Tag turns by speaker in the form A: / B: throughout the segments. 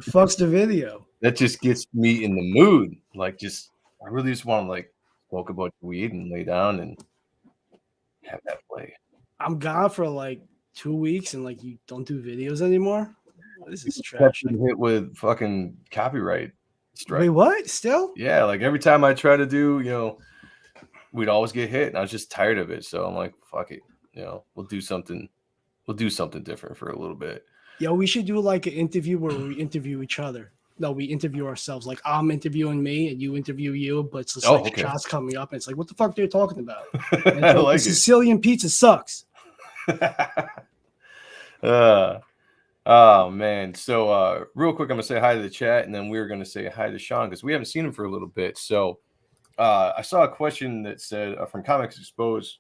A: Fucks the video.
B: That just gets me in the mood. Like, I really just want to like smoke a bunch of weed and lay down and have that play.
A: I'm gone for like 2 weeks and like you don't do videos anymore. This is
B: Kept
A: trash.
B: getting hit with fucking copyright strike.
A: Wait, what? Still?
B: Yeah, like every time I try to do, we'd always get hit, and I was just tired of it. So I'm like, fuck it, we'll do something. We'll do something different for a little bit.
A: Yo, we should do like an interview where we interview each other. No, we interview ourselves. Like I'm interviewing me and you interview you, but it's just like shots coming up and it's like, what the fuck they're talking about?
B: I like it.
A: Sicilian pizza sucks.
B: Oh man. So real quick, I'm gonna say hi to the chat, and then we're gonna say hi to Sean because we haven't seen him for a little bit. So I saw a question that said from Comics Exposed.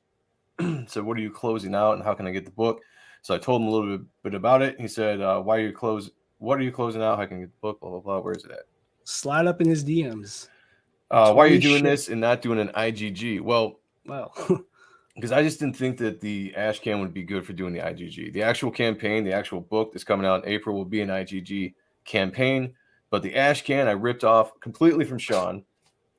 B: So what are you closing out, and how can I get the book? So I told him a little bit about it. He said, "What are you closing out? How can I get the book? Blah blah blah. Where is it at?"
A: Slide up in his DMs.
B: Why are you doing this and not doing an IGG? Well, because I just didn't think that the Ashcan would be good for doing the IGG. The actual campaign, the actual book that's coming out in April will be an IGG campaign. But the Ashcan I ripped off completely from Sean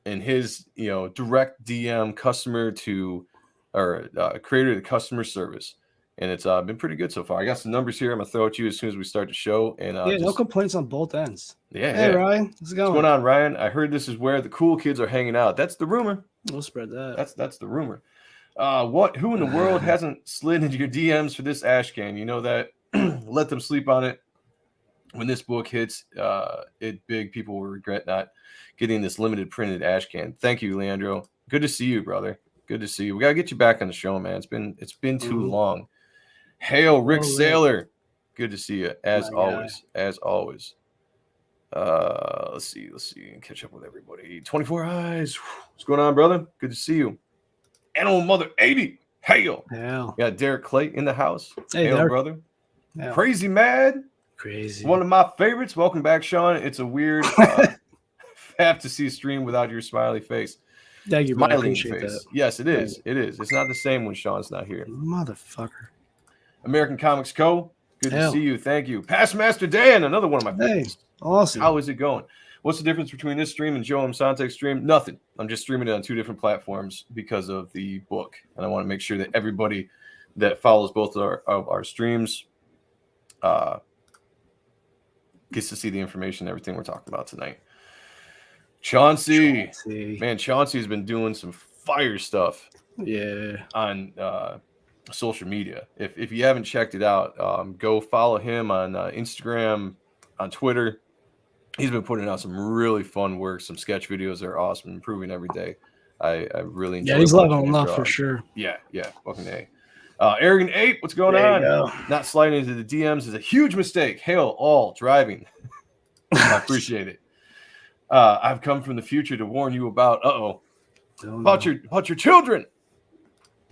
B: and his, direct DM customer to, or creator to customer service. And it's been pretty good so far. I got some numbers here. I'm going to throw at you as soon as we start the show. And
A: no complaints on both ends.
B: Yeah.
A: Hey, Ryan. How's it going?
B: What's going on, Ryan? I heard this is where the cool kids are hanging out. That's the rumor.
A: We'll spread that.
B: That's the rumor. Who in the world hasn't slid into your DMs for this Ashcan? You know that. Let them sleep on it. When this book hits it big, people will regret not getting this limited printed Ashcan. Thank you, Leandro. Good to see you, brother. Good to see you. We gotta get you back on the show, man. It's been too long. Hail, Rick Saylor. Good to see you as always. As always. Let's see. Catch up with everybody. 24 Eyes. What's going on, brother? Good to see you. Animal Mother 80. Hail. Yeah, Derek Clay in the house.
A: Hey,
B: Hail,
A: Derek.
B: brother.
A: Hail.
B: Crazy Mad.
A: Crazy.
B: One of my favorites. Welcome back, Sean. It's a weird have to see a stream without your smiley face.
A: Thank you, man. I appreciate
B: face.
A: that.
B: Yes, it is. It is. It's not the same when Sean's not here.
A: Motherfucker.
B: American Comics Co. Good to see you. Thank you. Past Master Dan, another one of my favorites.
A: Awesome.
B: How is it going? What's the difference between this stream and Joe and Sonntag's stream? Nothing. I'm just streaming it on 2 different platforms because of the book. And I want to make sure that everybody that follows both of our streams gets to see the information, everything we're talking about tonight. Chauncey. Man, Chauncey's been doing some fire stuff.
A: Yeah.
B: On social media. If you haven't checked it out, go follow him on Instagram, on Twitter. He's been putting out some really fun work. Some sketch videos that are awesome, improving every day. I really enjoy.
A: Yeah, he's leveling up for sure.
B: Yeah. Welcome to Arrogant Ape, what's going on? Not sliding into the DMs is a huge mistake. Hail all driving. I appreciate it. I've come from the future to warn you about about your children.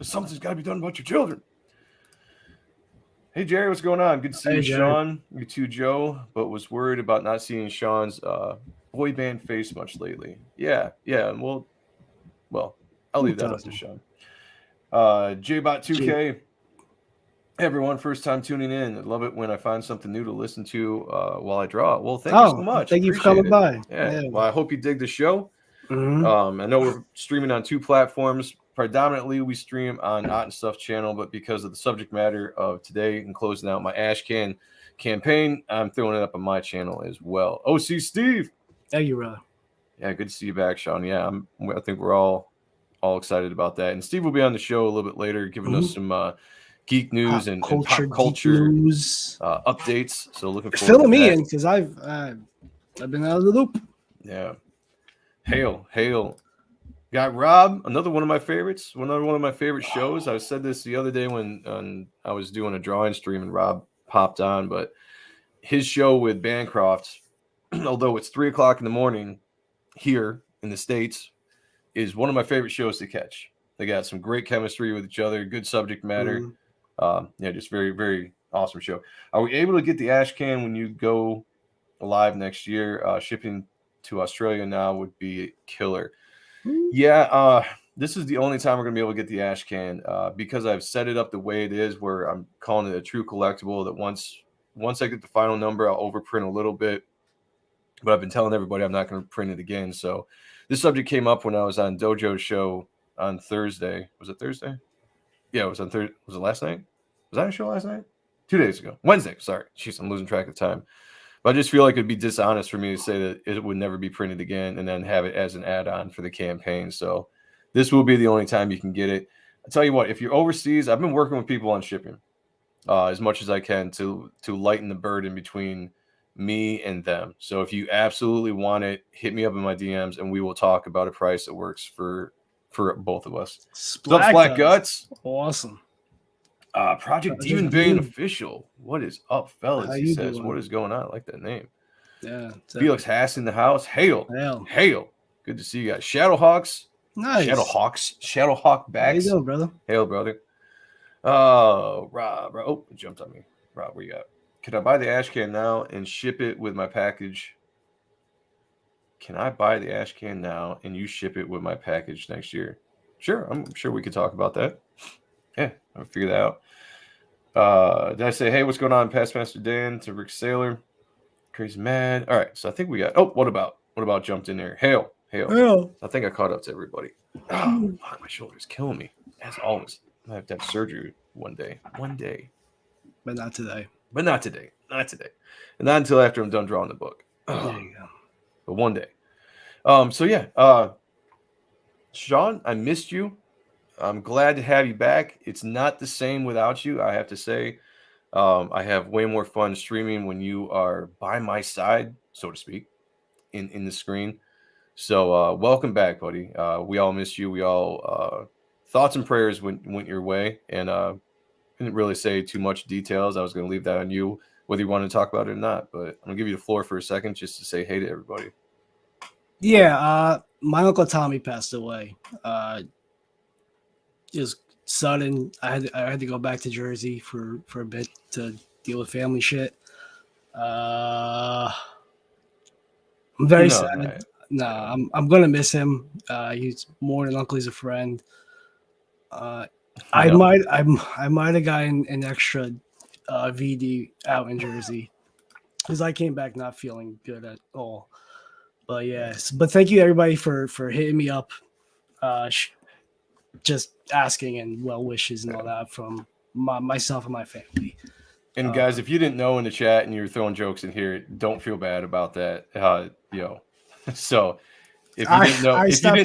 B: Something's got to be done about your children. Hey, Jerry, what's going on? Good to see you, Sean. You too, Joe, but was worried about not seeing Sean's boy band face much lately. Yeah. Well, I'll leave that up to Sean. JBot2K. Hey, everyone, first time tuning in. I love it when I find something new to listen to while I draw. Well, thank you so much.
A: Thank you for coming by.
B: Yeah. Well, I hope you dig the show.
A: Mm-hmm.
B: I know we're streaming on 2 platforms. Predominantly, we stream on Ott and Stuff channel, but because of the subject matter of today and closing out my Ashcan campaign, I'm throwing it up on my channel as well. OC Steve.
A: Thank you, brother.
B: Yeah, good to see you back, Sean. Yeah, I think we're all excited about that. And Steve will be on the show a little bit later, giving us some geek news and pop culture
A: news
B: updates. So looking forward
A: filling
B: to
A: me
B: that.
A: in because I've been out of the loop.
B: Yeah. Hail. Got Rob, another one of my favorites, another one of my favorite shows. I said this the other day when I was doing a drawing stream and Rob popped on, but his show with Bancroft, although it's 3:00 in the morning here in the States, is one of my favorite shows to catch. They got some great chemistry with each other, good subject matter. Just very, very awesome show. Are we able to get the Ashcan when you go live next year? Shipping to Australia now would be killer. Yeah, this is the only time we're going to be able to get the Ashcan because I've set it up the way it is where I'm calling it a true collectible that once I get the final number, I'll overprint a little bit but I've been telling everybody I'm not going to print it again. So this subject came up when I was on Dojo's show on Thursday. Was it Thursday? Yeah, it was on Thursday. Was it last night? Was I on a show last night? 2 days ago. Wednesday. Sorry. Jeez, I'm losing track of time. But I just feel like it'd be dishonest for me to say that it would never be printed again and then have it as an add-on for the campaign. So this will be the only time you can get it. I'll tell you what, if you're overseas, I've been working with people on shipping as much as I can to lighten the burden between me and them. So if you absolutely want it, hit me up in my DMs and we will talk about a price that works for both of us. Splat Guts.
A: Awesome.
B: Project Demon Bane official. What is up, fellas? He says,
A: doing?
B: What is going on? I like that name.
A: Yeah.
B: Felix Haas in the house. Hail. Good to see you guys. Shadowhawks.
A: Nice.
B: Shadowhawk backs.
A: How you doing, brother?
B: Hail, brother. Rob. Oh, it jumped on me. Rob, where you at? Can I buy the ash can now and ship it with my package? Can I buy the ash can now and you ship it with my package next year? Sure. I'm sure we could talk about that. Yeah, I'll figure that out. Did I say, hey, what's going on? Past Master Dan to Rick Sailor. Crazy Mad. All right, so I think we got. Oh, what about jumped in there? Hail. I think I caught up to everybody. Oh, fuck, my shoulder's killing me. As always. I have to have surgery one day.
A: But not today.
B: Not today. And not until after I'm done drawing the book.
A: There you go.
B: But one day. So yeah. Sean, I missed you. I'm glad to have you back. It's not the same without you, I have to say. I have way more fun streaming when you are by my side, so to speak, in the screen. So welcome back, buddy. We all miss you. We all thoughts and prayers went your way, and didn't really say too much details. I was going to leave that on you, whether you want to talk about it or not. But I'm going to give you the floor for a second just to say hey to everybody.
A: Yeah, my Uncle Tommy passed away. Just sudden. I had to go back to Jersey for a bit to deal with family shit. I'm very sad.
B: Right.
A: No, I'm gonna miss him. He's more than uncle. He's a friend. I might have gotten an extra VD out in Jersey because I came back not feeling good at all. But yes, but thank you everybody for hitting me up, just asking and well wishes and all that from myself and my family.
B: And guys, if you didn't know in the chat and you're throwing jokes in here, don't feel bad about that. So if you didn't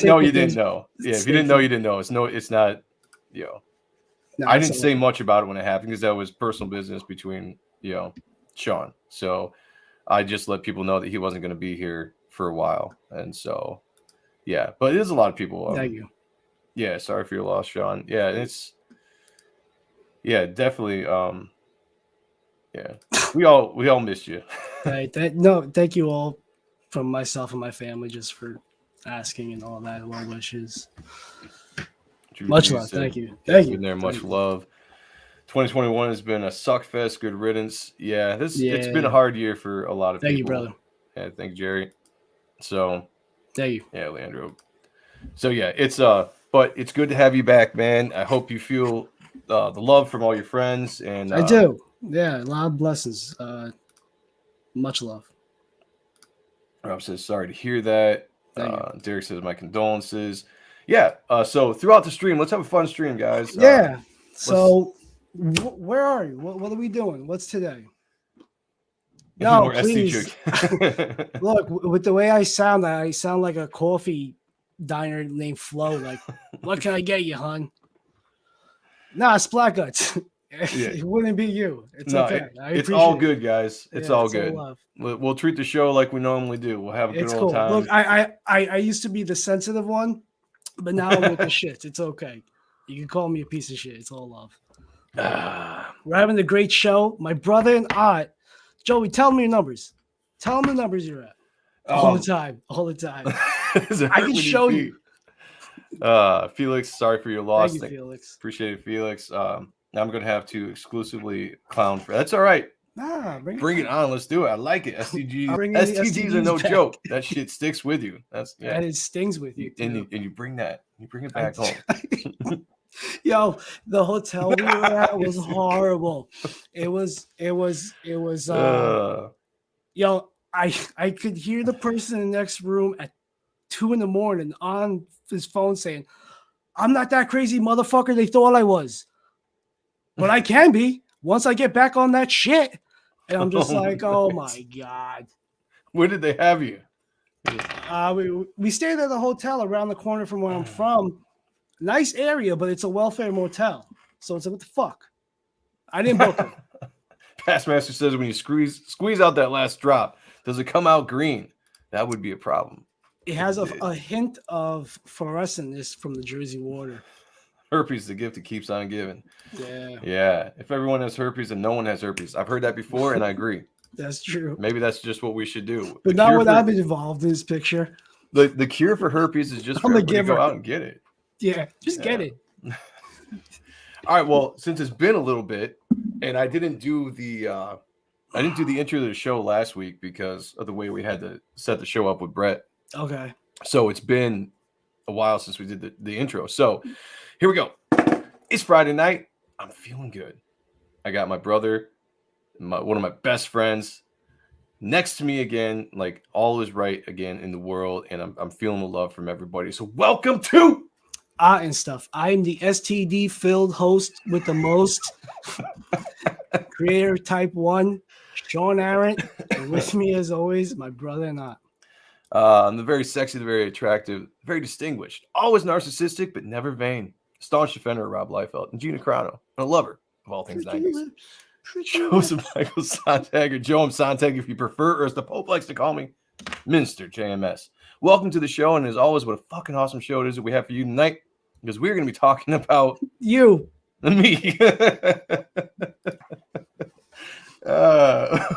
B: know, you didn't know. Yeah, if you didn't know, you didn't know. It's not. I didn't say much about it when it happened because that was personal business between Sean. So I just let people know that he wasn't going to be here for a while, and so yeah. But it is a lot of people.
A: Thank you.
B: Yeah, sorry for your loss, Sean. Yeah, it's definitely. Yeah, we all miss you.
A: Right. Thank you all from myself and my family just for asking and all that. Well wishes. Much love. Thank you.
B: Been there. Much love. 2021 has been a suck fest. Good riddance. Yeah, it's been a hard year for a lot of people.
A: Thank you, brother.
B: Yeah, thank you, Jerry. So,
A: thank you.
B: Yeah, Leandro. So yeah, but it's good to have you back, man. I hope you feel the love from all your friends, and
A: I do. Yeah, a lot of blessings. Much love.
B: Rob says sorry to hear that. Derek says my condolences. Yeah. So throughout the stream, let's have a fun stream, guys.
A: Yeah. So where are you? What are we doing? What's today? No, please. Look, with the way I sound like a coffee diner named Flo. Like, what can I get you, hon? Nah, Splat Guts. It wouldn't be you. It's okay.
B: It's all good, guys. It's all good. We'll treat the show like we normally do. We'll have a good old time.
A: Look, I used to be the sensitive one, but now I'm with the shit. It's okay. You can call me a piece of shit. It's all love. We're having a great show. My brother and I, Joey, tell me your numbers. Tell them the numbers you're at. All the time. I can show you.
B: Felix, sorry for your loss.
A: Thank you, Felix.
B: Appreciate it, Felix. I'm going to have to exclusively clown for that's all right.
A: Nah,
B: bring it on. Let's do it. I like it. STGs are no joke. That shit sticks with you.
A: And it stings with you.
B: And you bring that. You bring it back home.
A: Yo, the hotel we were at was horrible. It was. Yo, I could hear the person in the next room at 2 a.m. on his phone saying, "I'm not that crazy motherfucker they thought I was, but I can be once I get back on that shit." And I'm just oh my God.
B: Where did they have you?
A: We stayed at a hotel around the corner from where I'm from. Nice area, but it's a welfare motel. So it's like, what the fuck? I didn't book it.
B: Passmaster says when you squeeze out that last drop, does it come out green? That would be a problem.
A: It has a hint of fluorescence from the Jersey water.
B: Herpes, the gift that keeps on giving.
A: Yeah.
B: Yeah. If everyone has herpes, then no one has herpes. I've heard that before, and I agree.
A: That's true.
B: Maybe that's just what we should do.
A: But not when I've been involved in this picture.
B: The cure for herpes is just for everybody to go out and get it.
A: Yeah, just get it.
B: All right. Well, since it's been a little bit, and I didn't do the intro to the show last week because of the way we had to set the show up with Brett.
A: Okay.
B: So it's been a while since we did the intro. So here we go. It's Friday night. I'm feeling good. I got my brother, one of my best friends, next to me again. Like all is right again in the world, and I'm feeling the love from everybody. So welcome to
A: and stuff. I am the STD filled host with the most, creator type 1, Sean Ahrendt, and with me as always, my brother and I.
B: I'm the very sexy, the very attractive, very distinguished, always narcissistic, but never vain, staunch defender of Rob Liefeld and Gina Carano, and a lover of all things 90s. Joseph Michael Sonntag, or Joe M. Sonntag if you prefer, or as the Pope likes to call me, Minister JMS. Welcome to the show, and as always, what a fucking awesome show it is that we have for you tonight, because we're going to be talking about
A: you.
B: Me.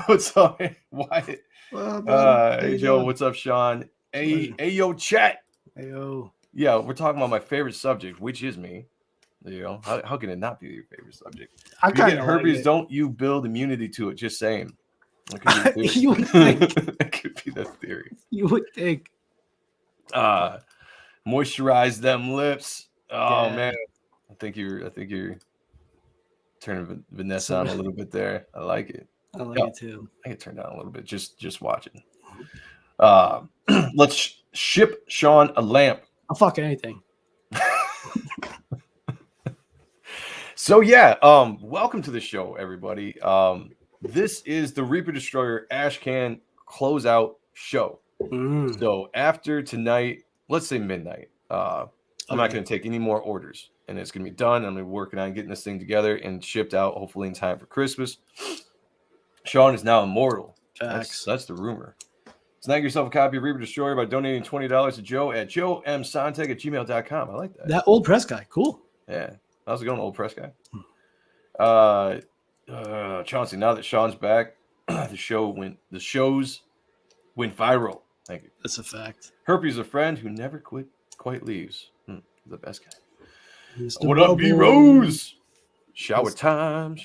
B: What's up, Wyatt? Hey, Joe. What's up, Sean? Hey, yo, chat.
A: Hey, yo.
B: Yeah, we're talking about my favorite subject, which is me. You know, how can it not be your favorite subject? If you get herpes, don't you build immunity to it? Just saying.
A: You would think.
B: That could be the theory.
A: You would think.
B: Moisturize them lips. Oh
A: yeah.
B: Man, I think you're turning Vanessa on a little bit there. I like it.
A: I like it too.
B: I can turn down a little bit. Just watch it. Let's ship Sean a lamp.
A: I'll fuck anything.
B: So yeah, welcome to the show, everybody. This is the Reaper Destroyer Ashcan closeout show. So after tonight, let's say midnight, I'm not going to take any more orders, and it's going to be done. I'm going to be working on getting this thing together and shipped out, hopefully in time for Christmas. Sean is now immortal. That's the rumor. Snag yourself a copy of Reaper Destroyer by donating $20 to Joe at joemsontag@gmail.com. I like that.
A: That old press guy. Cool.
B: Yeah. How's it going, old press guy? Chauncey, now that Sean's back, the shows went viral. Thank you.
A: That's a fact.
B: Herpes, a friend who never quite leaves. The best guy.
A: Mr.
B: What up, B Rose? Shower time.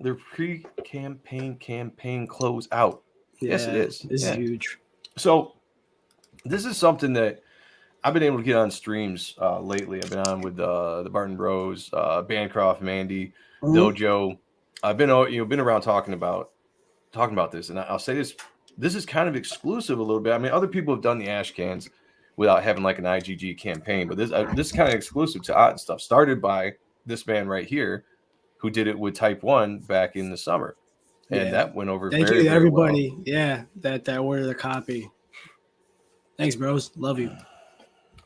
B: Their campaign close out.
A: Yeah,
B: yes, it is.
A: This is huge.
B: So this is something that I've been able to get on streams lately. I've been on with the Barton Bros, Bancroft, Mandy, Dojo. I've been around talking about this, and I'll say this. This is kind of exclusive a little bit. I mean, other people have done the ash cans without having like an IgG campaign, but this is kind of exclusive to Ott and stuff. Started by this man right here, who did it with Type 1 back in the summer, and that went over.
A: Thank you to everybody. Well. Yeah, that ordered the copy. Thanks, bros. Love you.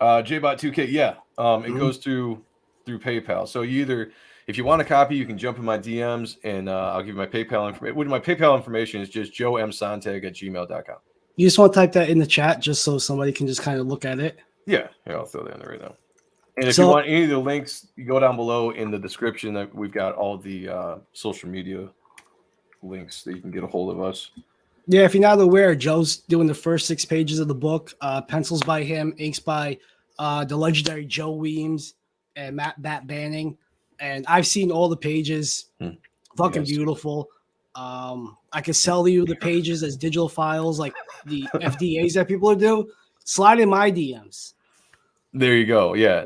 B: JBot2K. Yeah, it goes through PayPal. So if you want a copy, you can jump in my DMs, and I'll give you my PayPal information. My PayPal information is just joemsontag@gmail.com.
A: You just want to type that in the chat just so somebody can just kind of look at it?
B: Yeah, I'll throw that in there right now. And if you want any of the links, you go down below in the description. That we've got all the social media links that you can get a hold of us.
A: Yeah, if you're not aware, Joe's doing the first 6 pages of the book. Pencils by him, inks by the legendary Joe Weems and Matt Banning. And I've seen all the pages. Fucking beautiful. I can sell you the pages as digital files like the FDAs that people do. Slide in my DMs.
B: There you go. Yeah.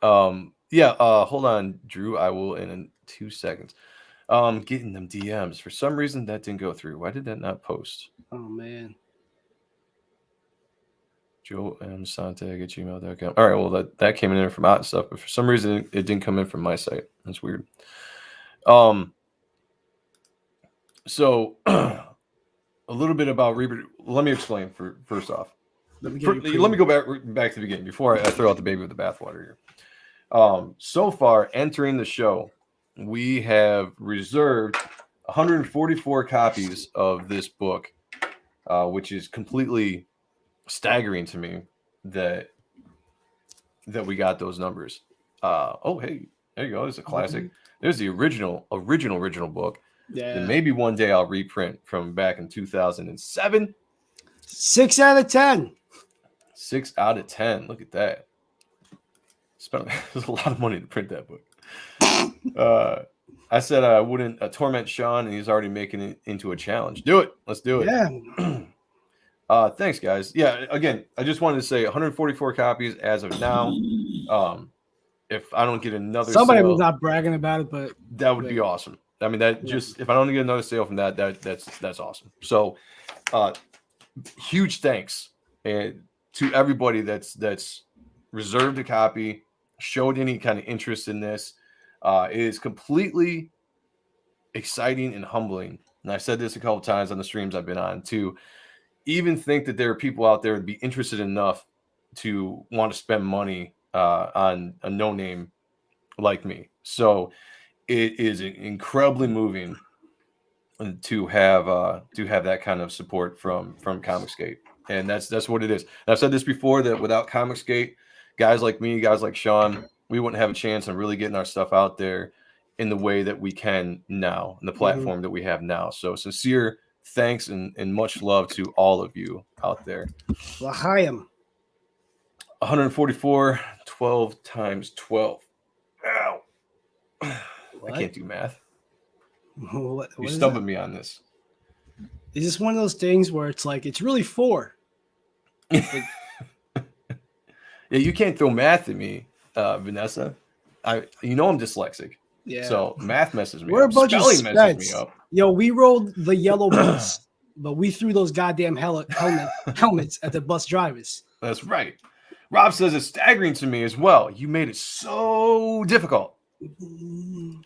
B: Hold on, Drew. I will in 2 seconds. Getting them DMs. For some reason, that didn't go through. Why did that not post?
A: Oh, man.
B: Joe M. Sonntag at gmail.com. All right, well, that came in from out and stuff, but for some reason, it didn't come in from my site. That's weird. So, a little bit about Reaper. Let me explain first off. Let me go back to the beginning before I throw out the baby with the bathwater here. So far, entering the show, we have reserved 144 copies of this book, which is completely staggering to me that we got those numbers. Oh, hey, there you go. There's a classic. Mm-hmm. There's the original book.
A: Yeah.
B: That maybe one day I'll reprint from back in 2007.
A: 6 out of 10.
B: 6 out of 10. Look at that. There's a lot of money to print that book. I said I wouldn't torment Sean, and he's already making it into a challenge. Do it. Let's do it.
A: Yeah.
B: Thanks, guys. Yeah, again, I just wanted to say 144 copies as of now. If I don't get another
A: somebody
B: sale,
A: was not bragging about it, but
B: that would be awesome. I mean, if I don't get another sale from that's awesome. So, huge thanks to everybody that's reserved a copy, showed any kind of interest in this. It is completely exciting and humbling. And I've said this a couple times on the streams I've been on, to even think that there are people out there to be interested enough to want to spend money on a no-name like me. So it is incredibly moving to have that kind of support from Comicsgate. And that's what it is. And I've said this before, that without Comicsgate, guys like me, guys like Sean, we wouldn't have a chance on really getting our stuff out there in the way that we can now, in the platform that we have now. So sincere thanks and much love to all of you out there.
A: L'chaim.
B: 144, 12 times 12. Ow.
A: What?
B: I can't do math.
A: What
B: You're stumping me on this.
A: Is this one of those things where it's like, it's really 4?
B: Yeah, you can't throw math at me, Vanessa. I'm dyslexic.
A: Yeah.
B: So math messes me
A: We're
B: up.
A: a bunch
B: Spelling
A: of
B: messes me up.
A: Yo, we rolled the yellow bus, but we threw those goddamn helmets at the bus drivers.
B: That's right. Rob says it's staggering to me as well. You made it so difficult.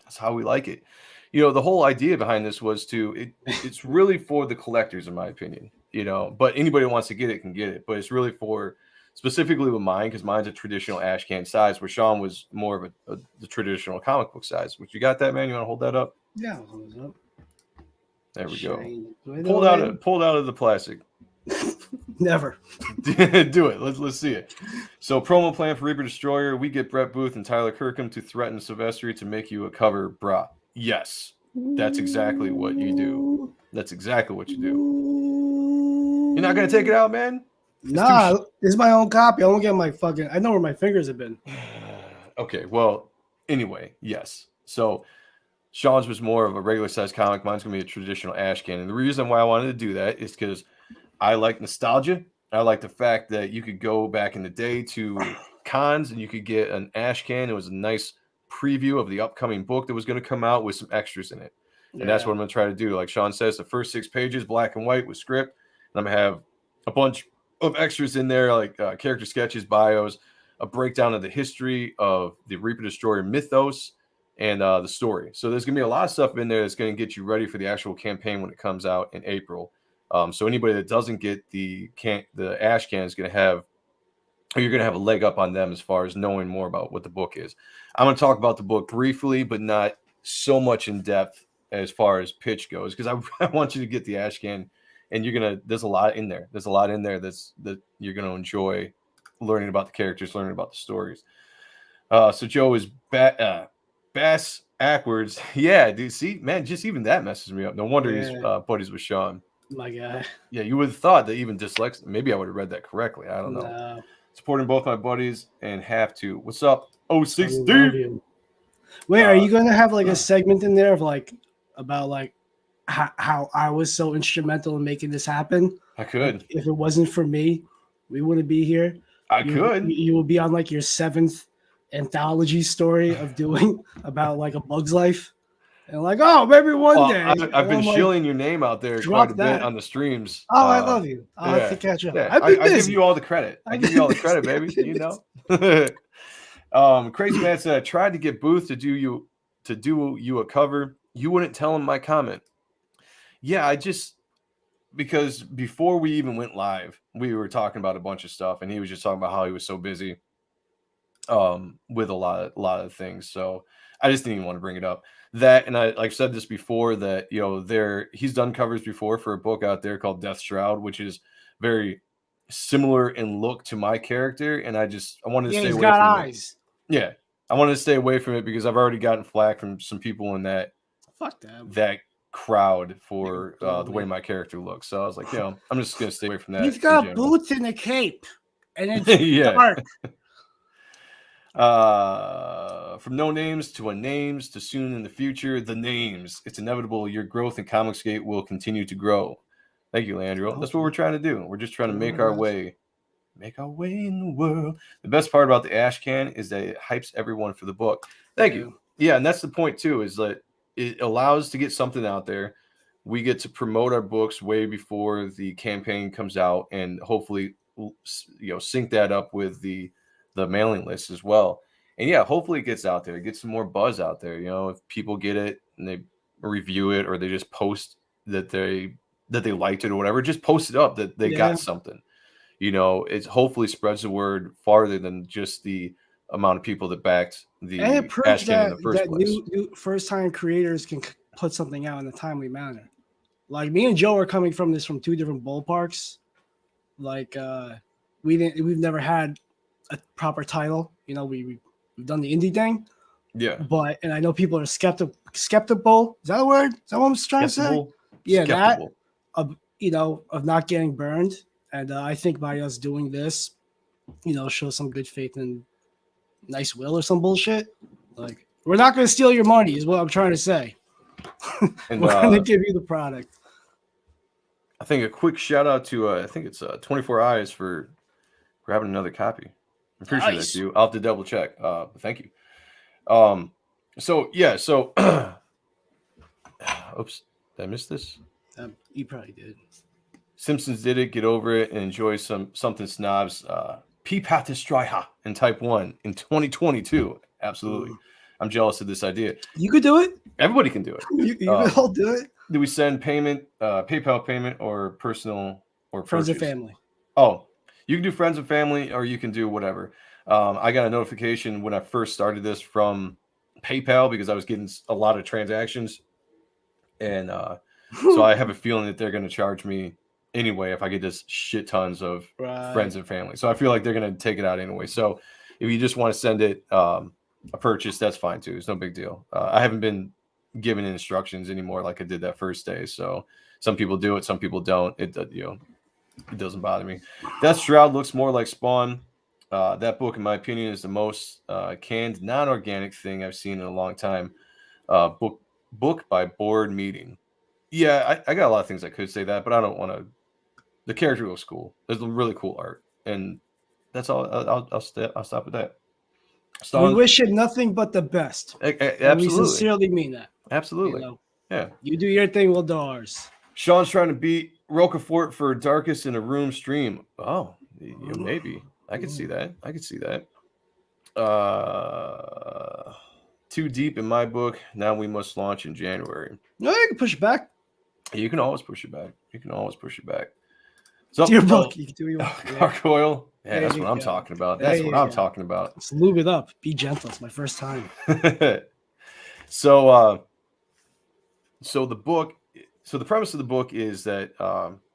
B: That's how we like it. The whole idea behind this was it's really for the collectors, in my opinion, but anybody who wants to get it can get it. But it's really for specifically with mine, because mine's a traditional ash can size, where Sean was more of the traditional comic book size. Which, you got that, man? You want to hold that up?
A: Yeah, I'll hold it up.
B: There we go. Pulled out of the plastic.
A: Never.
B: Do it. Let's see it. So, promo plan for Reaper Destroyer. We get Brett Booth and Tyler Kirkham to threaten Silvestri to make you a cover bra. Yes, that's exactly what you do. That's exactly what you do. You're not gonna take it out, man?
A: Nah, it's my own copy. I won't get my fucking. I know where my fingers have been.
B: Okay, well, anyway, yes. So Sean's was more of a regular size comic. Mine's gonna be a traditional ash can, and the reason why I wanted to do that is because I like nostalgia. I like the fact that you could go back in the day to cons and you could get an ash can. It was a nice preview of the upcoming book that was going to come out with some extras in it. And that's what I'm going to try to do. Like Sean says, the first 6 pages, black and white with script. And I'm going to have a bunch of extras in there, like character sketches, bios, a breakdown of the history of the Reaper Destroyer mythos, and the story. So there's going to be a lot of stuff in there that's going to get you ready for the actual campaign when it comes out in April. So anybody that doesn't get the ash can is going to have, or you're going to have a leg up on them as far as knowing more about what the book is. I'm going to talk about the book briefly, but not so much in depth as far as pitch goes, because I want you to get the ash can, and there's a lot in there. There's a lot in there that you're going to enjoy learning about the characters, learning about the stories. So Joe is bass backwards. Yeah, dude. See, man, just even that messes me up. No wonder he's buddies with Sean.
A: My guy.
B: Yeah, you would have thought that even dyslexic. Maybe I would have read that correctly. I don't know.
A: No.
B: Supporting both my buddies and have to. What's up? 06 Steve.
A: Wait, are you going to have like a segment in there of like about like how I was so instrumental in making this happen?
B: I could.
A: Like, if it wasn't for me, we wouldn't be here.
B: I could.
A: You will be on like your 7th anthology story of doing about like A Bug's Life. And like, oh, maybe one day.
B: I've been shilling your name out there quite a bit on the streams.
A: Oh, I love you. I'll have to catch up.
B: Yeah,
A: I've been busy.
B: I give you all the credit. I give you all the credit, baby. You know. Crazy Man said, I tried to get Booth to do you a cover. You wouldn't tell him my comment. Yeah, because before we even went live, we were talking about a bunch of stuff, and he was just talking about how he was so busy with a lot of things. So I just didn't even want to bring it up. That, and I've said this before, that he's done covers before for a book out there called Death Shroud, which is very similar in look to my character, and I wanted to stay away from eyes. Yeah, I wanted to stay away from it because I've already gotten flack from some people in that crowd for the way my character looks. So I was like, I'm just gonna stay away from that.
A: He's got boots and a cape, and it's dark.
B: From no names to a names to soon in the future, the names. It's inevitable. Your growth in Comicsgate will continue to grow. Thank you, Leandro. That's what we're trying to do. We're just trying to make our way in the world. The best part about the Ash Can is that it hypes everyone for the book. Thank you. Yeah, and that's the point too, is that it allows to get something out there. We get to promote our books way before the campaign comes out, and hopefully, sync that up with the mailing list as well. And yeah, hopefully it gets out there, get some more buzz out there. If people get it and they review it, or they just post that they liked it or whatever, just post it up that they got something. It hopefully spreads the word farther than just the amount of people that backed the Ash Can in the first place.
A: New first-time creators can put something out in a timely manner. Like me and Joe are coming from two different ballparks. Like we've never had a proper title. We've done the indie thing.
B: Yeah.
A: And I know people are skeptical. Is that a word? Is that what I'm trying to say? Yeah, skeptical. That of not getting burned. And I think by us doing this, show some good faith and nice will or some bullshit. Like, we're not going to steal your money is what I'm trying to say. And we're going to give you the product.
B: I think a quick shout out to I think it's 24 Eyes for grabbing another copy. I'm pretty sure that's you. I'll have to double check. Thank you. So oops, did I miss this?
A: You probably did.
B: Simpsons did it. Get over it and enjoy something snobs. Peep hat Stryha in Type 1 in 2022. Absolutely. I'm jealous of this idea.
A: You could do it.
B: Everybody can do it.
A: You can all do it.
B: Do we send payment, PayPal payment, or personal, or
A: friends
B: purchase?
A: and family?
B: Oh, you can do friends and family, or you can do whatever. I got a notification when I first started this from PayPal because I was getting a lot of transactions, and so I have a feeling that they're going to charge me anyway if I get this shit tons of friends and family. So I feel like they're going to take it out anyway. So if you just want to send it a purchase, that's fine too. It's no big deal. I haven't been given instructions anymore like I did that first day. So some people do it, some people don't. It doesn't bother me. Death Shroud looks more like Spawn. That book, in my opinion, is the most canned, non-organic thing I've seen in a long time. Book by board meeting. Yeah, I got a lot of things I could say that, but I don't want to. The character looks cool. There's really cool art, and that's all. I'll stop at that.
A: We wish him nothing but the best.
B: Absolutely,
A: we sincerely mean that.
B: Absolutely. Yeah.
A: You do your thing, we'll do ours.
B: Sean's trying to beat Rocafort for Darkest in a Room stream. Oh, maybe. I could see that. Too deep in my book. Now we must launch in January.
A: No, you can push it back.
B: You can always push it back.
A: So, your book. You can do your book.
B: Gargoyle. Yeah, that's what I'm talking about. Talking about.
A: Let's lube it up. Be gentle. It's my first time.
B: So the book. So the premise of the book is that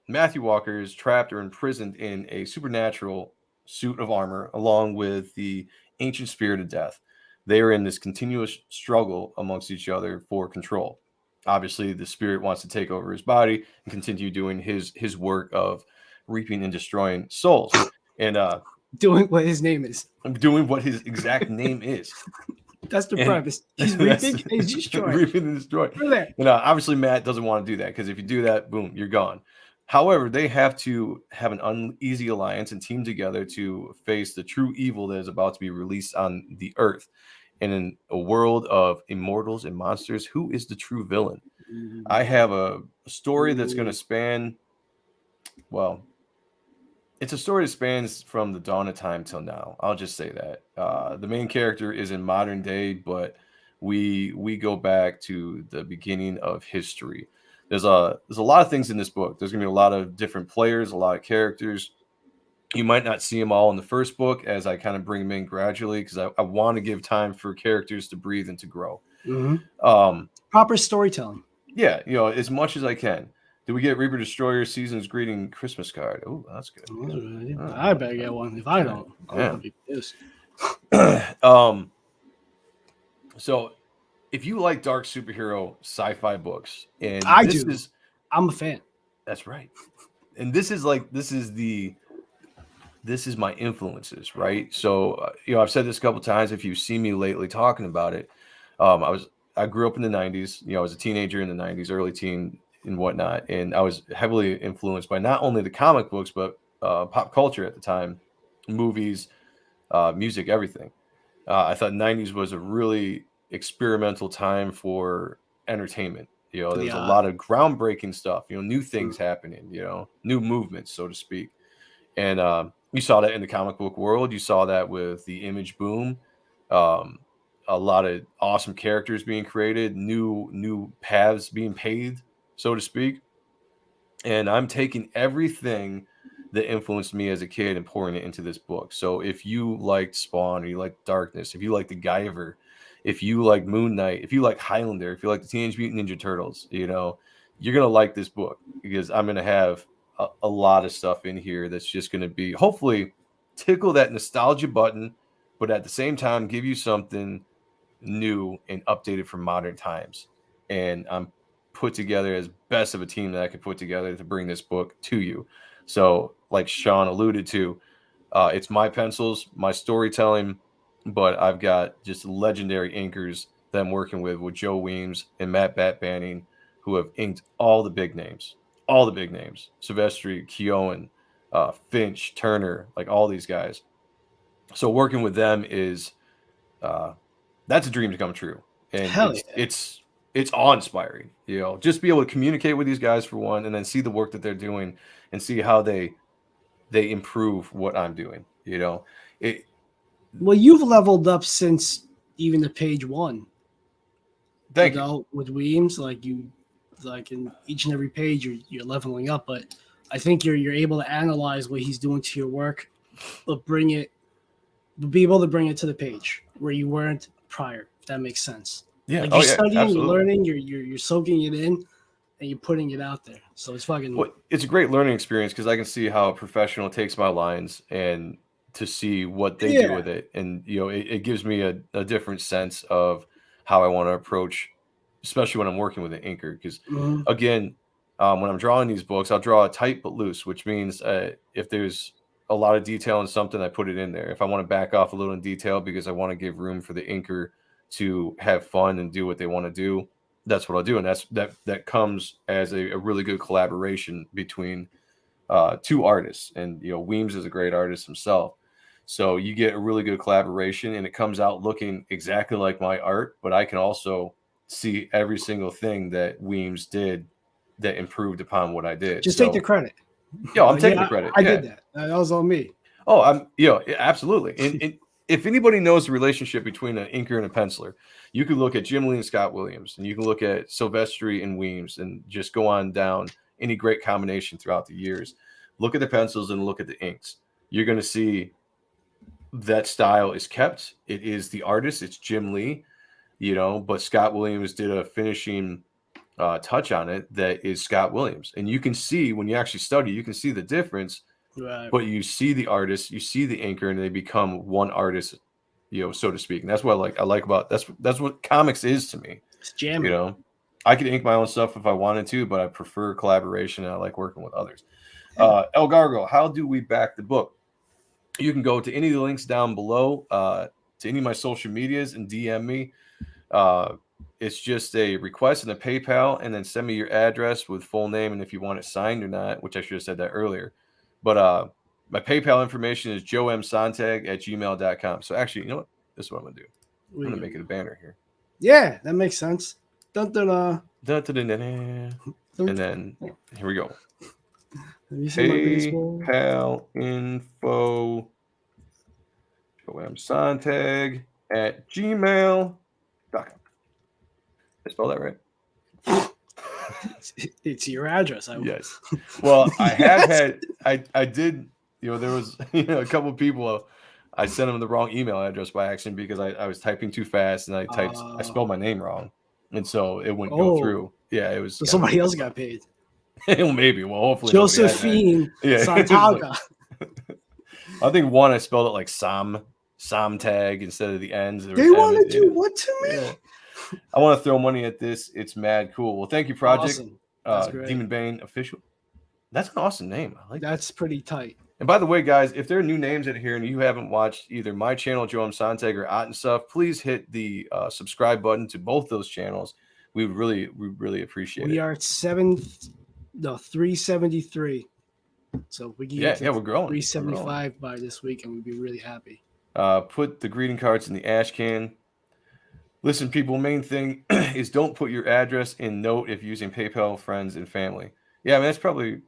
B: Matthew Walker is trapped or imprisoned in a supernatural suit of armor, along with the ancient spirit of death. They are in this continuous struggle amongst each other for control. Obviously, the spirit wants to take over his body and continue doing his work of reaping and destroying souls, and
A: doing what his name is.
B: Doing what his exact name is.
A: That's the premise. He's reaping and he's destroying.
B: Reaping and destroying. Obviously, Matt doesn't want to do that because if you do that, boom, you're gone. However, they have to have an uneasy alliance and team together to face the true evil that is about to be released on the earth. And in a world of immortals and monsters, who is the true villain? I have a story that's going to span, well, it's a story that spans from the dawn of time till now. I'll just say that. The main character is in modern day, but we go back to the beginning of history. There's a lot of things in this book. There's going to be a lot of different players, a lot of characters. You might not see them all in the first book as I kind of bring them in gradually because I want to give time for characters to breathe and to grow.
A: Proper storytelling.
B: Yeah, as much as I can. Did we get Reaper Destroyer Season's Greeting Christmas card? Oh, that's good.
A: I better get one. If I don't, I'm gonna be pissed.
B: So if you like dark superhero sci-fi books, and
A: I'm a fan.
B: That's right. And this is my influences, right? So I've said this a couple times. If you've seen me lately talking about it, I grew up in the 90s. I was a teenager in the 90s, early teen and whatnot, and I was heavily influenced by not only the comic books but pop culture at the time, movies, music, everything. I thought 90s was a really experimental time for entertainment. There was a lot of groundbreaking stuff, new things happening, new movements, so to speak. And you saw that in the comic book world. You saw that with the image boom. A lot of awesome characters being created, new paths being paved, so to speak. And I'm taking everything that influenced me as a kid and pouring it into this book. So if you liked Spawn, or you like Darkness, if you like the Guyver, if you like Moon Knight, if you like Highlander, if you like the Teenage Mutant Ninja Turtles, you're going to like this book because I'm going to have a lot of stuff in here that's just going to be, hopefully, tickle that nostalgia button, but at the same time, give you something new and updated for modern times. And I'm put together as best of a team that I could put together to bring this book to you. So, like Sean alluded to, it's my pencils, my storytelling, but I've got just legendary inkers that I'm working with Joe Weems and Matt Bat Banning, who have inked all the big names. Silvestri, Keown, Finch, Turner, like all these guys. So working with them is that's a dream to come true. And it's awe-inspiring, just be able to communicate with these guys for one, and then see the work that they're doing and see how they improve what I'm doing.
A: Well, you've leveled up since even the page one.
B: Thank you.
A: With Weems, like in each and every page, you're leveling up. But I think you're able to analyze what he's doing to your work, but be able to bring it to the page where you weren't prior. If that makes sense.
B: Yeah.
A: Like you're studying, absolutely. You're learning, you're soaking it in, and you're putting it out there. So it's fucking.
B: Well, it's a great learning experience because I can see how a professional takes my lines and to see what they do with it. And, it gives me a different sense of how I want to approach, especially when I'm working with an inker. Because, again, when I'm drawing these books, I'll draw tight but loose, which means if there's a lot of detail in something, I put it in there. If I want to back off a little in detail because I want to give room for the inker to have fun and do what they want to do, that's what I'll do. And that comes as a really good collaboration between two artists. And, Weems is a great artist himself. So you get a really good collaboration and it comes out looking exactly like my art, but I can also see every single thing that Weems did that improved upon what I did.
A: Just take the credit.
B: Yeah, I'm taking the credit.
A: I did that. That was on me.
B: Oh, I'm, absolutely. And if anybody knows the relationship between an inker and a penciler, you can look at Jim Lee and Scott Williams, and you can look at Silvestri and Weems, and just go on down any great combination throughout the years. Look at the pencils and look at the inks. You're going to see that style is kept. It is the artist. It's Jim Lee, but Scott Williams did a finishing touch on it that is Scott Williams. And you can see when you actually study, you can see the difference. Right. But you see the artist, you see the inker, and they become one artist, so to speak. And that's what I like about that's what comics is to me.
A: It's jamming.
B: I could ink my own stuff if I wanted to, but I prefer collaboration and I like working with others. El Gargo, how do we back the book? You can go to any of the links down below to any of my social medias and DM me. It's just a request and a PayPal, and then send me your address with full name and if you want it signed or not, which I should have said that earlier. But my PayPal information is joemsontag@gmail.com. So actually, you know what? This is what I'm going to do. I'm gonna make it a banner here.
A: Yeah, that makes sense. Dun, dun,
B: And then here we go.
A: Have you seen my baseball?
B: PayPal info. Sonntag at gmail.com. I spell that right?
A: It's your address.
B: Yes. Well, I have had, I did, there was, a couple of people, I sent them the wrong email address by accident because I was typing too fast and I spelled my name wrong. And so it wouldn't go through. Yeah, it was.
A: So somebody else got paid.
B: Maybe. Well, hopefully.
A: Josephine Sonntag.
B: I think one, I spelled it like Sonntag instead of the ends.
A: They want to do what to me?
B: Yeah. I want to throw money at this. It's mad cool. Well, thank you, Project.
A: Awesome.
B: Demon Bane Official. That's an awesome name. I like
A: that's pretty tight.
B: And by the way, guys, if there are new names in here and you haven't watched either my channel, Joam Sonntag, or Ott and Stuff, please hit the subscribe button to both those channels. We really appreciate it.
A: We are at 373. So we can get
B: we're growing.
A: 375 by this week, and we'd be really happy.
B: Put the greeting cards in the ash can. Listen, people, main thing is don't put your address in note if using PayPal, friends, and family. Yeah, I mean, that's probably,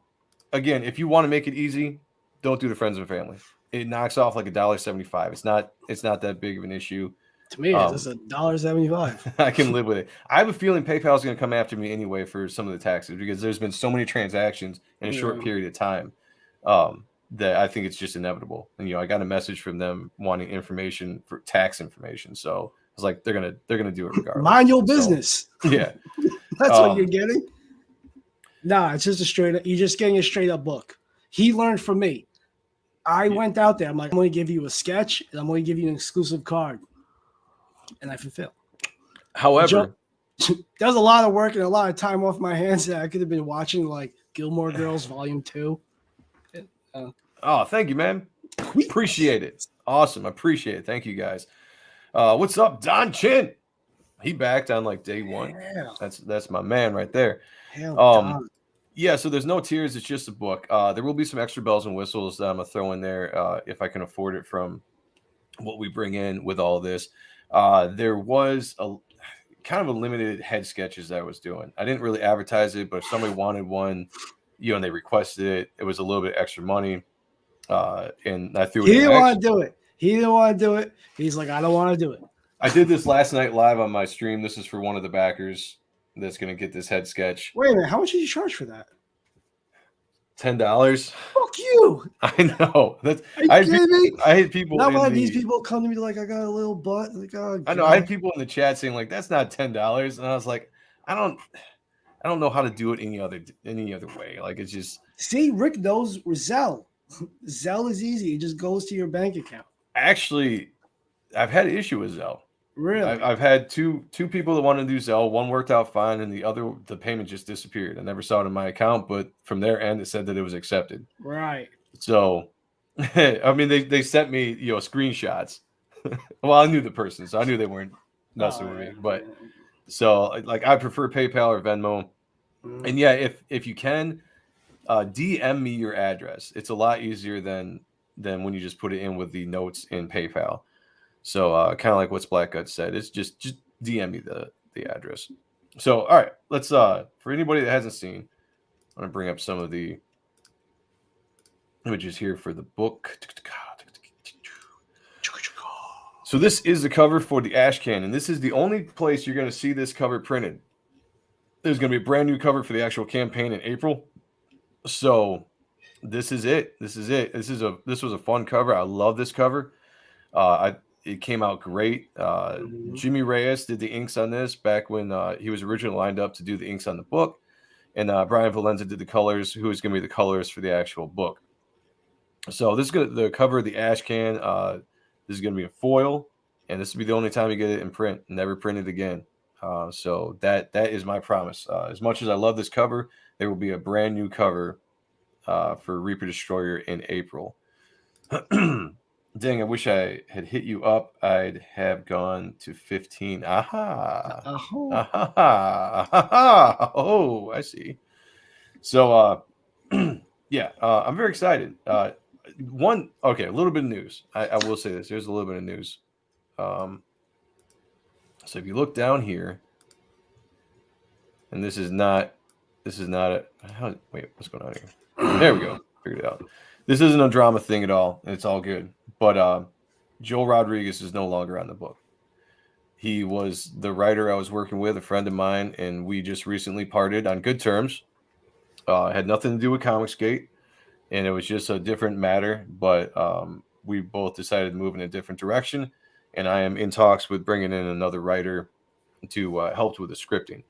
B: again, if you want to make it easy, don't do the friends and family. It knocks off like $1.75. It's not that big of an issue.
A: To me, it's just $1.75.
B: I can live with it. I have a feeling PayPal is going to come after me anyway for some of the taxes because there's been so many transactions in a short period of time that I think it's just inevitable. And I got a message from them wanting information for tax information, so I was like, they're gonna do it regardless.
A: Mind your business.
B: So, yeah,
A: that's what you're getting. Nah, it's just you're just getting a straight up book. He learned from me. I went out there. I'm like, I'm going to give you a sketch and I'm going to give you an exclusive card. And I fulfill.
B: However,
A: there's a lot of work and a lot of time off my hands that I could have been watching like Gilmore Girls Volume 2.
B: Thank you, man. Appreciate it. Awesome. Appreciate it. Thank you, guys. What's up, Don Chin? He backed on like day one. Yeah. That's my man right there. Yeah, so there's no tiers. It's just a book. There will be some extra bells and whistles that I'm going to throw in there if I can afford it from what we bring in with all this. There was a kind of a limited head sketches that I was doing. I didn't really advertise it, but if somebody wanted one, and they requested it, it was a little bit extra money. And I threw it in.
A: He didn't want to do it. He didn't want to do it. He's like, I don't want to do it.
B: I did this last night live on my stream. This is for one of the backers that's going to get this head sketch.
A: Wait a minute. How much did you charge for that?
B: $10.
A: Fuck you.
B: I know. I had people.
A: Not one of these people come to me like, I got a little butt. Like, oh,
B: I know. I had people in the chat saying like, that's not $10, and I was like, I don't know how to do it any other way. Like, it's just.
A: See, Rick knows Zelle. Zelle is easy. It just goes to your bank account.
B: Actually, I've had an issue with Zelle.
A: Really?
B: I've had two people that wanted to do Zelle. One worked out fine, and the payment just disappeared. I never saw it in my account, but from their end, it said that it was accepted.
A: Right.
B: So, I mean, they sent me screenshots. Well, I knew the person, so I knew they weren't messing with me. But so, like, I prefer PayPal or Venmo. And yeah, if you can, DM me your address. It's a lot easier than when you just put it in with the notes in PayPal. So kind of like what Black Gut said, it's just DM me the address. So all right, let's for anybody that hasn't seen, I'm gonna bring up some of the images here for the book. So this is the cover for the ash can, and this is the only place you're gonna see this cover printed. There's gonna be a brand new cover for the actual campaign in April. So this is it. This was a fun cover. I love this cover. It came out great. Jimmy Reyes did the inks on this back when he was originally lined up to do the inks on the book. And Brian Valenza did the colors, who is going to be the colors for the actual book. So this is the cover of the ash can. This is going to be a foil, and this will be the only time you get it in print. Never print it again. So that is my promise. As much as I love this cover, there will be a brand new cover for Reaper Destroyer in April. Dang, I wish I had hit you up. I'd have gone to 15. Aha. Aha. Aha. Oh, I see. So, yeah, I'm very excited. A little bit of news. I will say this. Here's a little bit of news. So if you look down here, and this is not a, wait, what's going on here? There we go. Figured it out. This isn't a drama thing at all. It's all good. But Joel Rodriguez is no longer on the book. He was the writer I was working with, a friend of mine, and we just recently parted on good terms. Had nothing to do with Comicsgate, and it was just a different matter. But we both decided to move in a different direction, and I am in talks with bringing in another writer to help with the scripting.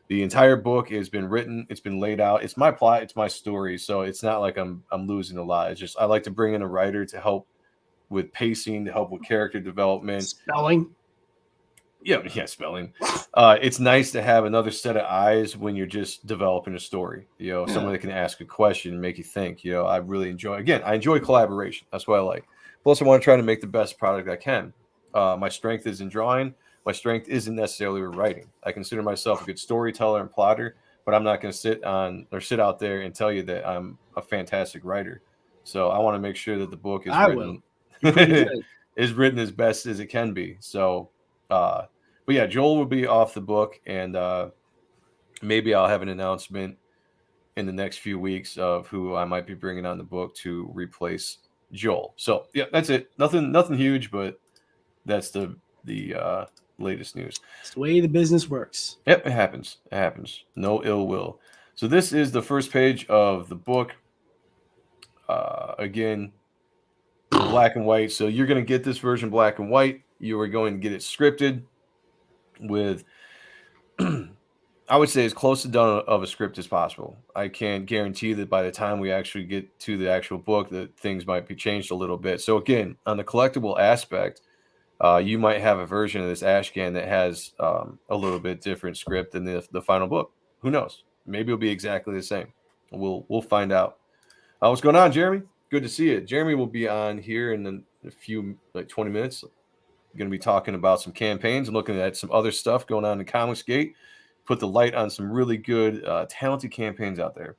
B: The entire book has been written. It's been laid out. It's my plot. It's my story. So it's not like I'm losing a lot. It's just I like to bring in a writer to help with pacing, to help with character development.
A: Spelling.
B: Yeah, spelling. It's nice to have another set of eyes when you're just developing a story. Someone that can ask a question and make you think. I really enjoy. Again, I enjoy collaboration. That's what I like. Plus, I want to try to make the best product I can. My strength is in drawing. My strength isn't necessarily with writing. I consider myself a good storyteller and plotter, but I'm not going to sit out there and tell you that I'm a fantastic writer. So I want to make sure that the book is written as best as it can be. So, but yeah, Joel will be off the book, and maybe I'll have an announcement in the next few weeks of who I might be bringing on the book to replace Joel. So yeah, that's it. Nothing huge, but that's the latest news.
A: It's the way the business works.
B: Yep, it happens. No ill will. So this is the first page of the book. Again, black and white. So you're going to get this version black and white. You are going to get it scripted with, I would say, as close to done of a script as possible. I can't guarantee that by the time we actually get to the actual book that things might be changed a little bit. So again, on the collectible aspect, you might have a version of this Ashcan that has a little bit different script than the final book. Who knows? Maybe it'll be exactly the same. We'll find out. What's going on, Jeremy? Good to see you. Jeremy will be on here in a few, 20 minutes. Going to be talking about some campaigns and looking at some other stuff going on in Comicsgate. Put the light on some really good, talented campaigns out there.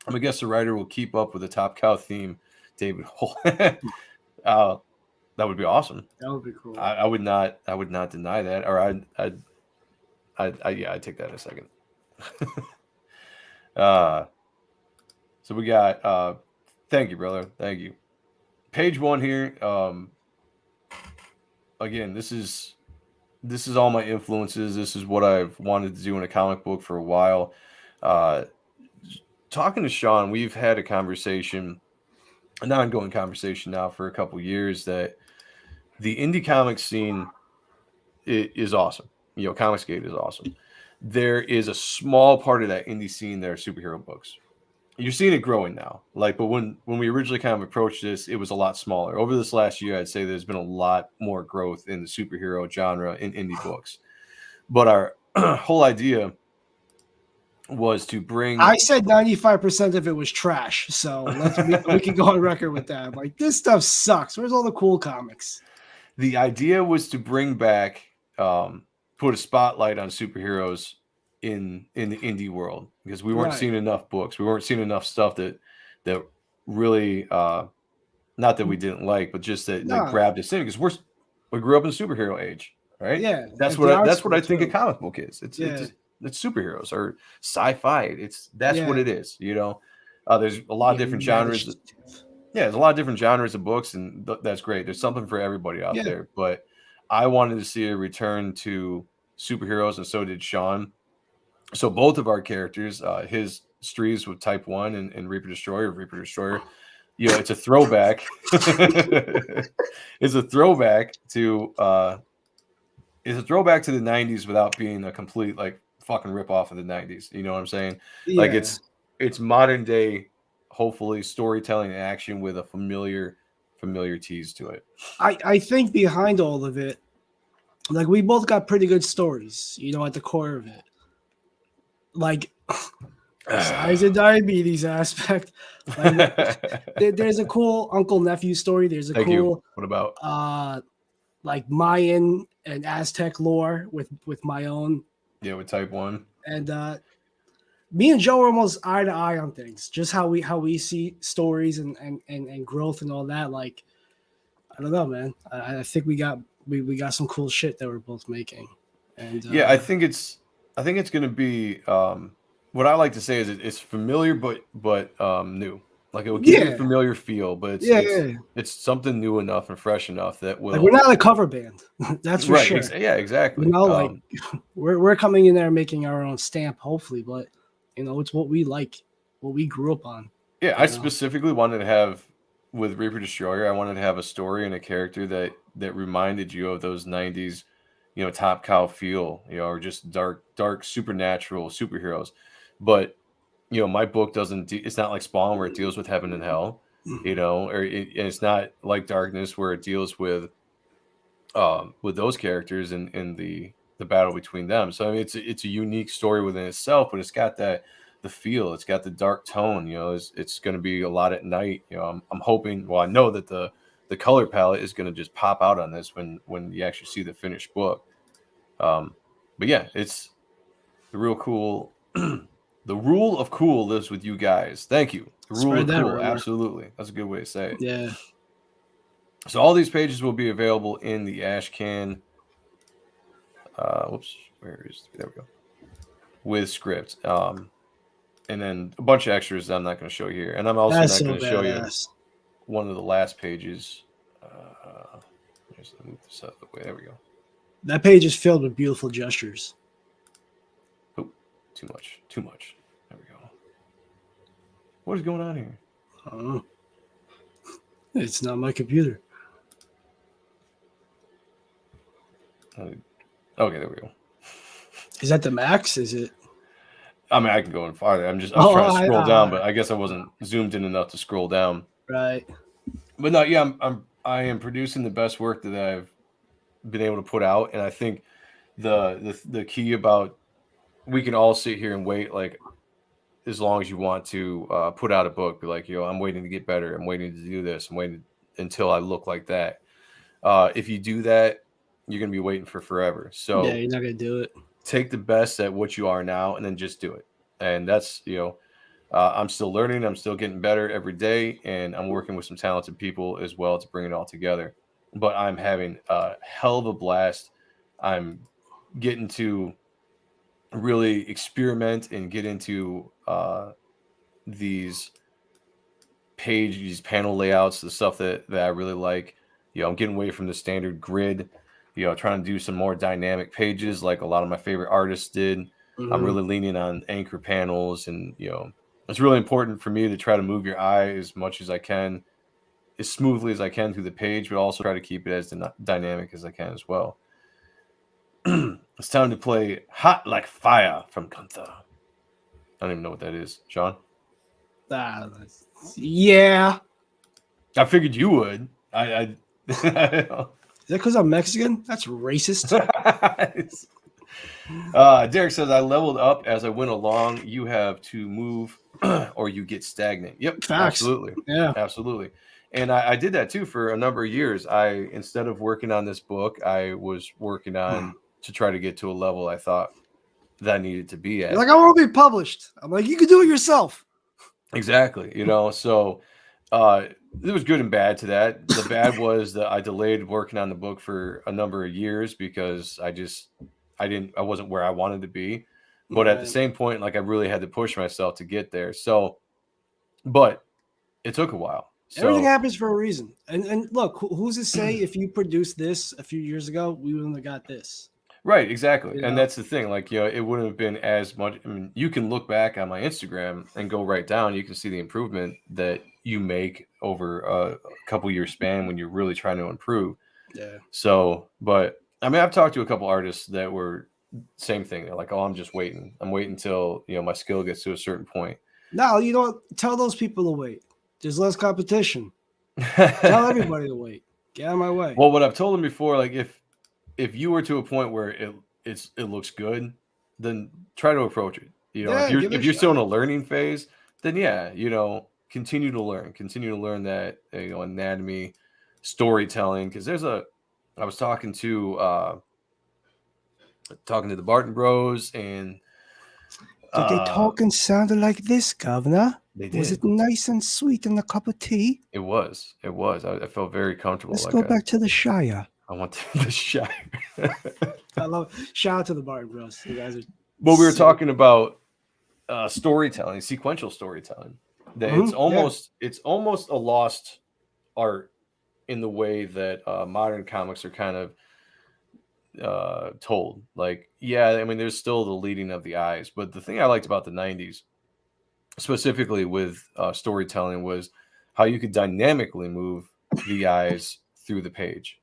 B: I'm going to guess the writer will keep up with the Top Cow theme, David Hole. That would be awesome.
A: That would be cool.
B: I would not deny that, or I'd take that in a second. So we got. Thank you, brother. Thank you. Page 1 here. Again, this is all my influences. This is what I've wanted to do in a comic book for a while. Talking to Sean, we've had a conversation, an ongoing conversation now for a couple years, that the indie comic scene is awesome. Comicsgate is awesome. There is a small part of that indie scene that are superhero books. You're seeing it growing now. But when we originally kind of approached this, it was a lot smaller. Over this last year, I'd say there's been a lot more growth in the superhero genre in indie books. But our whole idea was to bring.
A: I said 95% of it was trash, so we can go on record with that. This stuff sucks. Where's all the cool comics?
B: The idea was to bring back, put a spotlight on superheroes in the indie world, because we weren't seeing enough books. We weren't seeing enough stuff that really, not that we didn't like, but just that grabbed us in, because we grew up in the superhero age, right?
A: Yeah,
B: that's what I think a comic book is. It's superheroes or sci-fi. That's what it is. There's a lot of different genres. There's a lot of different genres of books, and that's great. There's something for everybody out there. But I wanted to see a return to superheroes, and so did Sean. So both of our characters, his Strees with Type 1 and Reaper Destroyer, it's a throwback. It's a throwback to the 90s without being a complete fucking rip off of the 90s. You know what I'm saying? Yeah. It's modern day, hopefully, storytelling and action with a familiar tease to it.
A: I think behind all of it, we both got pretty good stories, at the core of it. Size and diabetes aspect. There's a cool uncle nephew story. There's a
B: Thank
A: cool.
B: You. What about
A: Mayan and Aztec lore with my own.
B: Yeah, with Type 1.
A: And me and Joe are almost eye to eye on things. Just how we see stories and growth and all that. I don't know, man. I think we got we got some cool shit that we're both making. And
B: yeah, I think it's going to be what I like to say is it's familiar but new. Like it will keep you a familiar feel, but it's something new enough and fresh enough that will.
A: Like we're not a cover band, that's for sure.
B: Yeah, exactly.
A: You know, like we're coming in there making our own stamp, hopefully, but you know, it's what we like, what we grew up on.
B: Yeah, I specifically wanted to have with Reaper Destroyer. I wanted to have a story and a character that reminded you of those '90s, you know, Top Cow feel, you know, or just dark supernatural superheroes, but. You know, my book doesn't. It's not like Spawn where it deals with heaven and hell, you know, or it's not like Darkness where it deals with those characters and the battle between them. So I mean, it's a unique story within itself, but it's got the feel. It's got the dark tone. You know, it's going to be a lot at night. You know, I'm hoping. Well, I know that the color palette is going to just pop out on this when you actually see the finished book. But yeah, it's real cool. The rule of cool lives with you guys. Thank you. The rule of cool. Absolutely. That's a good way to say it.
A: Yeah.
B: So all these pages will be available in the Ashcan. Whoops. There we go. With script. And then a bunch of extras that I'm not going to show you here. And I'm also not going to show you one of the last pages. Just move this out of the way. There we go.
A: That page is filled with beautiful gestures.
B: Oh, too much. There we go. What is going on here?
A: I don't know. It's not my computer.
B: Okay, there we go.
A: Is that the max? Is it?
B: I mean, I can go in farther. I was trying to scroll down, but I guess I wasn't zoomed in enough to scroll down.
A: Right.
B: But no, yeah, I am producing the best work that I've been able to put out, and I think the key about we can all sit here and wait like as long as you want to put out a book. Be like, I'm waiting to get better. I'm waiting to do this. I'm waiting until I look like that. If you do that, you're gonna be waiting for forever. So
A: yeah, you're not gonna do it.
B: Take the best at what you are now, and then just do it. And that's I'm still learning. I'm still getting better every day, and I'm working with some talented people as well to bring it all together. But I'm having a hell of a blast. I'm getting to really experiment and get into these panel layouts, the stuff that I really like. I'm getting away from the standard grid, trying to do some more dynamic pages like a lot of my favorite artists did. Mm-hmm. I'm really leaning on anchor panels, and it's really important for me to try to move your eye as much as I can, as smoothly as I can through the page, but also try to keep it as dynamic as I can as well. It's time to play Hot Like Fire from Gunther. I don't even know what that is. Sean?
A: Yeah.
B: I figured you would. I
A: Is that because I'm Mexican? That's racist.
B: Derek says, I leveled up as I went along. You have to move or you get stagnant. Yep.
A: Facts.
B: Absolutely.
A: Yeah.
B: Absolutely. And I did that too for a number of years. Instead of working on this book, I was working on to try to get to a level I thought that I needed to be at.
A: You're like, I want to be published. I'm like, you can do it yourself.
B: Exactly. So there was good and bad to that. The bad was that I delayed working on the book for a number of years because I wasn't where I wanted to be. But at the same point, like I really had to push myself to get there. So, but it took a while. So,
A: everything happens for a reason. And look, who's to say if you produced this a few years ago, we wouldn't have got this.
B: Right, exactly. And that's the thing. Like, it wouldn't have been as much. I mean, you can look back on my Instagram and go right down. You can see the improvement that you make over a couple year span when you're really trying to improve.
A: Yeah.
B: So, but I mean, I've talked to a couple artists that were same thing. They're like, oh, I'm just waiting. I'm waiting until, my skill gets to a certain point.
A: No, you don't tell those people to wait. There's less competition. Tell everybody to wait. Get out of my way.
B: Well, what I've told them before, like if you were to a point where it looks good, then try to approach it. If you're still in a learning phase, then continue to learn that anatomy, storytelling. Because I was talking to the Barton Bros, and
A: did they talk and sounded like this, Governor?
B: They did.
A: Was it nice and sweet in a cup of tea?
B: It was. I felt very comfortable.
A: Let's go back to the Shire.
B: I want the Shire.
A: I love. Shout out to the Barton Bros. You guys are.
B: Well, we were talking about storytelling, sequential storytelling. That it's almost a lost art in the way that modern comics are kind of told. Like, yeah, I mean, there's still the leading of the eyes, but the thing I liked about the 90s, specifically with storytelling, was how you could dynamically move the eyes through the page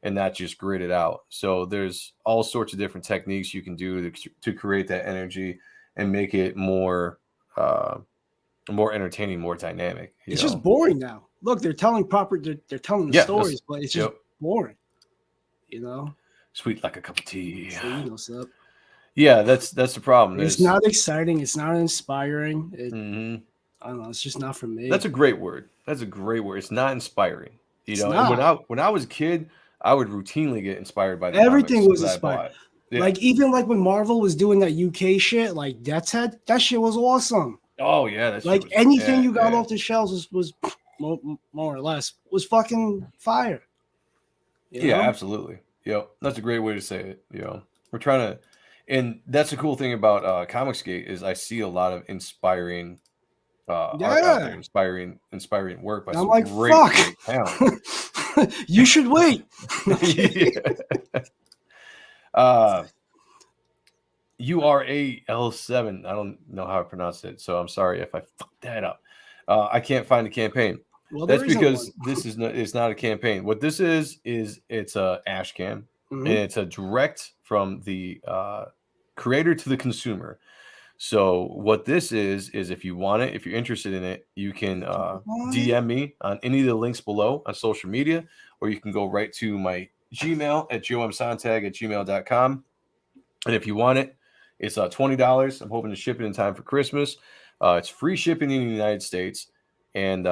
B: and not just grid it out. So there's all sorts of different techniques you can do to create that energy and make it more entertaining, more dynamic.
A: It's just boring now. Look, they're telling they're telling the stories, but it's just boring. You know,
B: sweet like a cup of tea.
A: So you know what's up.
B: Yeah, that's the problem.
A: It's not exciting. It's not inspiring. I don't know. It's just not for me.
B: That's a great word. It's not inspiring. You know, and when I was a kid, I would routinely get inspired by
A: everything was inspired. Yeah. Like even like when Marvel was doing that UK shit, like Death's Head, that shit was awesome.
B: Oh yeah, that's
A: like anything you got off the shelves was more or less was fucking fire.
B: You know? Absolutely. Yep, that's a great way to say it. You know, we're trying to, and that's the cool thing about Comicsgate is I see a lot of inspiring art out there, inspiring work by some great talent.
A: You should wait.
B: URAL7. I don't know how to pronounce it, so I'm sorry if I fucked that up. I can't find the campaign. Well, that's because this is it's not a campaign. What this is it's a ashcan, and it's a direct from the creator to the consumer. So what this is if you want it, if you're interested in it, you can DM me on any of the links below on social media, or you can go right to my Gmail at joemsontag@gmail.com. And if you want it, it's $20. I'm hoping to ship it in time for Christmas. It's free shipping in the United States, and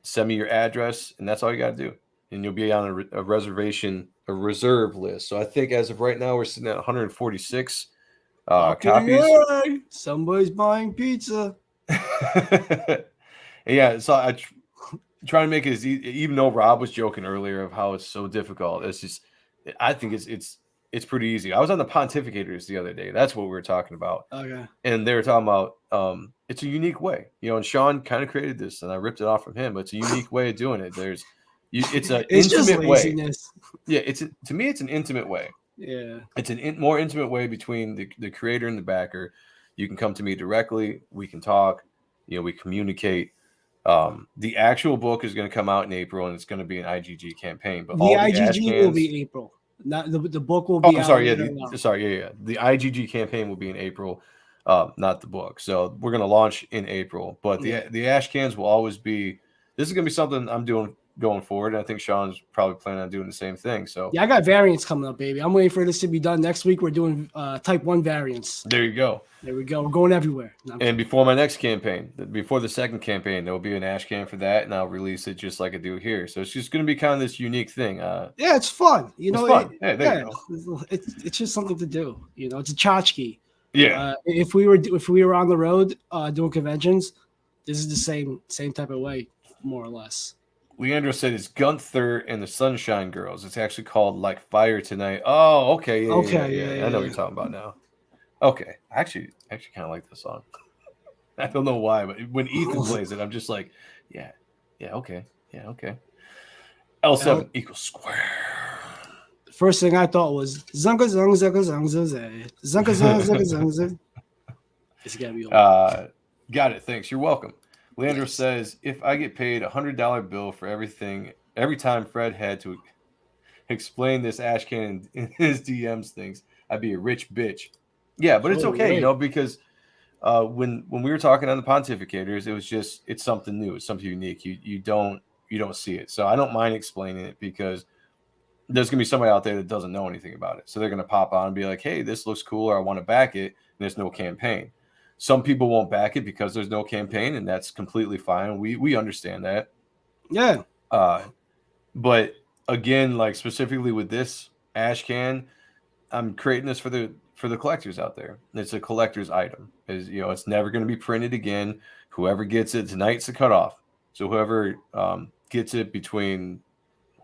B: send me your address, and that's all you got to do. And you'll be on a reserve list. So I think as of right now, we're sitting at 146 copies.
A: Somebody's buying pizza.
B: Yeah, so I try to make it as easy, even though Rob was joking earlier of how it's so difficult. It's just, I think it's pretty easy. I was on the Pontificators the other day. That's what we were talking about.
A: Okay.
B: And they were talking about it's a unique way, you know. And Sean kind of created this, and I ripped it off from him. But it's a unique way of doing it. It's an intimate way. Yeah, to me, it's an intimate way.
A: Yeah,
B: it's more intimate way between the creator and the backer. You can come to me directly. We can talk. You know, we communicate. The actual book is going to come out in April, and it's going to be an IGG campaign. But
A: the IGG will be April. Not the book will be.
B: Oh, I'm sorry. Yeah, The IGG campaign will be in April, not the book. So we're going to launch in April. But the ash cans will always be. This is going to be something I'm doing going forward. And I think Sean's probably planning on doing the same thing. So
A: yeah, I got variants coming up, baby. I'm waiting for this to be done next week. We're doing type 1 variants.
B: There you go.
A: There we go. We're going everywhere.
B: And before my next campaign, before the second campaign, there will be an ash can for that, and I'll release it just like I do here. So it's just going to be kind of this unique thing.
A: Yeah, it's fun. You know,
B: it's fun. There you
A: go. It's just something to do. You know, it's a tchotchke.
B: Yeah.
A: If we were on the road doing conventions, this is the same type of way, more or less.
B: Leandro said it's Gunther and the Sunshine Girls. It's actually called Like Fire Tonight. Oh, okay. Yeah. I know what you're talking about now. Okay. I actually kind of like this song. I don't know why, but when Ethan plays it, I'm just like, yeah, okay. L7 equals square.
A: The first thing I thought was Zunga Zung Zunga Zung Zung Zunga Zung Zung Zung. It's gotta be over.
B: Got it. Thanks. You're welcome. Leandro says, if I get paid $100 bill for every time Fred had to explain this ash can in his DMs things, I'd be a rich bitch. Yeah, but it's okay, you know, because when we were talking on the Pontificators, it was just, it's something new, it's something unique. You don't see it. So I don't mind explaining it because there's gonna be somebody out there that doesn't know anything about it. So they're gonna pop on and be like, hey, this looks cool, or I want to back it, and there's no campaign. Some people won't back it because there's no campaign, and that's completely fine. We understand that.
A: Yeah.
B: But again, like specifically with this ash can, I'm creating this for the collectors out there. It's a collector's item. It's never going to be printed again. Whoever gets it tonight's the cutoff. So whoever gets it between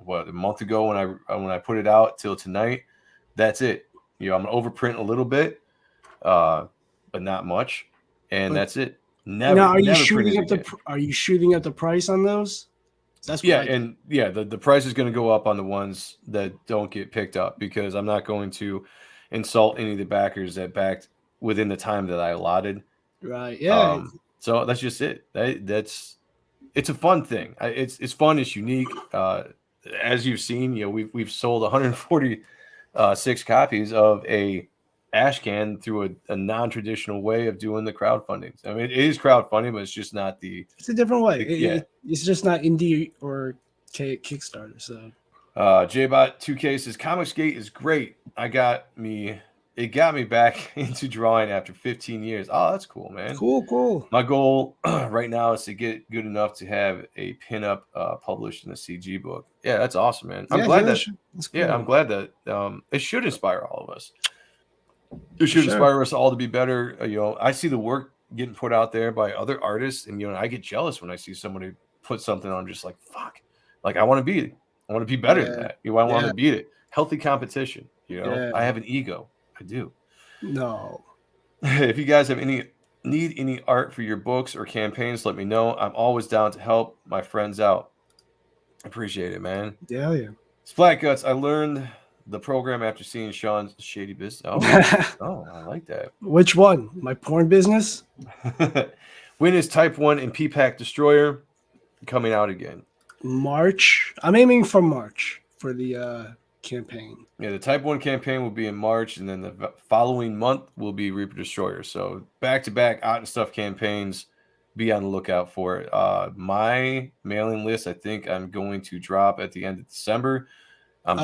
B: a month ago when I put it out till tonight. That's it. You know, I'm gonna overprint a little bit, but not much, and that's it. Never,
A: now, are you
B: never
A: shooting
B: printed again.
A: Are you shooting up the price on those? That's what
B: the price is going to go up on the ones that don't get picked up because I'm not going to insult any of the backers that backed within the time that I allotted.
A: Right. Yeah.
B: So that's just it. It's a fun thing. It's fun. It's unique. As you've seen, you know, we've sold 146 copies of a ash can through a non-traditional way of doing the crowdfunding. I mean, it is crowdfunding, but it's just not
A: it's a different way. It's just not indie or Kickstarter. So
B: JBot 2K says Comicsgate is great. It got me back into drawing after 15 years. Oh, that's cool, man.
A: Cool.
B: My goal right now is to get good enough to have a pinup published in a CG book. Yeah, that's awesome, man. I'm glad that it should inspire all of us. It should inspire us all to be better. You know, I see the work getting put out there by other artists, and you know, I get jealous when I see somebody put something on. Just like fuck, like I want to be better than that. You know, I want to beat it. Healthy competition. You know, I have an ego. I do.
A: No.
B: If you guys have need any art for your books or campaigns, let me know. I'm always down to help my friends out. Appreciate it, man.
A: Yeah.
B: Splat Guts. I learned the program after seeing Sean's shady business. Oh, I like that.
A: Which one? My porn business?
B: When is Type 1 and P-Pack Destroyer coming out again?
A: March. I'm aiming for March for the campaign.
B: Yeah, the Type 1 campaign will be in March, and then the following month will be Reaper Destroyer. So back-to-back out and stuff campaigns. Be on the lookout for it. My mailing list, I think I'm going to drop at the end of December. I'm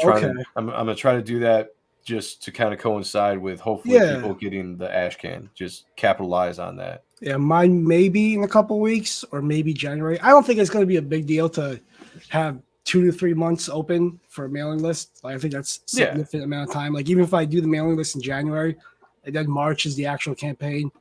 B: gonna try to do that just to kind of coincide with hopefully people getting the ash can. Just capitalize on that.
A: Yeah, mine may be in a couple weeks or maybe January. I don't think it's going to be a big deal to have 2 to 3 months open for a mailing list. Like, I think that's a significant amount of time. Like, even if I do the mailing list in January, and then March is the actual campaign,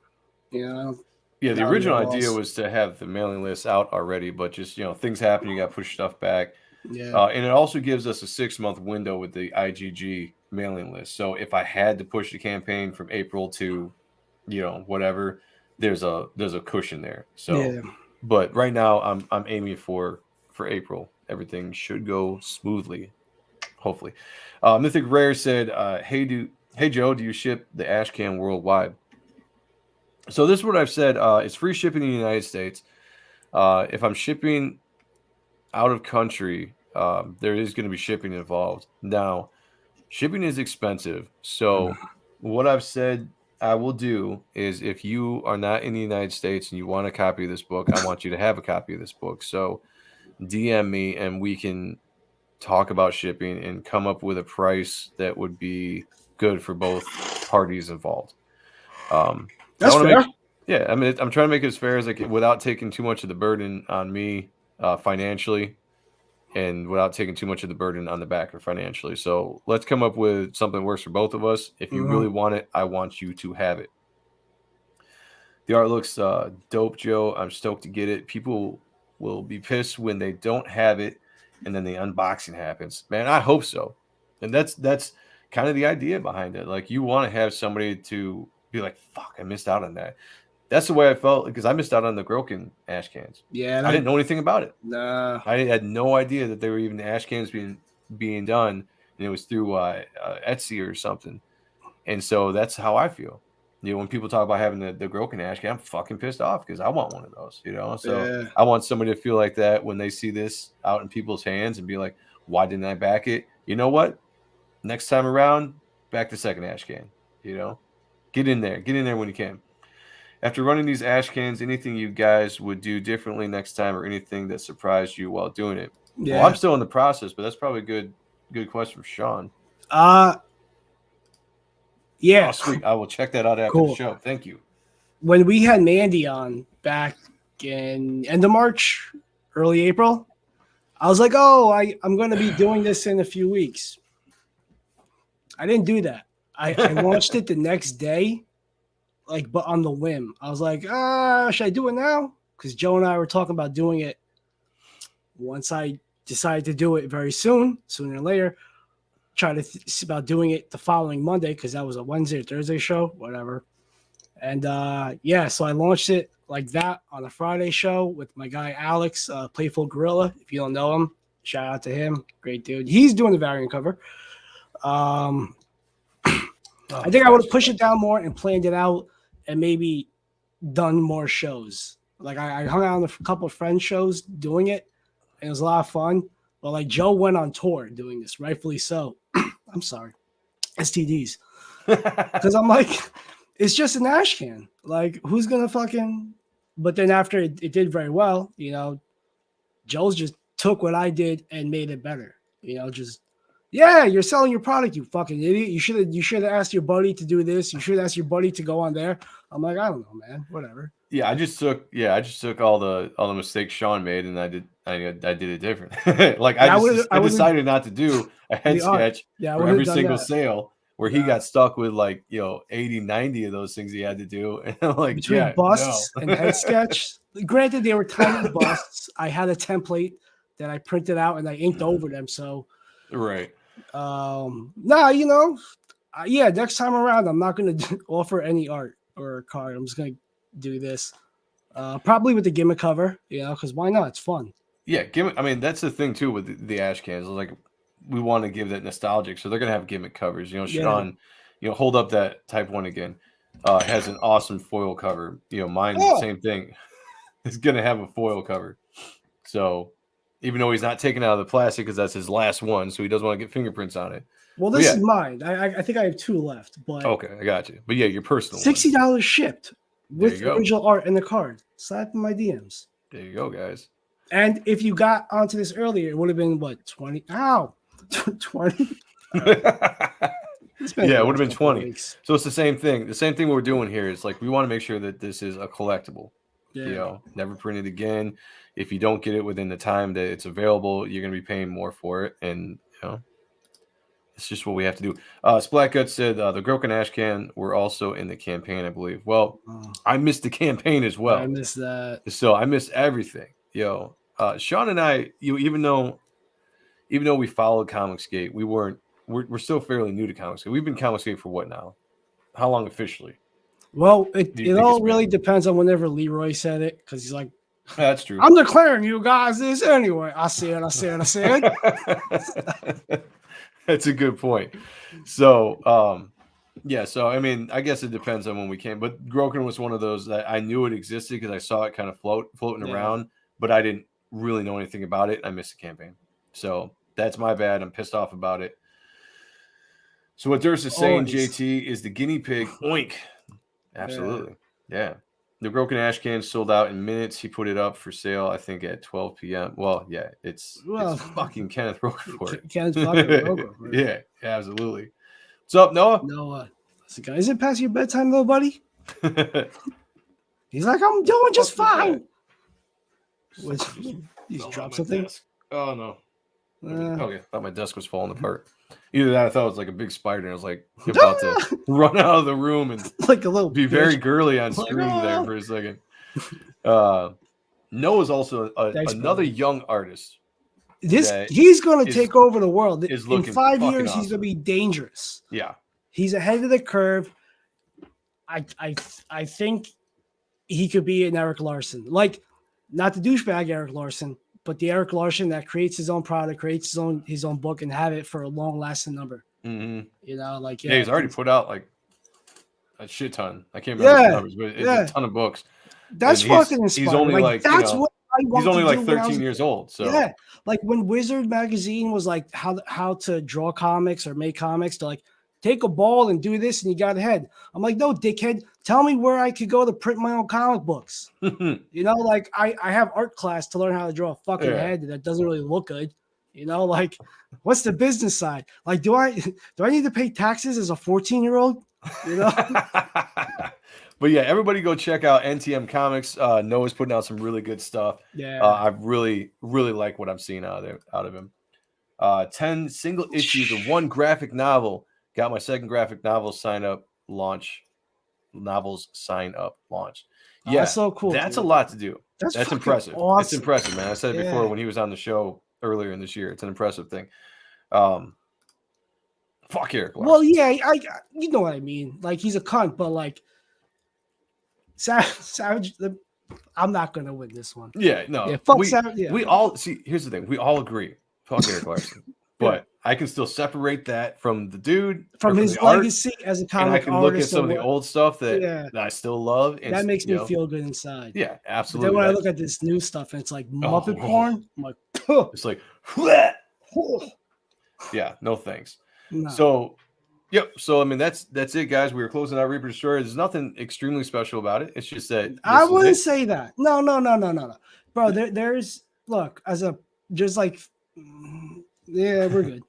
A: you know.
B: Yeah, the original idea was to have the mailing list out already, but just, you know, things happen. You got to push stuff back.
A: Yeah.
B: And it also gives us a 6-month window with the IGG mailing list. So if I had to push the campaign from April to, you know, whatever, there's a cushion there. So, but right now I'm aiming for April. Everything should go smoothly, hopefully. Mythic Rare said, "Hey Joe, do you ship the ash can worldwide?" So this is what I've said. It's free shipping in the United States. If I'm shipping out of country, there is going to be shipping involved. Now, shipping is expensive. So what I've said I will do is, if you are not in the United States and you want a copy of this book, I want you to have a copy of this book. So DM me and we can talk about shipping and come up with a price that would be good for both parties involved.
A: That's fair.
B: I mean, I'm trying to make it as fair as I can without taking too much of the burden on me financially, and without taking too much of the burden on the backer financially. So let's come up with something that works for both of us. If you really want it, I want you to have it. The art looks dope, Joe. I'm stoked to get it. People will be pissed when they don't have it and then the unboxing happens. Man, I hope so. And that's kind of the idea behind it. Like, you want to have somebody to be like, fuck, I missed out on that. That's the way I felt, because I missed out on the Groken ash cans.
A: Yeah,
B: I didn't know anything about it.
A: Nah,
B: I had no idea that there were even ash cans being done, and it was through Etsy or something. And so that's how I feel. You know, when people talk about having the Groken ash can, I'm fucking pissed off because I want one of those. You know, so I want somebody to feel like that when they see this out in people's hands and be like, "Why didn't I back it?" You know what? Next time around, back the second ash can. You know, get in there when you can. After running these ash cans, anything you guys would do differently next time, or anything that surprised you while doing it? Yeah. Well, I'm still in the process, but that's probably a good question for Sean.
A: Yeah.
B: Oh, sweet. I will check that out after the show. Thank you.
A: When we had Mandy on back in end of March, early April, I was like, oh, I'm going to be doing this in a few weeks. I didn't do that. I launched it the next day. Like, but on the whim, I was like, should I do it now? Because Joe and I were talking about doing it once I decided to do it very soon, sooner or later. Try to see about doing it the following Monday because that was a Wednesday or Thursday show, whatever. And so I launched it like that on a Friday show with my guy Alex, Playful Gorilla. If you don't know him, shout out to him. Great dude. He's doing the variant cover. I think I would have pushed it down more and planned it out and maybe done more shows. Like I hung out on a couple of friends' shows doing it, and it was a lot of fun. But like Joe went on tour doing this, rightfully so. I'm sorry, STDs, because I'm like, it's just an ash can. Like, who's gonna fucking? But then after it did very well, you know, Joe's just took what I did and made it better. You know, just you're selling your product, you fucking idiot. You should have asked your buddy to do this. You should ask your buddy to go on there. I'm like, I don't know, man. Whatever.
B: Yeah, I just took all the mistakes Sean made, and I did it different. Like I decided not to do a head sketch for every single sale where he got stuck with like 80, 90 of those things he had to do. And I'm like,
A: between busts and head sketch. Granted, they were tiny busts. I had a template that I printed out and I inked over them. So
B: right.
A: Next time around, I'm not going to offer any art or a card. I'm just going to do this. Probably with the gimmick cover, because why not? It's fun.
B: Yeah, gimmick. I mean, that's the thing too with the ash cans. Like, we want to give that nostalgic, so they're gonna have gimmick covers. Sean, hold up that Type 1 again. Has an awesome foil cover. Mine, same thing. Is gonna have a foil cover. So, even though he's not taking out of the plastic because that's his last one, so he doesn't want to get fingerprints on it.
A: Well, this is mine. I think I have 2 left, but
B: okay, I got you. But yeah, your personal
A: $60 shipped with original art and the card. Slide in my DMs.
B: There you go, guys.
A: And if you got onto this earlier, it would have been what, 20? Ow, 20.
B: Yeah, it would have been 20. So it's the same thing. The same thing we're doing here is like we want to make sure that this is a collectible. Yeah. Never printed again. If you don't get it within the time that it's available, you're going to be paying more for it, and it's just what we have to do. Splatgut said the Groken Ash Can were also in the campaign, I believe. Well, I missed the campaign as well.
A: I missed that.
B: So I missed everything. Sean and I, even though we followed Comicsgate, we're still fairly new to Comicsgate. We've been Comicsgate for what now? How long officially?
A: Well, it all really depends on whenever Leroy said it, because he's like,
B: that's true.
A: I'm declaring you guys this anyway. I see it.
B: That's a good point. So, so I mean, I guess it depends on when we came. But Groken was one of those that I knew it existed because I saw it kind of floating around, but I didn't really know anything about it. I missed the campaign, so that's my bad. I'm pissed off about it. So what Durst is saying, JT, is the guinea pig. Oink. Absolutely, yeah. The Groken Ash Can sold out in minutes. He put it up for sale, I think, at 12 p.m. Well, yeah, it's fucking Kenneth Roquefort.
A: Kenneth fucking Roquefort.
B: Yeah, absolutely. What's up, Noah?
A: Noah. Is it past your bedtime, little buddy? He's like, I'm doing just fine. He's dropped something?
B: Desk. Oh, no. Okay, I thought my desk was falling apart. Either that, I thought it was like a big spider, and I was like about to run out of the room and
A: like a little
B: be very girly on screen there for a second. Noah's also another young artist.
A: He's going to take over the world. In 5 years,
B: awesome.
A: He's going to be dangerous.
B: Yeah,
A: he's ahead of the curve. I think he could be an Eric Larson, like not the douchebag Eric Larson, but the Eric Larson that creates his own product, creates his own book, and have it for a long-lasting number.
B: Mm-hmm.
A: He's
B: already put out like a shit ton. I can't remember the numbers, but it's a ton of books.
A: That's fucking inspiring.
B: He's only
A: what I want.
B: He's only like 13 years old. So
A: yeah, like when Wizard magazine was like how to draw comics or make comics, to like take a ball and do this, and you got ahead. I'm like, no, dickhead. Tell me where I could go to print my own comic books. Like I have art class to learn how to draw a fucking head that doesn't really look good. Like what's the business side? Like, do I need to pay taxes as a 14-year-old?
B: But yeah, everybody go check out NTM Comics. Noah's putting out some really good stuff.
A: Yeah,
B: I really, really like what I'm seeing out of him. 10 single issues of one graphic novel. Got my second graphic novel sign up launch. Yeah,
A: that's so cool.
B: That's a lot to do. That's impressive.
A: Awesome.
B: It's impressive, man. I said it before when he was on the show earlier in this year. It's an impressive thing. Fuck Eric Larson.
A: Well, yeah, you know what I mean. Like, he's a cunt, but like Savage. I'm not gonna win this one.
B: Yeah, no.
A: Yeah, fuck Savage. Yeah.
B: We all see. Here's the thing. We all agree. Fuck Eric Larson. But I can still separate that from the dude,
A: from his legacy as a comic artist.
B: And I can look at some of the old stuff that I still love. And
A: that makes me feel good inside.
B: Yeah, absolutely.
A: But then when I look at this new stuff and it's like Muppet porn, I'm like,
B: it's like, yeah, no thanks. No. So, yep. So, I mean, that's it, guys. We were closing out Reaper Destroyer. There's nothing extremely special about it. It's just that
A: I wouldn't say that. No. Bro, there's look, as a just like yeah, we're good.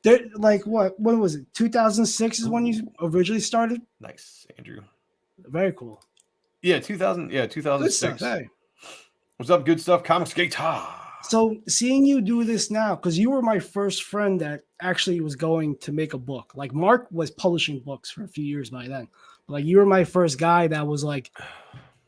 A: There, like what was it? 2006 is when you originally started.
B: Nice, Andrew.
A: Very cool.
B: Yeah, 2000. Yeah, 2006.
A: Good stuff, hey.
B: What's up? Good stuff. Comic Skate.
A: So seeing you do this now, because you were my first friend that actually was going to make a book. Like Mark was publishing books for a few years by then. But like you were my first guy that was like,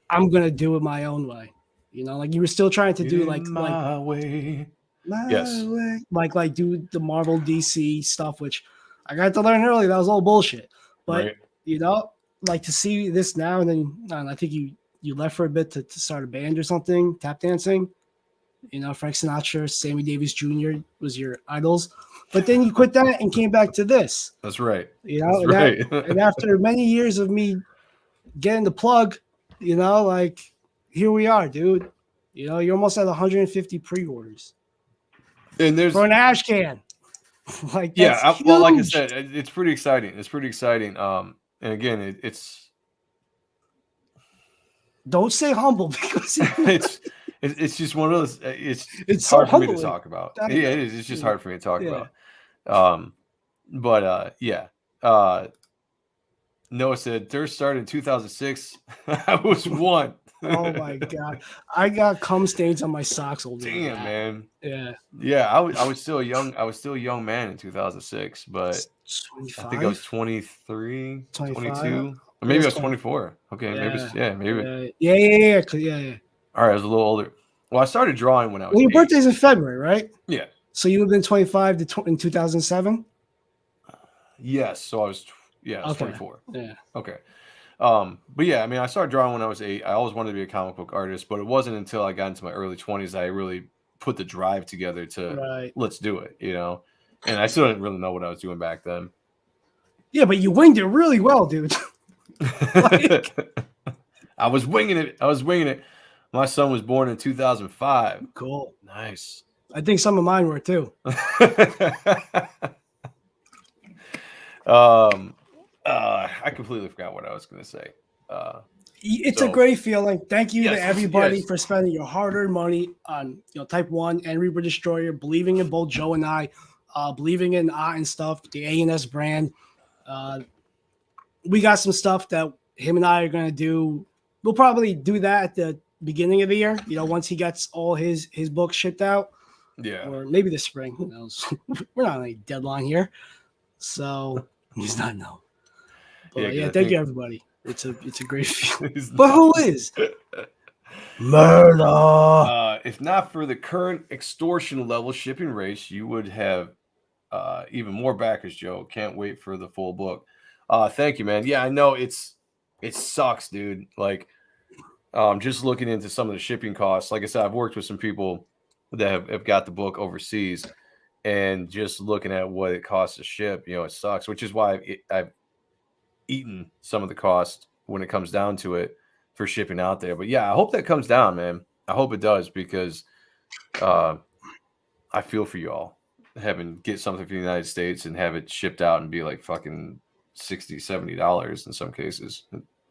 A: I'm gonna do it my own way. You know, like you were still trying to do like
B: my way.
A: Way. Like do the Marvel DC stuff, which I got to learn early. That was all bullshit. But you know, like to see this now, and then I think you left for a bit to start a band or something, tap dancing. You know, Frank Sinatra, Sammy Davis Jr. was your idols. But then you quit that and came back to this.
B: That's right.
A: You know, and after many years of me getting the plug, you know, like here we are, dude. You know, you're almost at 150 pre-orders.
B: And there's
A: for an ash can. Like
B: well, like I said, it's pretty exciting. It's pretty exciting. And again, it's
A: don't say humble because
B: it's just one of those. It's
A: so
B: hard for me
A: humbling
B: to talk about. Yeah, it is. It's just hard for me to talk about. Noah said Durst started in 2006. I was one.
A: Oh my god, I got cum stains on my socks.
B: Damn, man.
A: Yeah.
B: I was still young. I was still a young man in 2006. But
A: 25?
B: I think I was 23,
A: 25?
B: 22, or maybe I was 24. Okay, maybe.
A: Yeah.
B: All right, I was a little older. Well, I started drawing when I was.
A: Well, your birthday's in February, right?
B: Yeah.
A: So you would have been 25 in 2007.
B: Yes. So I was. I was 24.
A: Yeah.
B: Okay. But yeah, I mean, I started drawing when I was 8. I always wanted to be a comic book artist, but it wasn't until I got into my early 20s that I really put the drive together to let's do it, you know. And I still didn't really know what I was doing back then.
A: Yeah, but you winged it really well, dude.
B: I was winging it. My son was born in 2005.
A: Cool.
B: Nice.
A: I think some of mine were too.
B: I completely forgot what I was going to say.
A: It's a great feeling. Thank you to everybody for spending your hard-earned money on Type 1 and Reaper Destroyer, believing in both Joe and I, believing in and stuff, the A&S brand. We got some stuff that him and I are going to do. We'll probably do that at the beginning of the year, once he gets all his books shipped out.
B: Yeah.
A: Or maybe this spring. Who knows? We're not on a deadline here. So he's not no. But thank you everybody. It's a great feeling. But who is? Murder.
B: If not for the current extortion level shipping rates, you would have even more backers, Joe. Can't wait for the full book. Thank you, man. Yeah, I know it sucks, dude. Like, just looking into some of the shipping costs. Like I said, I've worked with some people that have got the book overseas, and just looking at what it costs to ship, it sucks. Which is why I've eaten some of the cost when it comes down to it for shipping out there. But yeah, I hope that comes down, man. I hope it does, because I feel for you all get something from the United States and have it shipped out and be like fucking $60-$70 in some cases,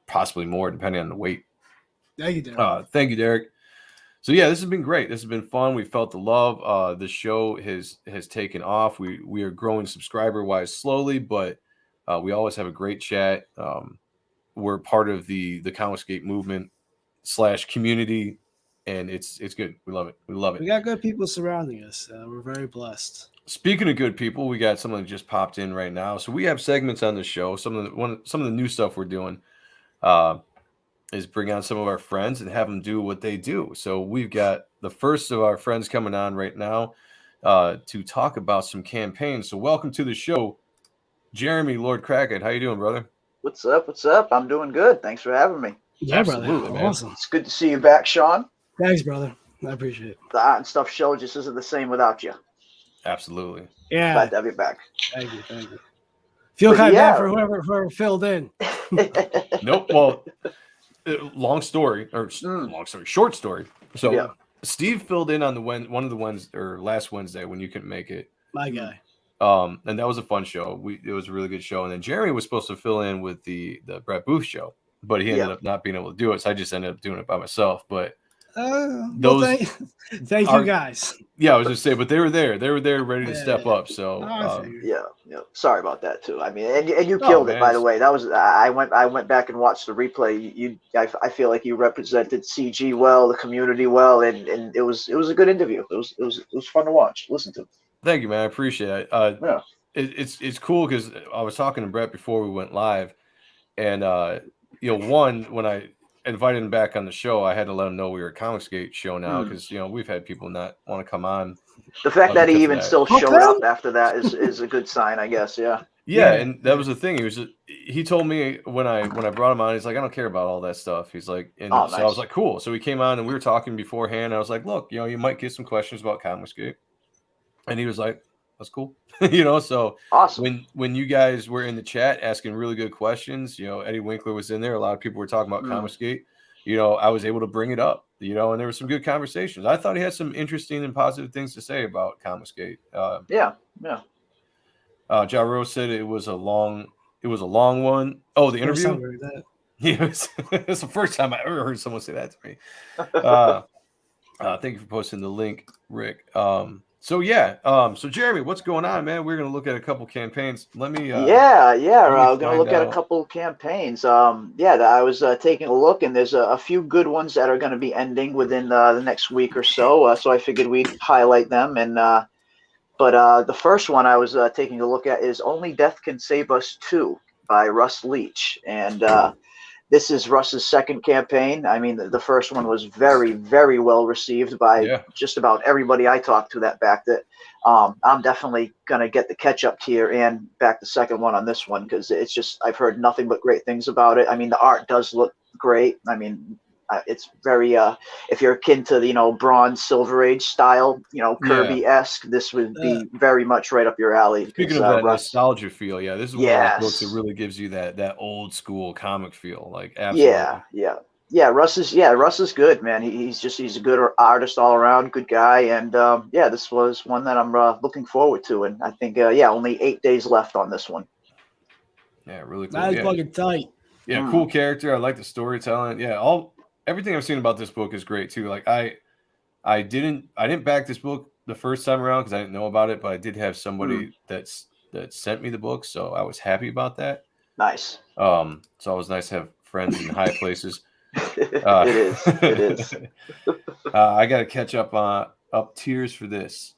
B: possibly more depending on the weight.
A: Thank you, Derek.
B: Thank you, Derek. So yeah, this has been great. This has been fun. We felt the love. The show has taken off. We are growing subscriber wise slowly, but we always have a great chat. We're part of the Comicsgate movement / community, and it's good. We love it. We love it.
A: We got good people surrounding us. We're very blessed.
B: Speaking of good people, we got someone that just popped in right now. So we have segments on the show. Some of the new stuff we're doing is bring on some of our friends and have them do what they do. So we've got the first of our friends coming on right now to talk about some campaigns. So welcome to the show, Jeremy Lord Crackhead. How you doing, brother?
C: What's up? What's up? I'm doing good. Thanks for having me.
A: Yeah,
B: Absolutely,
A: brother.
B: man.
A: Awesome.
C: It's good to see you back, Sean.
A: Thanks, brother. I appreciate it.
C: The Art and Stuff show just isn't the same without you.
B: Absolutely.
A: Yeah.
C: Glad to have you back.
A: Thank you. Feel kind of bad for whoever filled in.
B: Nope. Well, short story. So Steve filled in on one of the Wednesday or last Wednesday when you couldn't make it.
A: My guy.
B: And that was a fun show. It was a really good show. And then Jeremy was supposed to fill in with the Brett Booth show, but he ended up not being able to do it. So I just ended up doing it by myself. But
A: thank you guys.
B: Yeah, I was just saying, but they were there ready to step up. So
C: yeah. Sorry about that too. I mean, and you killed it, by the way. That was I went back and watched the replay. I feel like you represented CG well, the community well, and it was a good interview. It was fun to watch, listen to.
B: Thank you, man. I appreciate it. It's cool because I was talking to Brett before we went live, and when I invited him back on the show, I had to let him know we were a Comicsgate show now because we've had people not want to come on.
C: The fact that he even still showed up after that is a good sign, I guess.
B: Yeah, and that was the thing. He told me when I brought him on, he's like, I don't care about all that stuff. He's like, so nice. I was like, cool. So he came on and we were talking beforehand. I was like, look, you might get some questions about Comicsgate, and he was like, that's cool. So
C: awesome.
B: When you guys were in the chat asking really good questions, Eddie Winkler was in there. A lot of people were talking about Comicsgate. I was able to bring it up, and there were some good conversations. I thought he had some interesting and positive things to say about Comicsgate.
C: Ja
B: Rose said it was a long one. Oh, the interview. It's the first time I ever heard someone say that to me. Thank you for posting the link, Rick. So Jeremy, what's going on, man? We're gonna look at a couple campaigns. Let me.
C: We're gonna look at a couple campaigns. I was taking a look, and there's a few good ones that are going to be ending within the next week or so. So I figured we'd highlight them. And but the first one I was taking a look at is "Only Death Can Save Us 2" by Russ Leach, and this is Russ's second campaign. I mean, the first one was very, very well received by just about everybody I talked to that backed it. I'm definitely going to get the catch-up tier and back the second one on this one because it's just, I've heard nothing but great things about it. I mean, the art does look great. I mean, it's very, if you're akin to the, Bronze Silver Age style, Kirby-esque, this would be very much right up your alley.
B: Speaking of that nostalgia feel, this is one of those books that really gives you that old school comic feel. Like, absolutely.
C: Russ is good, man. He's a good artist all around, good guy. And this was one that I'm looking forward to. And I think, only 8 days left on this one.
B: Yeah, really cool.
A: That is fucking tight.
B: Yeah, cool character. I like the storytelling. Yeah, everything I've seen about this book is great too. Like I didn't back this book the first time around because I didn't know about it, but I did have somebody that sent me the book, so I was happy about that.
C: Nice.
B: So it was nice to have friends in high places.
C: It is.
B: I got to catch up tiers for this.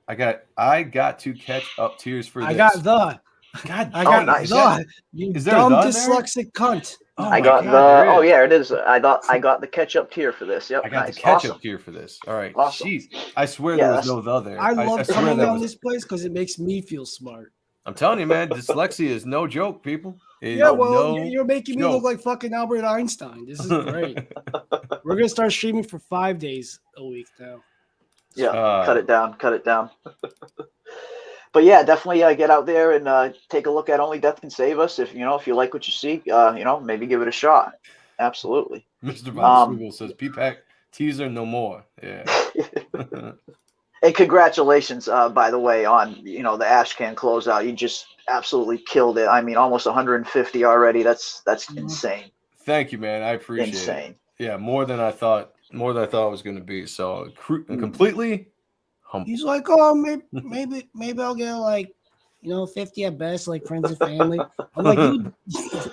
B: I got to catch up tiers for this.
A: I got the.
B: God,
A: I got
C: nice.
A: the. You dumb dyslexic cunt.
C: Oh, I got God, the. Oh yeah, it is. I got the catch-up tier for this. Yep.
B: I got the catch-up tier for this. All right.
C: Awesome.
B: Jeez. I swear there was no the there.
A: I love coming on this place because it makes me feel smart.
B: I'm telling you, man, dyslexia is no joke, people.
A: You're making me look like fucking Albert Einstein. This is great. We're gonna start streaming for 5 days a week now.
C: Yeah, cut it down. But yeah, definitely get out there and take a look at Only Death Can Save Us. If you like what you see, maybe give it a shot. Absolutely.
B: Mr. Von Swiggle says P-Pack teaser no more. Yeah.
C: And congratulations, by the way, on the Ashcan closeout. You just absolutely killed it. I mean, almost 150 already. That's insane.
B: Thank you, man. I appreciate it. Yeah, more than I thought it was going to be. So completely.
A: He's like, oh, maybe I'll get 50 at best, like friends and family. I'm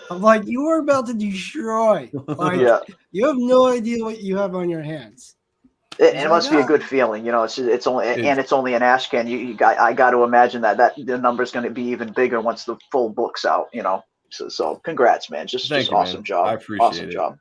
A: like, you were about to destroy. You have no idea what you have on your hands.
C: It must be a good feeling, It's only an Ashcan. I got to imagine that the number's going to be even bigger once the full book's out. So congrats, man. Just awesome job.
B: I appreciate it.
C: Job.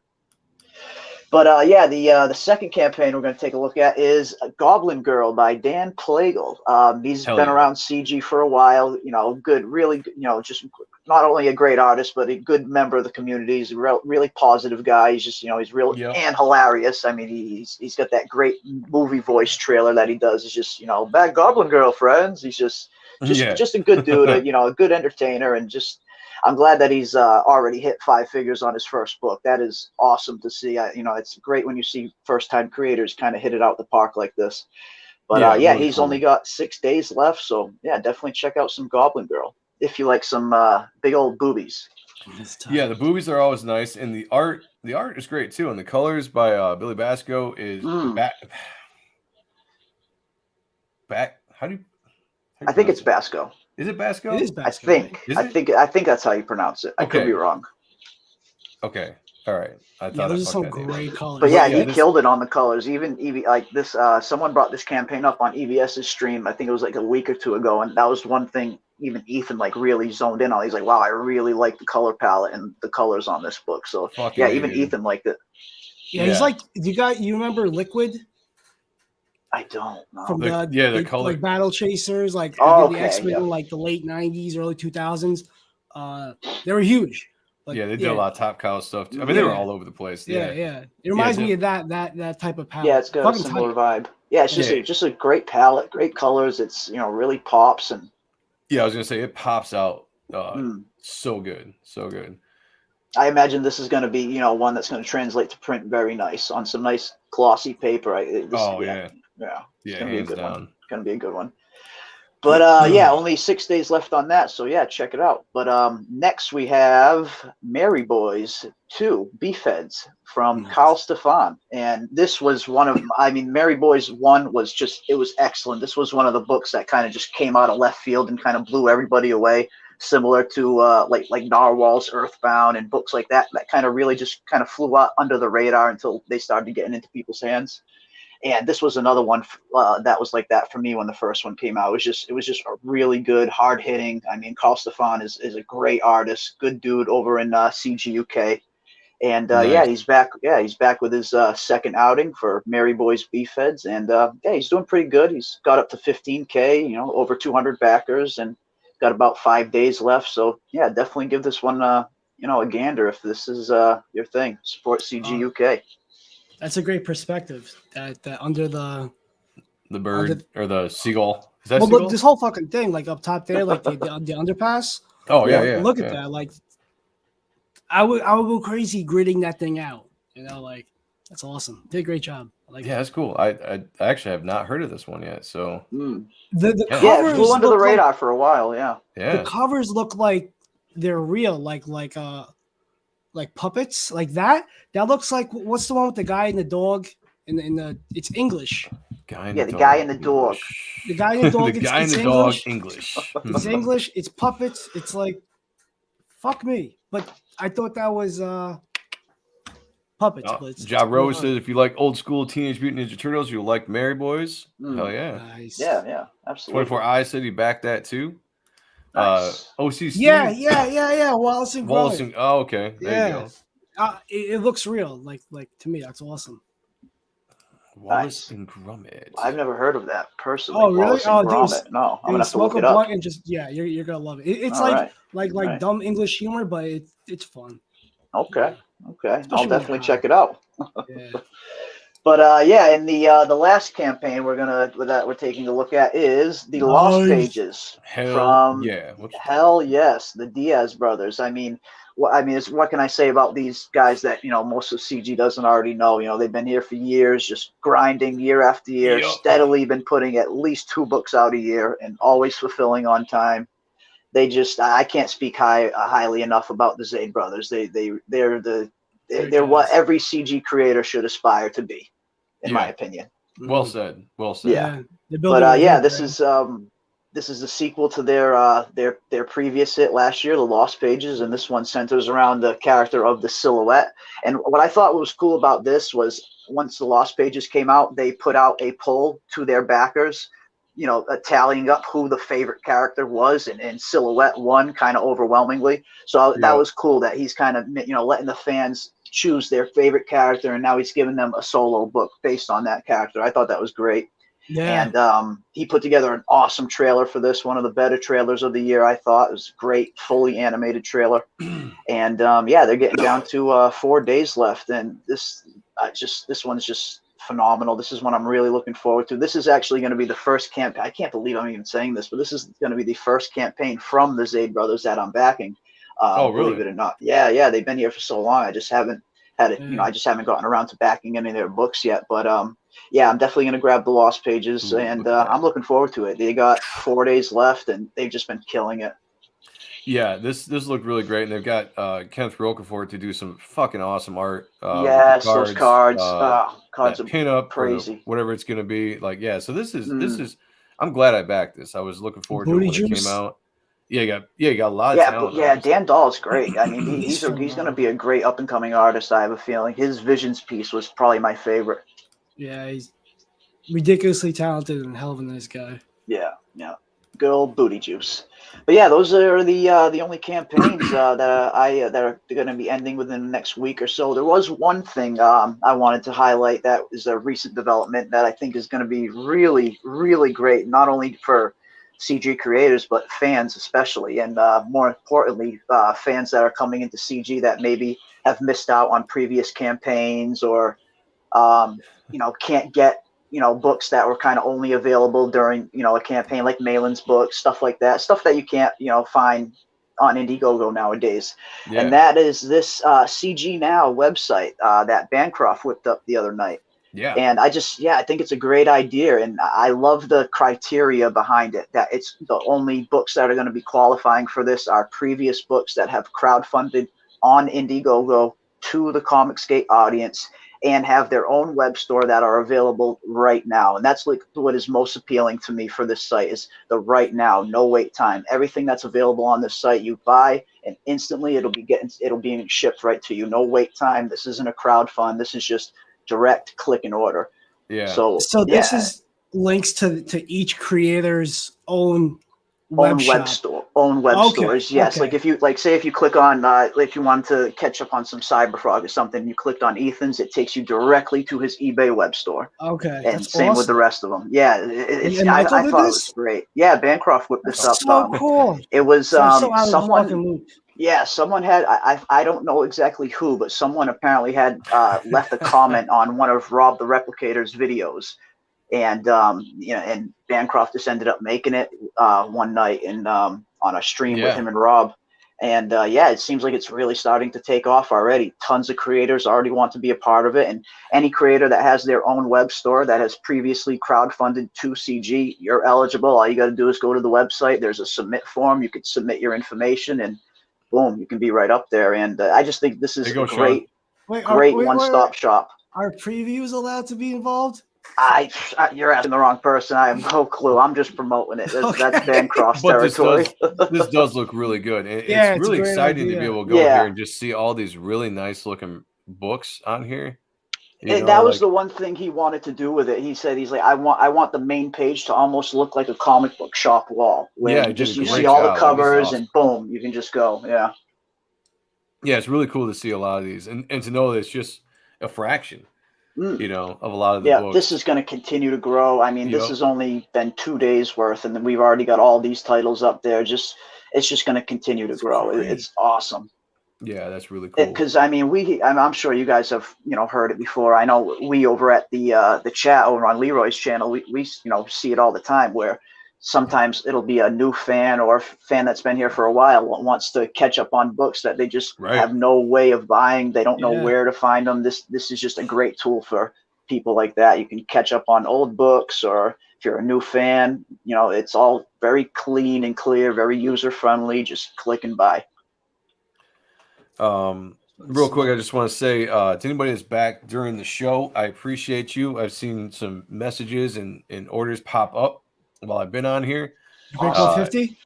C: But yeah, the second campaign we're going to take a look at is Goblin Girl by Dan Plagle. He's
B: Hell
C: been
B: yeah.
C: around CG for a while. You know, good, really, you know, just not only a great artist, but a good member of the community. He's a really positive guy. He's just, you know, he's real and hilarious. I mean, he's got that great movie voice trailer that he does. It's just, you know, bad Goblin Girl, friends. He's just a good dude, you know, a good entertainer, and just. I'm glad that he's already hit 5 figures on his first book. That is awesome to see. You know, it's great when you see first-time creators kind of hit it out the park like this. But yeah, really he's cool. Only got 6 days left, so yeah, definitely check out some Goblin Girl if you like some big old boobies.
B: Yeah, the boobies are always nice, and the art is great too, and the colors by Billy Basco is back. How do you
C: I think it's Basco.
B: Is it Basco?
A: It is Basco.
C: I think that's how you pronounce it. I could be wrong.
B: Okay. All right. I thought
A: those are some great colors.
C: But yeah, he killed it on the colors. Even like this, someone brought this campaign up on EVS's stream. I think it was like a week or two ago, and that was one thing. Even Ethan like really zoned in on. He's like, "Wow, I really like the color palette and the colors on this book." So even Ethan liked it.
A: Yeah, he's like, you remember Liquid?
C: I don't know.
A: From
B: the color,
A: like Battle Chasers, like the X-Men in like the late 90s, early 2000s. They were huge.
B: Like, they did a lot of Top Cow stuff too. I mean, they were all over the place.
A: Yeah. It reminds me of that type of palette.
C: Yeah, it's got a similar vibe. Yeah, it's just a great palette, great colors. It's, you know, really pops. And
B: yeah, I was gonna say it pops out so good.
C: I imagine this is going to be, you know, one that's going to translate to print very nice on some nice glossy paper. It's gonna be a good one. Gonna be a good one. But only 6 days left on that, so yeah, check it out. But next we have Mary Boys 2 Beefheads from Carl Stefan, and this was one of, I mean, Mary Boys 1 was it was excellent. This was one of the books that kind of just came out of left field and kind of blew everybody away, similar to like Narwhal's Earthbound and books like that kind of really just kind of flew out under the radar until they started getting into people's hands. And this was another one that was like that for me when the first one came out. It was just a really good, hard hitting. I mean, Carl Stefan is a great artist, good dude over in CG UK, and nice. He's back. Yeah, he's back with his second outing for Mary Boys Beefheads, and he's doing pretty good. He's got up to 15K, you know, over 200 backers, and got about 5 days left. So yeah, definitely give this one a gander if this is your thing. Support CG UK.
A: That's a great perspective. That under the
B: bird or the seagull. Is that
A: seagull? Look, this whole fucking thing, like up top there, like the underpass.
B: Oh yeah.
A: Look at that. Like, I would go crazy gridding that thing out. You know, like that's awesome. Did a great job.
B: That's cool. I actually have not heard of this one yet. So
A: the covers
C: it flew under the radar for a while. Yeah.
A: The covers look like they're real. Like puppets, like that. That looks like, what's the one with the guy and the dog? It's English.
C: The guy and the dog.
A: The guy and the dog.
B: The guy and the dog. English.
A: It's English. It's puppets. It's like, fuck me. But I thought that was puppets.
B: Ja Rose says, if you like old school Teenage Mutant Ninja Turtles, you'll like Mary Boys. Hell yeah.
A: Nice.
C: Yeah, absolutely.
B: 24 Eyes said he backed that too.
C: Nice.
B: OC
A: yeah. Wallace and Gromit.
B: Oh, okay. There you
A: go. It looks real. Like to me, that's awesome.
B: Wallace and Gromit.
C: I've never heard of that personally.
A: Oh, really?
C: Gromit. No, I'm gonna have to look it up.
A: And just you're gonna love it. It's like dumb English humor, but it's fun.
C: Okay. I'll definitely check it out.
A: Yeah.
C: But and the last campaign we're taking a look at is the Lost Pages from Hell Yes, the Diaz brothers. I mean, what can I say about these guys that, you know, most of CG doesn't already know? You know, they've been here for years, just grinding year after year, steadily been putting at least 2 books out a year and always fulfilling on time. They just, I can't speak highly enough about the Zade brothers. They're what every CG creator should aspire to be, in my opinion.
B: Well said.
C: Yeah. But this is the sequel to their previous hit last year, The Lost Pages, and this one centers around the character of the Silhouette. And what I thought was cool about this was once The Lost Pages came out, they put out a poll to their backers, you know, tallying up who the favorite character was, and Silhouette won kind of overwhelmingly. So that was cool that he's kind of, you know, letting the fans choose their favorite character, and now he's giving them a solo book based on that character. I thought that was great.
A: Yeah.
C: And he put together an awesome trailer for this, one of the better trailers of the year. I thought it was a great, fully animated trailer. And yeah, they're getting down to 4 days left, and this one's just phenomenal. This is one I'm really looking forward to. This is actually going to be the first campaign. I can't believe I'm even saying this, but this is going to be the first campaign from the Zaid brothers that I'm backing.
B: Oh, really?
C: Believe it or not. Yeah. They've been here for so long. I just haven't had it. I just haven't gotten around to backing any of their books yet. But yeah, I'm definitely going to grab the Lost Pages, and I'm looking forward to it. They got 4 days left, and they've just been killing it.
B: Yeah, this looked really great, and they've got Kenneth Roquefort to do some fucking awesome art.
C: Yes, those cards. Cards are
B: pinup,
C: crazy.
B: Whatever it's gonna be. Like, yeah. So this is. I'm glad I backed this. I was looking forward to it when it came out. Yeah, you got a lot of talent.
C: Yeah, Dan Dahl's great. I mean, he's going to be a great up and coming artist. I have a feeling his Visions piece was probably my favorite.
A: Yeah, he's ridiculously talented and hell of a nice guy.
C: Yeah. Good old booty juice. But yeah, those are the only campaigns that are going to be ending within the next week or so. There was one thing I wanted to highlight that is a recent development that I think is going to be really, really great, not only for CG creators but fans especially, and more importantly, fans that are coming into CG that maybe have missed out on previous campaigns or can't get books that were kind of only available during a campaign, like Malin's books, stuff like that, stuff that you can't find on Indiegogo nowadays. Yeah. And that is this CG Now website that Bancroft whipped up the other night.
B: Yeah.
C: And I think it's a great idea, and I love the criteria behind it, that it's the only books that are going to be qualifying for this are previous books that have crowdfunded on Indiegogo to the Comicsgate audience and have their own web store that are available right now. And that's like what is most appealing to me for this site is the right now, no wait time. Everything that's available on this site you buy, and instantly it'll be shipped right to you. No wait time. This isn't a crowdfund. This is just direct click and order.
B: Yeah.
C: So
A: this is links to each creator's own
C: web stores. Yes. Okay. Like if you click on if you want to catch up on some Cyberfrog or something, you clicked on Ethan's, it takes you directly to his eBay web store.
A: Okay.
C: And same with the rest of them. Yeah. I thought it was great. Yeah, Bancroft whipped this up.
A: So cool.
C: It was someone. Yeah, someone had, I don't know exactly who, but someone apparently had left a comment on one of Rob the Replicator's videos. And, and Bancroft just ended up making it one night and on a stream with him and Rob. And it seems like it's really starting to take off already. Tons of creators already want to be a part of it. And any creator that has their own web store that has previously crowdfunded to CG, you're eligible. All you got to do is go to the website. There's a submit form. You could submit your information and boom, you can be right up there. And I just think this is a great one-stop shop.
A: Are previews allowed to be involved?
C: You're asking the wrong person. I have no clue. I'm just promoting it. That's Bancroft's territory.
B: This does look really good. It's really exciting to be able to go here and just see all these really nice looking books on here.
C: That was the one thing he wanted to do with it. He's like, I want the main page to almost look like a comic book shop wall. Where you see all the covers and boom, you can just go. Yeah.
B: Yeah, it's really cool to see a lot of these and to know that it's just a fraction. Of a lot of the books.
C: This is going to continue to grow. I mean, this has only been 2 days worth, and then we've already got all these titles up there. It's just going to continue to grow. It's awesome.
B: Yeah, that's really cool.
C: Because I mean, I'm sure you guys have heard it before. I know we over at the chat over on Leroy's channel, we see it all the time where sometimes it'll be a new fan or a fan that's been here for a while wants to catch up on books that they just have no way of buying. They don't know where to find them. This is just a great tool for people like that. You can catch up on old books, or if you're a new fan, it's all very clean and clear, very user friendly. Just click and buy.
B: Real quick, I just want to say to anybody that's back during the show, I appreciate you. I've seen some messages and orders pop up while I've been on here.
A: 50?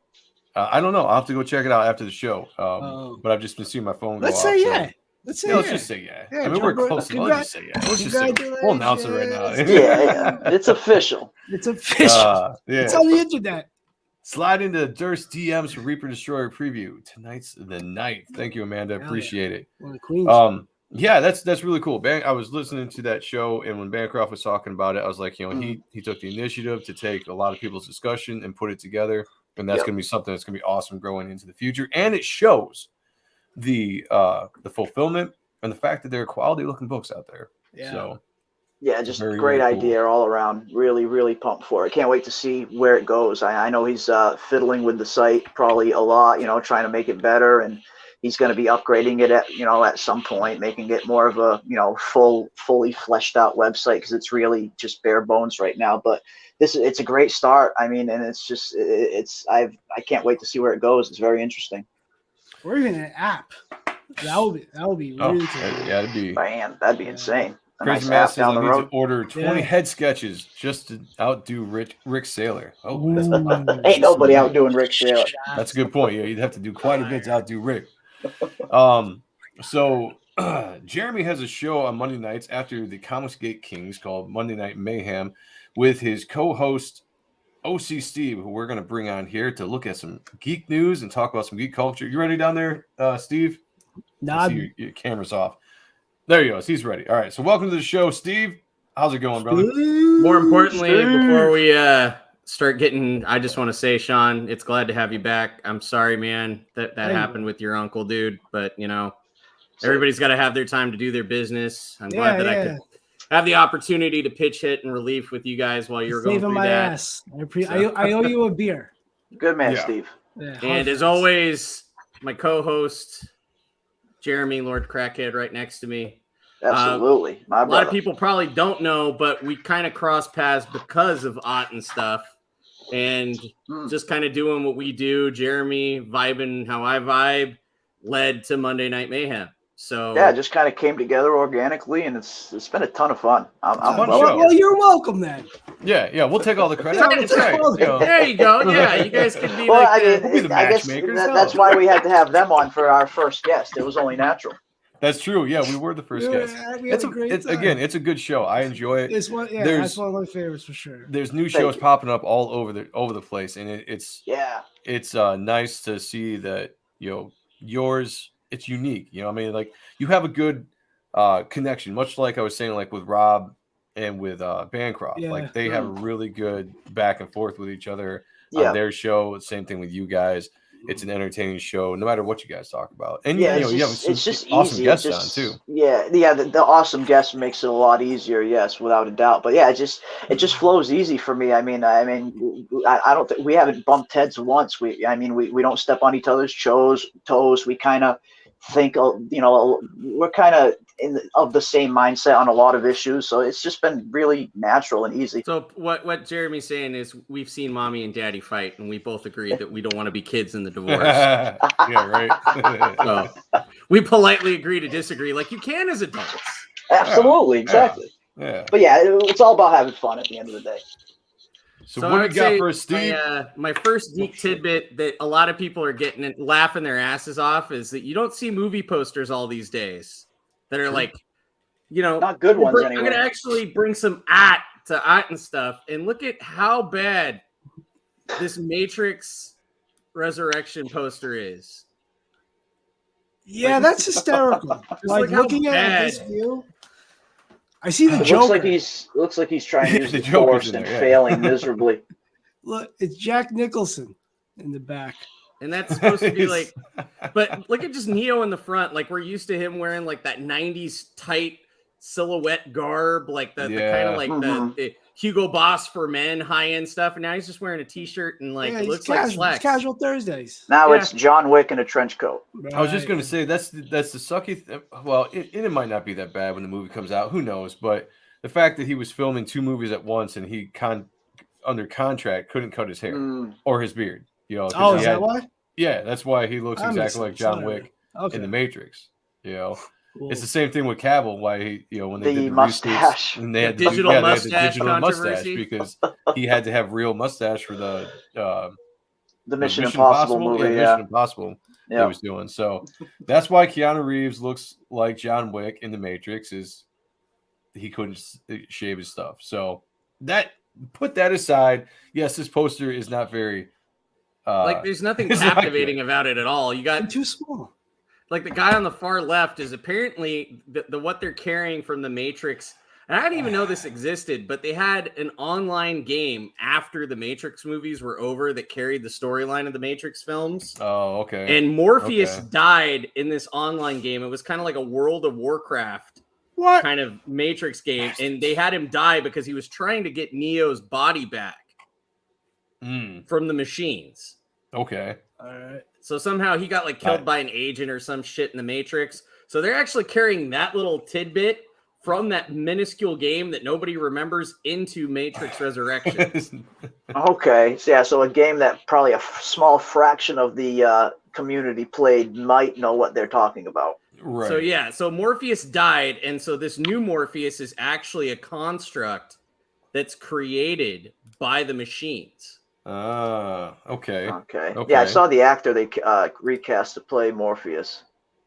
B: I don't know. I'll have to go check it out after the show. But I've just been seeing my phone go off.
A: Let's
B: just say yeah. I mean, we're close. Let's just say yeah. Let's just say we'll announce it right now.
C: It's official.
A: It's official. It's on the internet.
B: Slide into Durst DMs for Reaper Destroyer preview. Tonight's the night. Thank you, Amanda. Appreciate it. Yeah, that's really cool. I was listening to that show, and when Bancroft was talking about it, I was like, he took the initiative to take a lot of people's discussion and put it together, and that's going to be something that's going to be awesome growing into the future. And it shows the fulfillment and the fact that there are quality looking books out there.
A: Yeah.
B: So
C: yeah, just
B: very,
C: great
B: very cool.
C: idea all around. Really, really pumped for it. Can't wait to see where it goes. I know he's fiddling with the site probably a lot, trying to make it better, and he's going to be upgrading it at some point, making it more of a fully fleshed out website, because it's really just bare bones right now. But it's a great start. I mean, and it's just I can't wait to see where it goes. It's very interesting.
A: Or even an app. That would be really cool.
C: Yeah, that'd be insane.
B: Crazy Matt says I need to order 20 head sketches just to outdo Rick Saylor. Oh,
C: ain't nobody outdoing Rick Saylor.
B: That's a good point. Yeah, you'd have to do quite a bit to outdo Rick. So Jeremy has a show on Monday nights after the Comicsgate Kings called Monday Night Mayhem with his co-host OC Steve, who we're going to bring on here to look at some geek news and talk about some geek culture. You ready down there, Steve?
A: No,
B: your camera's off. There he goes. He's ready. All right. So welcome to the show, Steve. How's it going, brother?
D: More importantly, before we start getting, I just want to say, Sean, it's glad to have you back. I'm sorry, man, that happened with your uncle, dude. But, everybody's got to have their time to do their business. I'm glad that I could have the opportunity to pitch hit and relief with you guys while you were going through
A: my
D: that.
A: Ass. I owe you a beer.
C: Good man, Steve.
A: Yeah,
D: and as always, my co-host, Jeremy, Lord Crackhead, right next to me.
C: Absolutely.
D: A lot of people probably don't know, but we kind of cross paths because of Ott and stuff. And just kind of doing what we do, Jeremy vibing how I vibe, led to Monday Night Mayhem. So
C: yeah, it just kind of came together organically, and it's been a ton of fun.
A: Well, you're welcome then.
B: Yeah, we'll take all the credit.
D: There you go. Yeah, you guys can be
B: the matchmakers.
C: That's why we had to have them on for our first guest. It was only natural.
B: That's true. Yeah, we were the first guest. It's a good show. I enjoy it.
A: That's one of my favorites for sure.
B: There's new shows popping up all over the place, and it's nice to see that yours. It's unique. I mean, like you have a good connection, much like I was saying, like with Rob and with Bancroft. Like they have a really good back and forth with each other on their show. Same thing with you guys. It's an entertaining show, no matter what you guys talk about. And you have some awesome guests on too.
C: Yeah. The awesome guest makes it a lot easier. Yes, without a doubt. But yeah, it just flows easy for me. I mean, I don't think we haven't bumped heads once. We don't step on each other's toes. We kind of think, we're kind of of the same mindset on a lot of issues. So it's just been really natural and easy.
D: So what Jeremy's saying is we've seen mommy and daddy fight, and we both agreed that we don't want to be kids in the divorce.
B: Yeah, right.
D: So we politely agree to disagree, like you can as adults.
C: Absolutely, exactly.
B: Yeah.
C: But yeah, it's all about having fun at the end of the day.
B: So what do you got for us, Steve?
D: My first geek tidbit that a lot of people are getting and laughing their asses off is that you don't see movie posters all these days that are like,
C: not good ones anyway.
D: I'm going to actually bring some Ott and stuff, and look at how bad this Matrix Resurrection poster is.
A: Yeah, that's hysterical. Like looking at this view. I see the Joker.
C: Looks like he's trying to use the Force and failing miserably.
A: Look, it's Jack Nicholson in the back.
D: And that's supposed to be like, but look at just Neo in the front. Like we're used to him wearing like that 90s tight silhouette garb, like the kind of like the Hugo Boss for men high-end stuff. And now he's just wearing a t-shirt and like it looks like slacks.
A: It's casual Thursdays.
C: Now it's John Wick in a trench coat.
B: Right. I was just going to say that's the sucky well, it might not be that bad when the movie comes out. Who knows? But the fact that he was filming 2 movies at once and he under contract couldn't cut his hair or his beard.
A: Is that why?
B: Yeah, that's why he looks exactly like John Wick in the Matrix. Cool. It's the same thing with Cavill. Why he, when they did the
C: mustache,
B: and they had
D: the digital mustache
B: because he had to have real mustache for the
C: Mission Impossible movie.
B: Mission Impossible he was doing. So that's why Keanu Reeves looks like John Wick in the Matrix. Is he couldn't shave his stuff. So put that aside. Yes, this poster is not very.
D: There's nothing captivating about it at all. You got
A: too small.
D: like the guy on the far left is apparently the what they're carrying from the Matrix. And I didn't even know this existed, but they had an online game after the Matrix movies were over that carried the storyline of the Matrix films.
B: Oh, okay.
D: And Morpheus died in this online game. It was kind of like a World of Warcraft kind of Matrix game. And they had him die because he was trying to get Neo's body back from the machines.
B: Okay.
A: All right.
D: So somehow he got like killed by an agent or some shit in the Matrix. So they're actually carrying that little tidbit from that minuscule game that nobody remembers into Matrix Resurrection.
C: Okay. So, yeah, so a game that probably a small fraction of the community played might know what they're talking about.
B: Right.
D: So yeah, so Morpheus died, and so this new Morpheus is actually a construct that's created by the machines.
B: Okay.
C: Okay. Yeah, I saw the actor they recast to play Morpheus.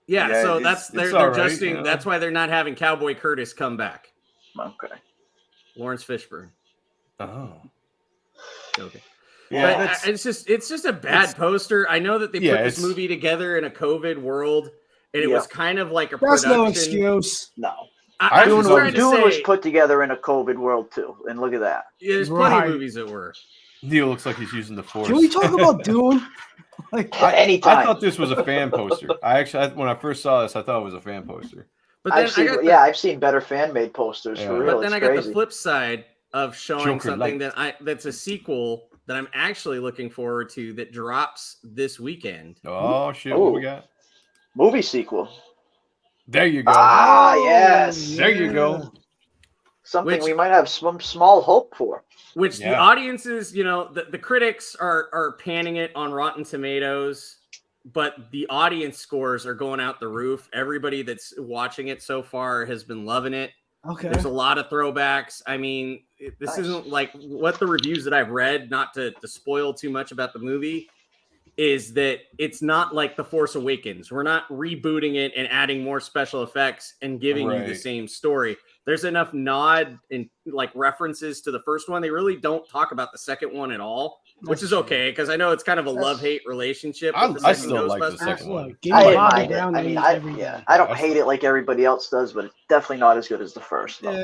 D: Yeah, so they're adjusting.
B: Right,
D: That's why they're not having Cowboy Curtis come back.
C: Okay.
D: Lawrence Fishburne.
B: Oh.
D: Okay.
B: Yeah,
D: but it's just a bad poster. I know that they put this movie together in a COVID world, and it was kind of like a production.
A: That's no excuse.
C: No.
D: Dune
C: was put together in a COVID world too, and look at that.
D: Yeah, there's plenty of movies that were.
B: Neil looks like he's using the Force.
A: Can we talk about Dune?
C: Anytime.
B: I thought this was a fan poster. When I first saw this, I thought it was a fan poster.
D: But then
C: I've seen better fan-made posters for real.
D: But then I got the flip side of showing something that's a sequel that I'm actually looking forward to that drops this weekend.
B: Oh shit! What we got?
C: Movie sequel.
B: There you go.
C: Ah, yes.
B: There you go.
C: Something we might have some small hope for.
D: Which the audiences, the critics are panning it on Rotten Tomatoes, but the audience scores are going out the roof. Everybody that's watching it so far has been loving it.
A: Okay.
D: There's a lot of throwbacks. I mean, this isn't like what the reviews that I've read, not to spoil too much about the movie, is that it's not like The Force Awakens. We're not rebooting it and adding more special effects and giving you the same story. There's enough nod and like references to the first one. They really don't talk about the second one at all, which is okay because I know it's kind of a love-hate relationship.
B: I still like the second one.
C: I didn't mind it. I mean, I don't hate it like everybody else does, but it's definitely not as good as the first.
A: Yeah.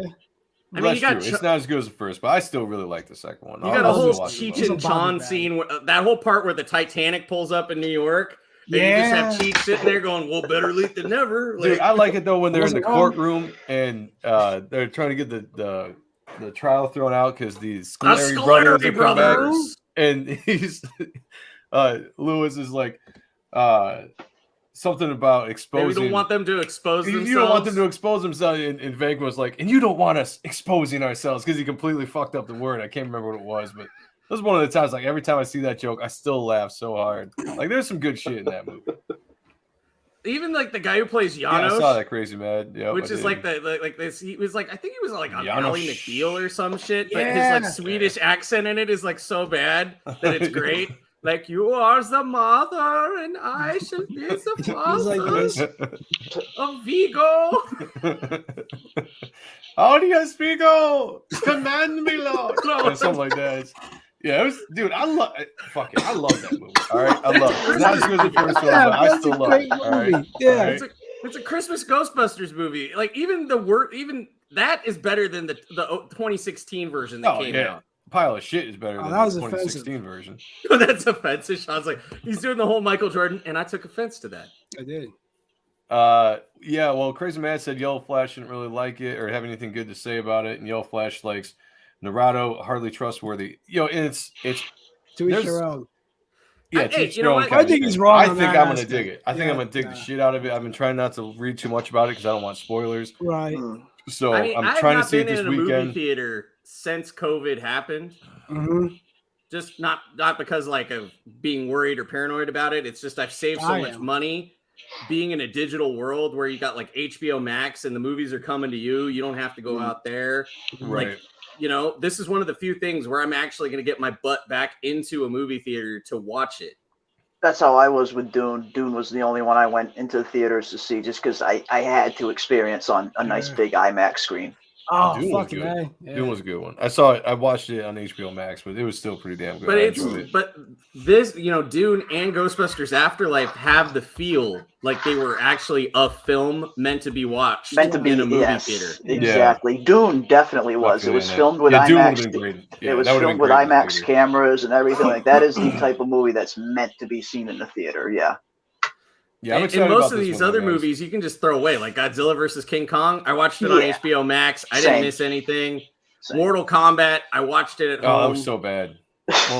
D: I mean,
B: it's not as good as the first, but I still really like the second one.
D: You got a whole Cheech and Chong scene, that whole part where the Titanic pulls up in New York. And you just have Cheech sitting there going, well, better late than never.
B: Dude, I like it, though, when they're in the courtroom and they're trying to get the trial thrown out because the Scolari brothers. And he's Lewis is like something about exposing.
D: We don't want them to expose themselves.
B: You don't want them to expose themselves. And Vank was like, and you don't want us exposing ourselves because he completely fucked up the word. I can't remember what it was, but that was one of the times, like, every time I see that joke, I still laugh so hard. Like, there's some good shit in that movie.
D: Even, like, the guy who plays Janos.
B: Yeah, I saw that Crazy Mad. Yep,
D: which is, like this. He was, like, I think he was, like, on Ally McBeal or some shit. But his, like, Swedish accent in it is, like, so bad that it's great. Like, you are the mother, and I shall be the father of Vigo.
B: Audience Vigo, command me, Lord. Or something like that. Yeah, it was, dude. I love that movie. All right, I love it. It's not as good as the first one, but I still love it. All right?
A: Yeah,
B: right?
D: It's a Christmas Ghostbusters movie. Like even that is better than the 2016 version that came out.
B: Pile of shit is better than the 2016 version.
D: That's offensive. I was like, he's doing the whole Michael Jordan, and I took offense to that.
A: I did.
B: Yeah. Well, Crazy Mad said Yellow Flash didn't really like it or have anything good to say about it, and Yellow Flash likes Naruto, hardly trustworthy. And it's
A: to each their own.
B: Yeah, to each their own.
A: I think he's wrong.
B: I think I'm gonna dig it. I think I'm gonna dig the shit out of it. I've been trying not to read too much about it because I don't want spoilers.
A: Right.
B: So I'm trying to see it this weekend.
D: I've not been in a movie theater since COVID happened.
A: Mm-hmm.
D: Just not because like of being worried or paranoid about it. It's just I've saved so much money being in a digital world where you got like HBO Max and the movies are coming to you. You don't have to go out there.
B: Right.
D: Like, this is one of the few things where I'm actually going to get my butt back into a movie theater to watch it.
C: That's how I was with Dune. Dune was the only one I went into the theaters to see just because I had to experience on a nice big IMAX screen.
A: Oh,
B: Dune was
A: fucking
B: good.
A: A. Yeah.
B: Dune was a good one. I saw it. I watched it on HBO Max, but it was still pretty damn good.
D: But this, Dune and Ghostbusters Afterlife have the feel like they were actually a film meant to be watched in a movie theater.
C: Exactly. Yeah. Dune definitely was. It was filmed with IMAX. It was filmed with IMAX cameras and everything like that. Is the type of movie that's meant to be seen in the theater. Yeah.
B: Yeah, I'm excited
D: and most
B: about
D: of these other movies you can just throw away, like Godzilla versus King Kong. I watched it on HBO Max. I didn't miss anything. Mortal Kombat, I watched it at home.
B: Oh, it was so bad.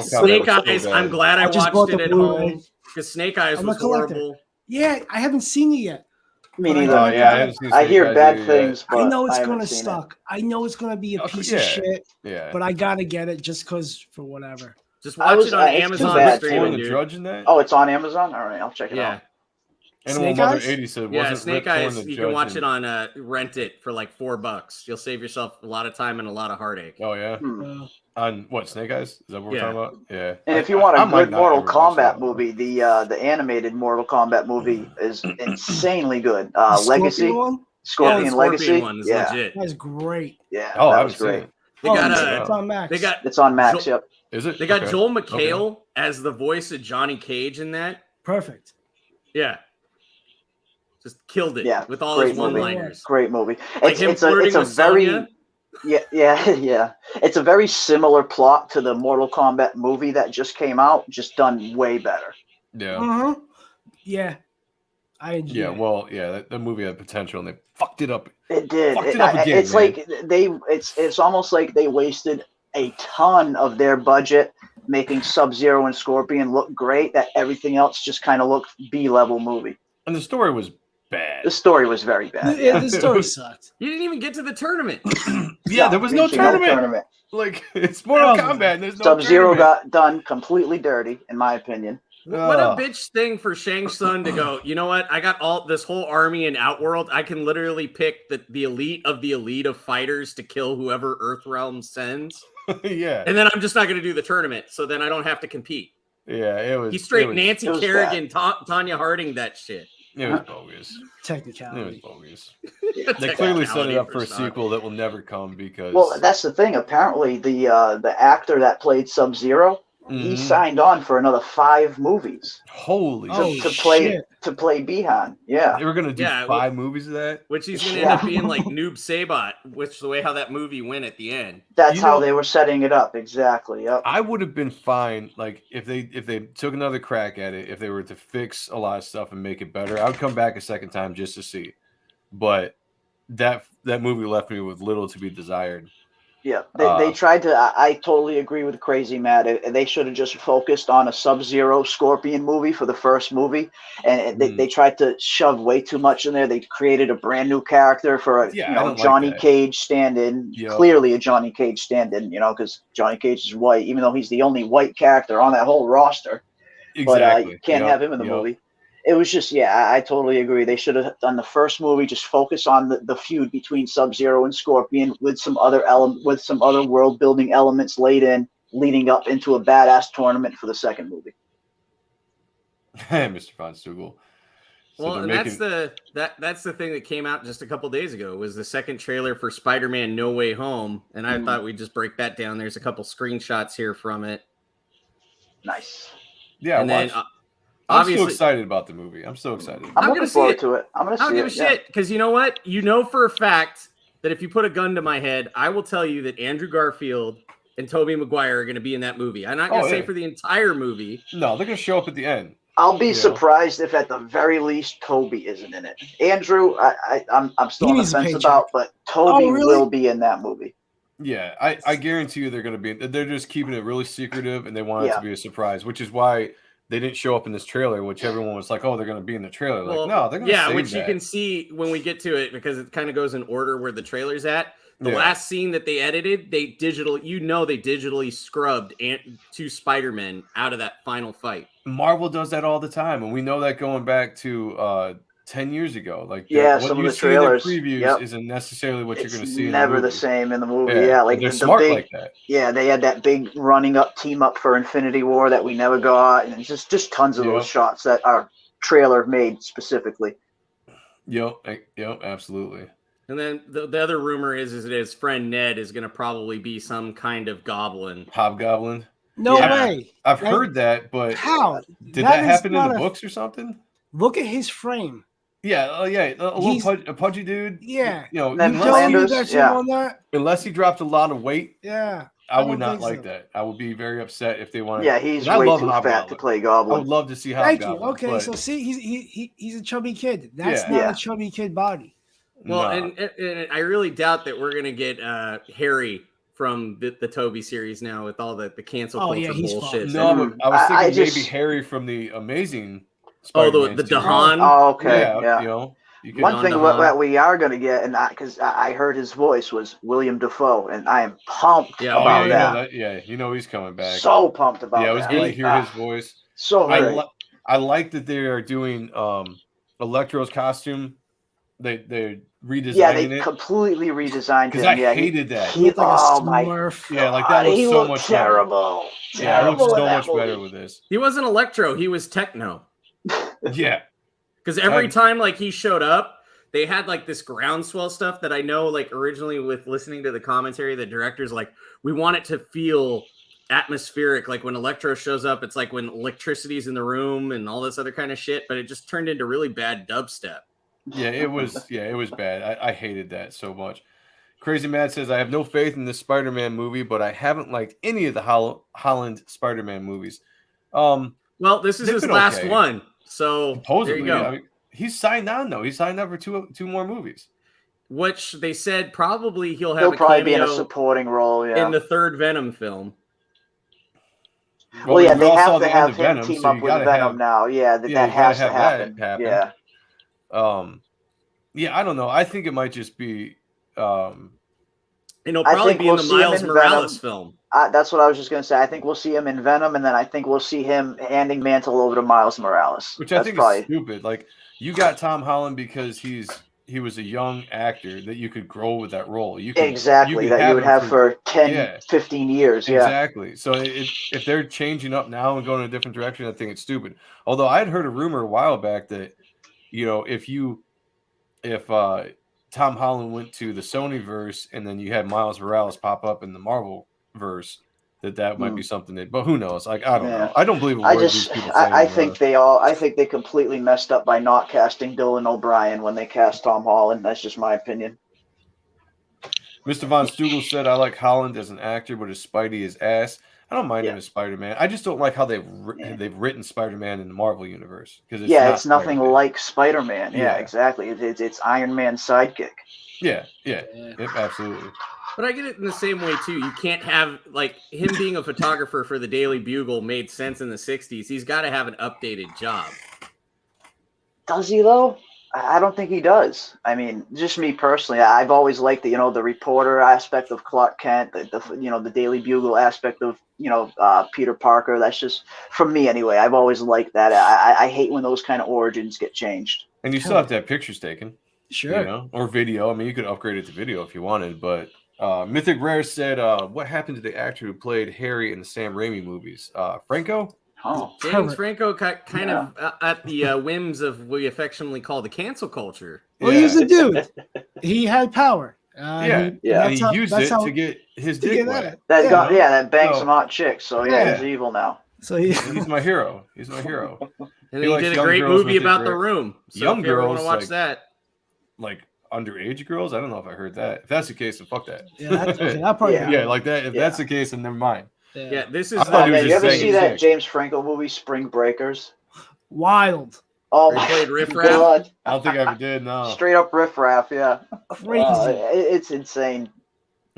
D: Snake Eyes, I'm glad I watched it at home because Snake Eyes was horrible.
A: Yeah, I haven't seen it yet.
C: Me neither.
B: Oh, yeah, I haven't seen
C: I hear bad things, but
A: I know it's gonna suck. I know it's gonna be a piece of shit.
B: Yeah.
A: But I gotta get it just because for whatever.
D: Just watch it on Amazon streaming, dude.
C: Oh, it's on Amazon? All right, I'll check it out.
B: Animal Mother 80 said,
D: yeah, Snake Eyes, you can watch it on rent it for like $4. You'll save yourself a lot of time and a lot of heartache.
B: Oh, yeah? On what, Snake Eyes? Is that what we're talking about? Yeah.
C: And if you want a good Mortal Kombat movie, the animated Mortal Kombat movie is insanely good. Legacy. Scorpion Legacy.
D: One is legit.
A: That's great.
C: Yeah,
B: that was great.
A: It's on Max.
C: It's on Max, yep.
B: Is it?
D: They got Joel McHale as the voice of Johnny Cage in that.
A: Perfect.
D: Yeah. Just killed it with all his one-liners.
C: Great movie.
D: Like it's a
C: very It's a very similar plot to the Mortal Kombat movie that just came out, just done way better.
B: Yeah.
A: Yeah. I enjoy it.
B: Well, that movie had potential and they fucked it up.
C: It did. It's like it's almost like they wasted a ton of their budget making Sub-Zero and Scorpion look great, that everything else just kind of looked B-level movie.
B: And the story was bad.
C: The story was very bad.
A: Yeah, the story sucked.
D: You didn't even get to the tournament.
B: There was no tournament. Like, it's Mortal Kombat and there's no
C: Sub-Zero got done completely dirty, in my opinion.
D: What a bitch thing for Shang Tsung to go, you know what? I got this whole army in Outworld. I can literally pick the elite of fighters to kill whoever Earthrealm sends.
B: Yeah.
D: And then I'm just not going to do the tournament, so then I don't have to compete.
B: Yeah, it was.
D: He Nancy Kerrigan, Tanya Harding that shit.
B: It was bogus.
A: Technicality.
B: It was bogus. They clearly set it up for a sequel that will never come because.
C: Well, that's the thing. Apparently, the actor that played Sub-Zero, he signed on for another 5 movies.
B: Holy
C: shit. To play Bihan. Yeah.
B: They were gonna do 5 movies of that,
D: which he's gonna end up being like Noob Saibot, which the way how that movie went at the end.
C: That's how they were setting it up. Exactly. Yep.
B: I would have been fine, like if they took another crack at it, if they were to fix a lot of stuff and make it better. I would come back a second time just to see. But that movie left me with little to be desired.
C: Yeah, they tried to. I totally agree with Crazy Matt. They should have just focused on a Sub-Zero Scorpion movie for the first movie, and they tried to shove way too much in there. They created a brand new character for a Johnny Cage stand-in. Yep. Clearly a Johnny Cage stand-in, because Johnny Cage is white, even though he's the only white character on that whole roster. Exactly. But you can't have him in the movie. It was just, I totally agree. They should have done the first movie, just focus on the feud between Sub-Zero and Scorpion with some other world building elements leading up into a badass tournament for the second movie.
B: Mr. Von Stugel.
D: Well, and that's the thing that came out just a couple days ago was the second trailer for Spider-Man No Way Home, and I thought we'd just break that down. There's a couple screenshots here from it.
C: Nice.
B: Yeah, and then. I'm so excited about the movie. I'm so excited.
C: I'm looking forward to it. I'm going to see it.
D: I don't give a shit because you know what? You know for a fact that if you put a gun to my head, I will tell you that Andrew Garfield and Tobey Maguire are going to be in that movie. I'm not going to say for the entire movie.
B: No, they're going to show up at the end.
C: I'll be surprised if at the very least Tobey isn't in it. Andrew, I'm still on the fence about, but Tobey will be in that movie.
B: Yeah, I guarantee you they're going to be. They're just keeping it really secretive, and they want it to be a surprise, which is why they didn't show up in this trailer, which everyone was like, "Oh, they're going to be in the trailer." Like, no, they're going to save
D: which
B: that.
D: You can see when we get to it because it kind of goes in order where the trailer's at. The last scene that they edited, they digitally scrubbed 2 Spider-Men out of that final fight.
B: Marvel does that all the time, and we know that going back to 10 years ago. Like,
C: some of the trailers,
B: previews isn't necessarily what you're going to see.
C: Never the same in the movie. Yeah, like
B: they're smart
C: big,
B: like that.
C: Yeah, they had that big team up for Infinity War that we never got, and it's just tons of those shots that are trailer made specifically.
B: Yep, absolutely.
D: And then the other rumor is that his friend Ned is going to probably be some kind of goblin.
B: Hobgoblin.
A: No way.
B: I've heard that, but
A: how
B: did that happen in the books or something?
A: Look at his frame.
B: Yeah, a pudgy dude.
A: Yeah,
B: unless he dropped a lot of weight.
A: Yeah,
B: I would not like that. I would be very upset if they wanted.
C: Yeah, he's way too fat to play Goblin.
B: I would love to see Hobgoblin.
A: Thank you. Okay, so see, he's a chubby kid. That's not a chubby kid body.
D: Well, and I really doubt that we're gonna get Harry from the Toby series now with all the cancel culture bullshit.
B: No, but I was thinking maybe Harry from the Amazing Spider-Man.
D: The Dahan.
C: Oh, okay,
B: yeah. You know,
C: one thing that we are going to get, and because I heard his voice was William Dafoe, and I am pumped about that.
B: You know he's coming back.
C: So pumped about that.
B: Yeah, it was good to hear his voice.
C: So great.
B: I like that they are doing Electro's costume. They're redesigning it.
C: Yeah, they completely redesigned him.
B: Because I hated that.
A: He looked like a Smurf.
B: Yeah, like that looks so much
C: terrible.
B: Better. Yeah, it looks so much better with this.
D: He wasn't Electro. He was Techno.
B: Yeah.
D: Because every time like he showed up, they had like this groundswell stuff that I know like originally with listening to the commentary, the director's like, we want it to feel atmospheric. Like when Electro shows up, it's like when electricity's in the room and all this other kind of shit, but it just turned into really bad dubstep.
B: Yeah, it was bad. I hated that so much. Crazy Matt says, I have no faith in this Spider-Man movie, but I haven't liked any of the Holland Spider-Man movies.
D: Well, this is his last one. So
B: supposedly,
D: there you go.
B: I mean, he's signed on though. He's signed up for two more movies,
D: which they said probably he'll
C: probably be in a supporting role. Yeah,
D: in the third Venom film.
C: Well, yeah, they have to have him team up with Venom now. Yeah, that has to happen. Yeah.
B: Yeah, I don't know. I think it might just be.
D: It'll probably be in the Miles Morales film.
C: That's what I was just going to say. I think we'll see him in Venom, and then I think we'll see him handing mantle over to Miles Morales.
B: Which I think is stupid. Like, you got Tom Holland because he was a young actor that you could grow with that role. You would have for 10, 15 years. Yeah. Exactly. So if they're changing up now and going in a different direction, I think it's stupid. Although I had heard a rumor a while back that, you know, if Tom Holland went to the Sony verse and then you had Miles Morales pop up in the Marvel verse, that might be something but who knows? Like, I don't know. I don't believe a word these people say.
C: I think they completely messed up by not casting Dylan O'Brien when they cast Tom Holland. That's just my opinion.
B: Mr. Von Stugel said, I like Holland as an actor, but his Spidey is ass. I don't mind him as Spider-Man. I just don't like how they've written Spider-Man in the Marvel universe.
C: It's nothing like Spider-Man. Yeah, exactly. It's Iron Man's sidekick.
B: Yeah, absolutely.
D: But I get it in the same way too. You can't have like him being a photographer for the Daily Bugle made sense in the 60s. He's got to have an updated job.
C: Does he though? I don't think he does. I mean, just me personally, I've always liked the reporter aspect of Clark Kent, the Daily Bugle aspect of Peter Parker. That's just from me anyway. I've always liked that. I hate when those kind of origins get changed.
B: And you still have to have pictures taken,
A: sure,
B: or video. I mean, you could upgrade it to video if you wanted, but. Mythic Rare said, what happened to the actor who played Harry in the Sam Raimi movies? Franco?
C: Oh,
D: James Franco kind of at the whims of what we affectionately call the cancel culture.
A: Well, he's a dude. He had power.
B: And he used it to get his dick wet.
C: That banged some hot chicks. So he's evil now.
A: So
B: he's my hero. He's my hero.
D: And he did a great movie about The Room. So
B: young
D: if you ever
B: girls
D: want to watch that.
B: Like underage girls? I don't know if I heard that. If that's the case, then fuck that.
A: Like
B: that. If that's the case, then never mind.
D: Yeah, this is.
C: You ever see that James Franco movie, Spring Breakers?
A: Wild.
C: Oh,
D: my
C: God.
B: I don't think I ever did. No.
C: Straight up riffraff. Yeah.
A: Crazy.
C: It's insane.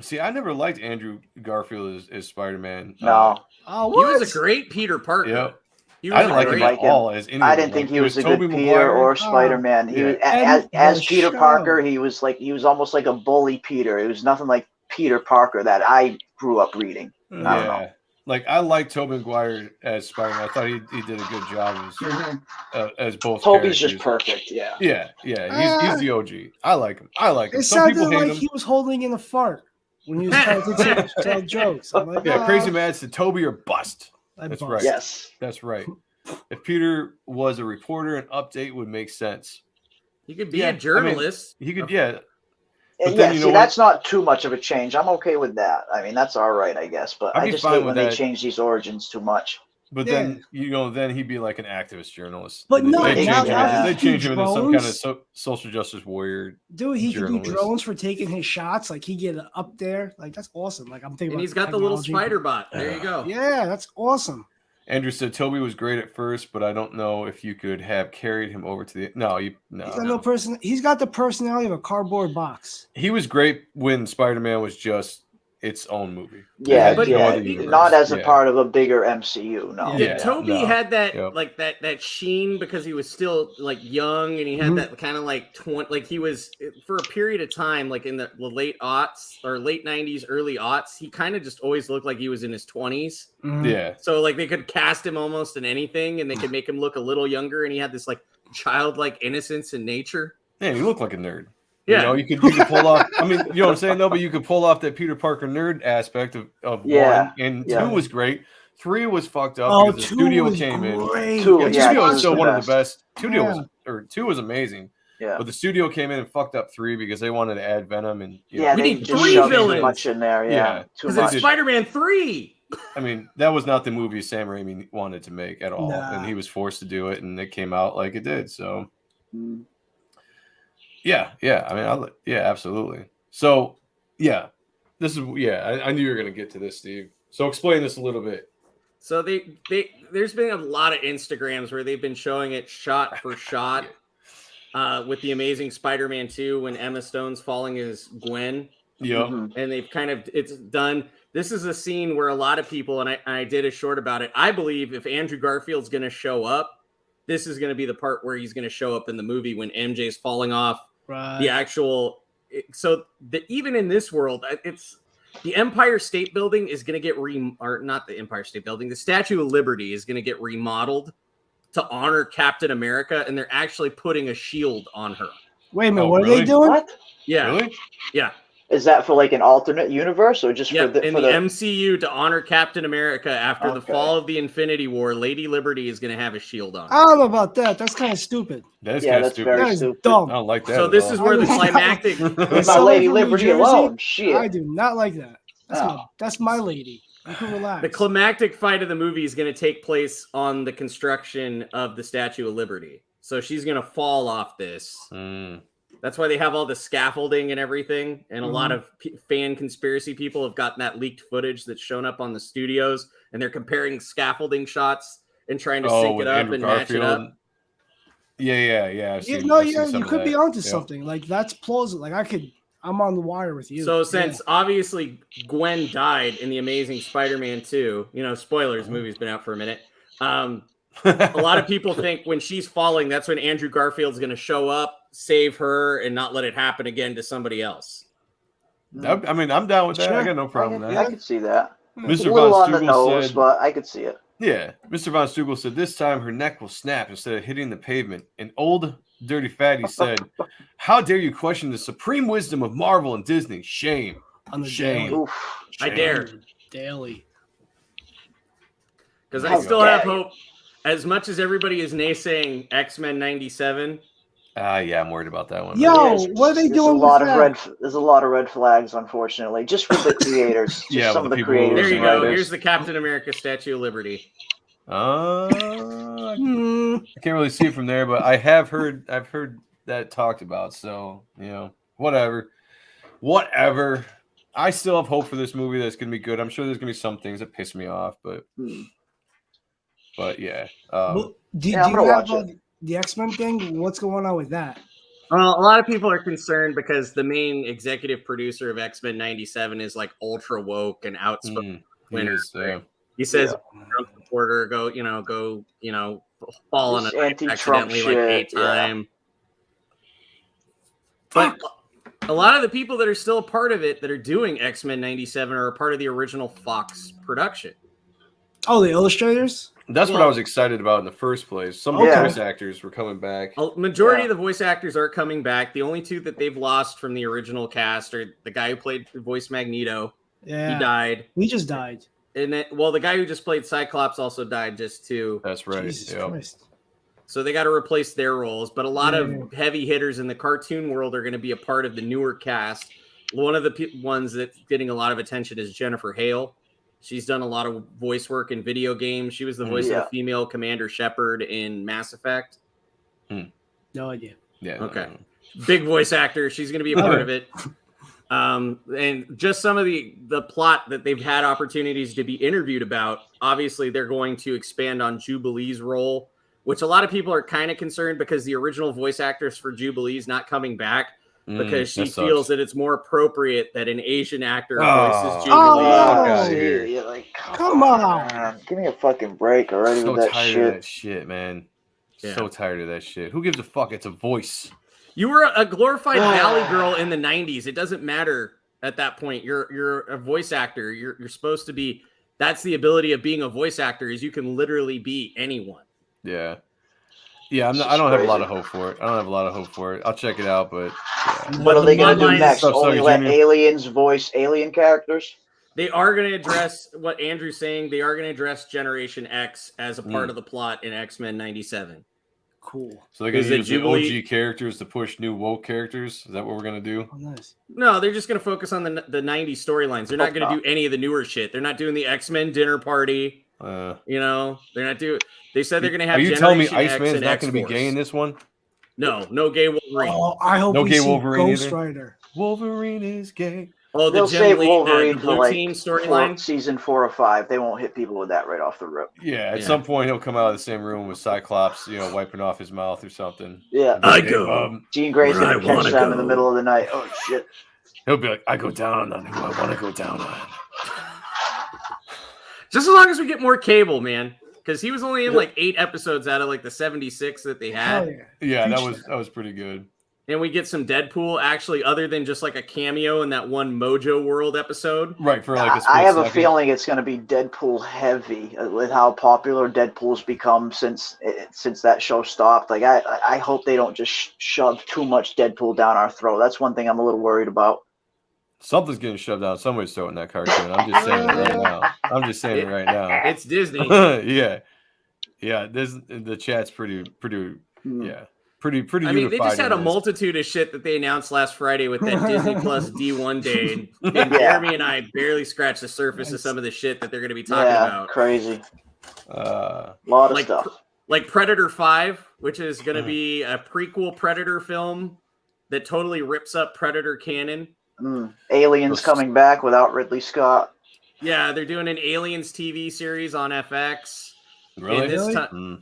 B: See, I never liked Andrew Garfield as Spider-Man.
C: No.
D: He was a great Peter Parker.
B: Yep. I didn't like him at all as anyone.
C: I didn't think he was a good Peter or Spider-Man. He was, as Peter Parker, he was almost like a bully Peter. It was nothing like Peter Parker that I grew up reading. I don't know.
B: Like, I like Tobey Maguire as Spider-Man. I thought he did a good job as both
C: Tobey's
B: characters.
C: Just perfect, yeah.
B: Yeah. He's the OG. I like him.
A: It sounded like he was holding in a fart when he was trying to tell jokes. I'm like,
B: Crazy Mad said Tobey or bust. That's right.
C: Yes.
B: That's right. If Peter was a reporter, an update would make sense.
D: He could be a journalist.
B: He could, But
C: yeah, see, that's not too much of a change. I'm okay with that. I mean, that's all right, I guess. But I just hate when they change these origins too much.
B: But then then he'd be like an activist journalist.
A: But no,
B: they
A: now
B: change him into some kind of social justice warrior.
A: Dude, he can do drones for taking his shots. Like he get up there. Like that's awesome. Like I'm thinking.
D: And he's got the little spider bot. There you go.
A: Yeah, that's awesome.
B: Andrew said Toby was great at first, but I don't know if you could have carried him over to the no.
A: He's got no person. He's got the personality of a cardboard box.
B: He was great when Spider-Man was just its own movie.
C: Yeah, but not as a part of a bigger MCU. No.
D: Yeah, Toby had that like that sheen because he was still like young and he had that kind of like like he was for a period of time like in the late aughts or late 90s, early aughts. He kind of just always looked like he was in his 20s.
B: Yeah.
D: So like they could cast him almost in anything and they could make him look a little younger and he had this like childlike innocence in nature.
B: Yeah, he looked like a nerd.
D: Yeah,
B: you could pull off. I mean, you know what I'm saying? No, but you could pull off that Peter Parker nerd aspect of 1 and 2 was great. 3 was fucked up because the studio came in. 2 was still one of the best. 2 was amazing. Yeah, but the studio came in and fucked up 3 because they wanted to add Venom and
D: we need 3 villains.
C: Much in there. Yeah,
D: because it's Spider-Man 3.
B: I mean, that was not the movie Sam Raimi wanted to make at all, and he was forced to do it, and it came out like it did. So. Yeah. I mean, absolutely. So, this is I knew you were gonna get to this, Steve. So explain this a little bit.
D: So there's been a lot of Instagrams where they've been showing it shot for shot, with the Amazing Spider-Man 2 when Emma Stone's falling as Gwen.
B: Yeah,
D: and they've it's done. This is a scene where a lot of people, and I did a short about it. I believe if Andrew Garfield's gonna show up, this is gonna be the part where he's gonna show up in the movie when MJ's falling off.
A: Right.
D: The actual, even in this world, it's the Empire State Building is going to get not the Empire State Building, the Statue of Liberty is going to get remodeled to honor Captain America, and they're actually putting a shield on her.
A: Wait a minute, what are they doing?
C: What?
D: Yeah,
B: really?
D: Yeah.
C: Is that for like an alternate universe or just for the
D: MCU to honor Captain America after the fall of the Infinity War? Lady Liberty is going to have a shield on.
A: I don't know about that. That's kind of stupid.
B: That's kind of stupid.
A: That is dumb.
B: I don't like that.
D: So this is where the climactic.
C: Leave my Lady Liberty alone. Shit.
A: I do not like that. That's my lady. You can relax.
D: The climactic fight of the movie is going to take place on the construction of the Statue of Liberty. So she's going to fall off this. That's why they have all the scaffolding and everything. And a lot of fan conspiracy people have gotten that leaked footage that's shown up on the studios. And they're comparing scaffolding shots and trying to sync it up
B: Andrew
D: and
B: Garfield.
D: match it up.
B: Yeah.
A: You could be onto something. Like that's plausible. Like I'm on the wire with you.
D: So since obviously Gwen died in the Amazing Spider-Man 2, spoilers, movie's been out for a minute. A lot of people think when she's falling, that's when Andrew Garfield's going to show up, save her, and not let it happen again to somebody else.
B: I mean, I'm down with that. Sure. I got no problem with that.
C: I can see that.
B: Mr.
C: A little on the nose, but I could see it.
B: Yeah. Mr. Von Stugel said this time her neck will snap instead of hitting the pavement. And old dirty fatty said, how dare you question the supreme wisdom of Marvel and Disney? Shame. Shame.
D: I dare.
A: Daily.
D: Because I still have hope. As much as everybody is naysaying X-Men 97.
B: I'm worried about that one.
A: Yo, what are they doing?
C: There's a lot of red flags, unfortunately, just for the creators. Some of the creators.
D: There you go. Here's the Captain America Statue of Liberty.
B: I can't really see it from there, but I've heard that talked about. So whatever. I still have hope for this movie that's gonna be good. I'm sure there's gonna be some things that piss me off, but yeah.
A: Do you have the X-Men thing? What's going on with that?
D: Well, a lot of people are concerned because the main executive producer of X-Men 97 is like ultra woke and outspoken. He says, drunk reporter, go fall on an accidentally like 8 times. But a lot of the people that are still a part of it that are doing X-Men 97 are a part of the original Fox production.
A: Oh, the illustrators?
B: That's what I was excited about in the first place. Some of the voice actors were coming back.
D: A majority of the voice actors are coming back. The only two that they've lost from the original cast are the guy who played voice Magneto.
A: Yeah.
D: He died.
A: He just died.
D: And the guy who just played Cyclops also died just too.
B: That's right.
A: Jesus Christ.
D: So they got to replace their roles. But a lot of heavy hitters in the cartoon world are going to be a part of the newer cast. One of the ones that's getting a lot of attention is Jennifer Hale. She's done a lot of voice work in video games. She was the voice of the female Commander Shepard in Mass Effect.
A: No idea.
B: Yeah.
D: Okay. Big voice actor. She's going to be a part of it. And just some of the plot that they've had opportunities to be interviewed about. Obviously, they're going to expand on Jubilee's role, which a lot of people are kind of concerned because the original voice actress for Jubilee's not coming back because she feels that it's more appropriate that an Asian actor voices Jubilee.
A: Come on.
C: Give me a fucking break already with that shit.
B: Tired of that shit, man.
D: Yeah.
B: So tired of that shit. Who gives a fuck? It's a voice.
D: You were a glorified Valley girl in the 90s. It doesn't matter at that point. You're a voice actor. You're supposed to be. That's the ability of being a voice actor is you can literally be anyone.
B: Yeah. Yeah, I don't have a lot of hope for it. I'll check it out, but
C: what are they going to do next? Only let aliens voice alien characters?
D: They are going to address what Andrew's saying. They are going to address Generation X as a part of the plot in X-Men 97.
A: Cool.
B: So they're going to use the OG characters to push new woke characers? Is that what we're going to do?
A: Oh, nice.
D: No, they're just going to focus on the 90s storylines. They're not going to do any of the newer shit. They're not doing the X-Men dinner party. They're not doing. They said they're going to have.
B: Are you
D: Generation
B: telling me
D: X
B: Iceman's
D: and
B: not going to be
D: X-Force.
B: gay in this one?
D: No gay Wolverine.
A: Oh, I hope we see
B: Wolverine
A: Ghost
B: either.
A: Rider.
B: Wolverine is gay.
D: Oh,
C: they'll save Wolverine for like
D: team storyline.
C: Season 4 or 5. They won't hit people with that right off the rip.
B: Yeah, at some point he'll come out of the same room with Cyclops, wiping off his mouth or something.
C: Yeah,
D: I go.
C: Jean Grey's gonna catch them in the middle of the night. Oh shit!
B: He'll be like, "I go down on who I want to go down on."
D: Just as long as we get more Cable, man, because he was only in like 8 episodes out of like the 76 that they had.
B: Yeah, that was pretty good.
D: And we get some Deadpool, actually, other than just like a cameo in that one Mojo World episode.
B: Right, for like
C: I have a feeling it's going to be Deadpool heavy with how popular Deadpool's become since that show stopped. Like, I hope they don't just shove too much Deadpool down our throat. That's one thing I'm a little worried about.
B: Something's getting shoved down somebody's throat in that cartoon. I'm just saying it right now.
D: It's Disney.
B: Yeah. The chat's pretty yeah. Pretty.
D: I mean, they just had a multitude of shit that they announced last Friday with that Disney Plus D1 day, and Jeremy and I barely scratched the surface of some of the shit that they're going to be talking about.
C: Crazy. A lot of stuff.
D: Like Predator 5, which is going to be a prequel Predator film that totally rips up Predator canon.
C: Aliens coming back without Ridley Scott.
D: Yeah, they're doing an Aliens TV series on FX.
B: Really?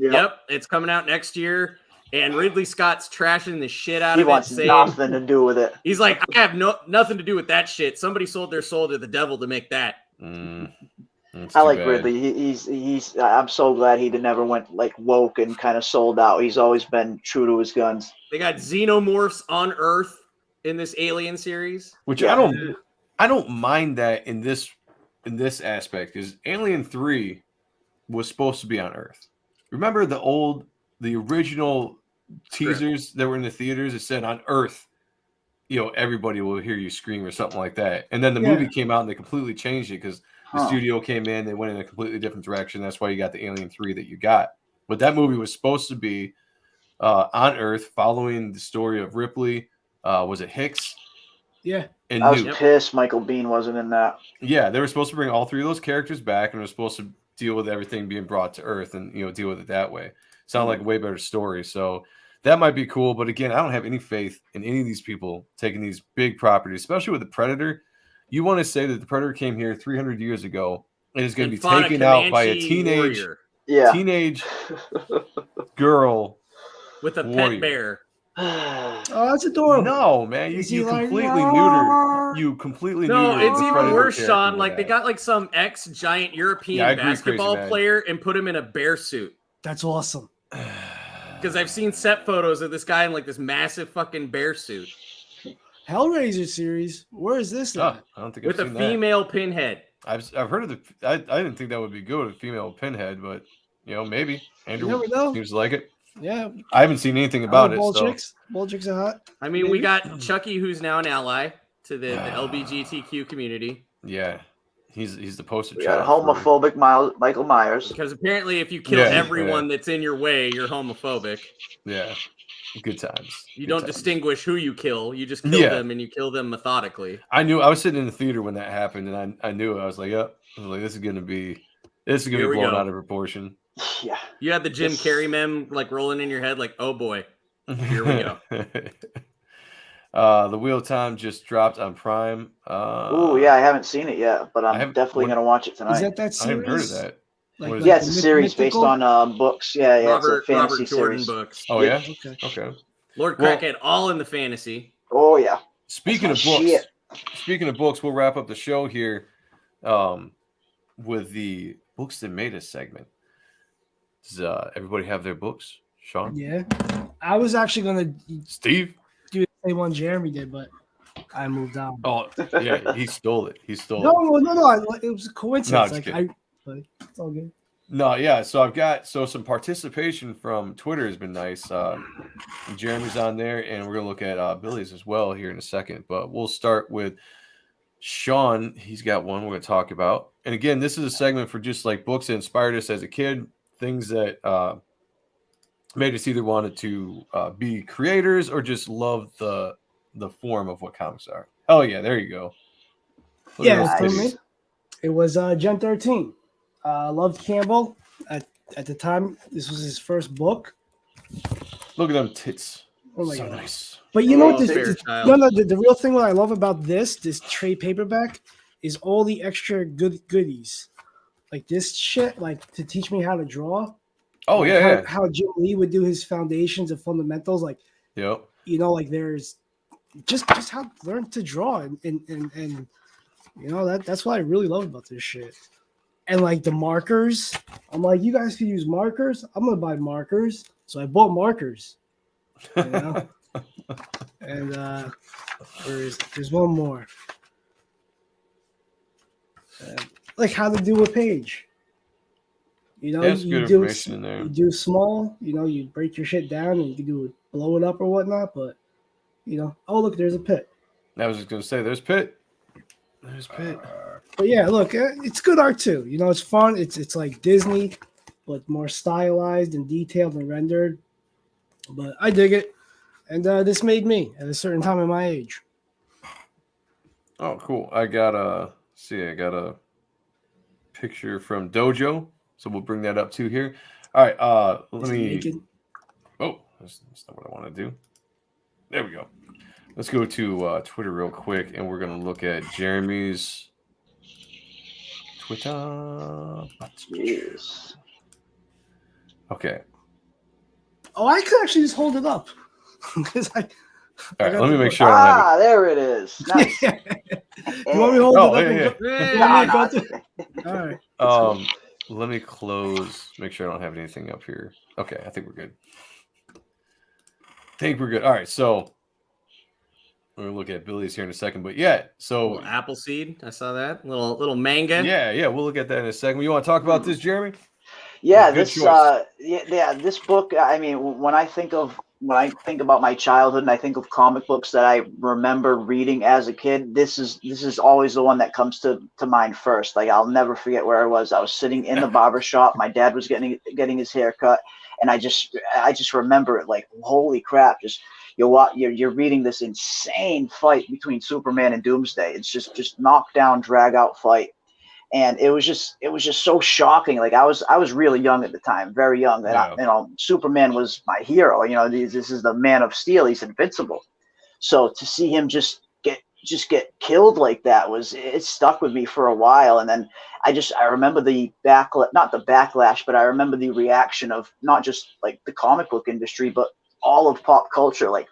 D: Yep, it's coming out next year. And Ridley Scott's trashing the shit out of it.
C: He wants nothing to do with it.
D: He's like, I have nothing to do with that shit. Somebody sold their soul to the devil to make that.
C: I like Ridley. He's. I'm so glad he never went like woke and kind of sold out. He's always been true to his guns.
D: They got xenomorphs on Earth in this Alien series,
B: which I don't mind that in this aspect because Alien 3 was supposed to be on Earth. Remember the original teasers that were in the theaters? It said on Earth, everybody will hear you scream or something like that. And then the movie came out and they completely changed it because the studio came in, they went in a completely different direction. That's why you got the Alien 3 that you got. But that movie was supposed to be on Earth, following the story of Ripley. Was it Hicks?
A: Yeah.
C: And I was pissed Michael Biehn wasn't in that.
B: Yeah, they were supposed to bring all 3 of those characters back and were supposed to deal with everything being brought to Earth and deal with it that way. Sound like a way better story. So that might be cool. But again, I don't have any faith in any of these people taking these big properties, especially with the Predator. You want to say that the Predator came here 300 years ago and is going to be taken out by a teenage girl
D: with a pet bear.
A: Oh, that's adorable.
B: No, man, you completely neutered. You completely neutered.
D: No, it's even worse, Sean. Like they got like some ex-giant European basketball player and put him in a bear suit.
A: That's awesome.
D: Because I've seen set photos of this guy in like this massive fucking bear suit.
A: Hellraiser series. Where is this?
B: I don't think
D: with a female Pinhead.
B: I've heard of I didn't think that would be good, a female Pinhead, but maybe Andrew seems like it.
A: Yeah,
B: I haven't seen anything about it.
A: Ball chicks are hot.
D: I mean, we got Chucky, who's now an ally to the LGBTQ community.
B: Yeah, He's the poster
C: We got
B: child.
C: homophobic Michael Myers.
D: Because apparently, if you kill everyone that's in your way, you're homophobic.
B: Yeah, good times.
D: You don't distinguish who you kill. You just kill them, and you kill them methodically.
B: I knew. I was sitting in the theater when that happened, and I knew. I was like, "Yep." I was like, "This is gonna be blown out of proportion."
C: Yeah.
D: You had the Jim Carrey meme like rolling in your head, like, "Oh boy, here we go."
B: The Wheel of Time just dropped on Prime.
C: Oh yeah, I haven't seen it yet, but I'm definitely gonna watch it tonight.
A: Is that series?
B: I haven't heard of that.
A: Like
C: it's a series based on books. Yeah, it's a fantasy
D: Jordan
C: series.
D: Books.
B: Oh yeah,
A: okay.
D: Lord Crackhead, all in the fantasy.
C: Oh yeah.
B: Speaking of books, we'll wrap up the show here with the books that made us segment. Does everybody have their books, Sean?
A: Yeah, I was actually gonna
B: Steve
A: do the same one Jeremy did, but I moved on.
B: Oh yeah, he stole it.
A: No. It was a coincidence.
B: No,
A: it's all good.
B: No, yeah. So I've got some participation from Twitter has been nice. Jeremy's on there, and we're gonna look at Billy's as well here in a second. But we'll start with Sean. He's got one we're gonna talk about. And again, this is a segment for just like books that inspired us as a kid, things that made us either wanted to be creators or just love the form of what comics are. Oh yeah, there you go.
A: It was Gen 13. Loved Campbell at the time. This was his first book.
B: Look at them tits.
A: Oh my
B: God.
A: Nice. But you know what? The real thing what I love about this trade paperback is all the extra goodies. Like this shit, like to teach me how to draw.
B: Oh
A: like how Jim Lee would do his foundations and fundamentals. Like, you know, like there's just how to learn to draw and you know that's what I really love about this shit. And like the markers, I'm like, you guys can use markers. I'm gonna buy markers, so I bought markers. You know, and there's one more, like how to do a page. You know, you do small. You know, you break your shit down and you can do it, blow it up or whatnot. But you know, oh look, there's a pit.
B: I was just gonna say, there's pit. There's pit.
A: But yeah, look, it's good art too. You know, it's fun. It's like Disney, but more stylized and detailed and rendered. But I dig it, and this made me at a certain time in my age.
B: Oh, cool! I got a picture from Dojo, so we'll bring that up too here. All right, let me. Oh, that's not what I want to do. There we go. Let's go to Twitter real quick, and we're gonna look at Jeremy's Twitter.
C: Yes.
B: Okay.
A: Oh, I could actually just hold it up.
B: All right, let me make sure.
C: There it is. Nice.
A: You want me to hold it up? All right.
B: Let me close. Make sure I don't have anything up here. Okay, I think we're good. All right, so we're gonna look at Billy's here in a second, but so
D: Appleseed, I saw that little manga.
B: Yeah, we'll look at that in a second. You want to talk about this, Jeremy?
C: Yeah, this book. I mean, when I think about my childhood and I think of comic books that I remember reading as a kid, this is always the one that comes to mind first. Like I'll never forget where I was. I was sitting in the barber shop. My dad was getting his hair cut, and I just remember it like, holy crap! Just you're reading this insane fight between Superman and Doomsday. It's just knockdown, drag out fight. And it was just so shocking. Like I was really young at the time, very young. And Superman was my hero. You know, this is the Man of Steel. He's invincible. So to see him just get killed like that it stuck with me for a while. And then I remember not the backlash, but I remember the reaction of not just like the comic book industry, but all of pop culture. Like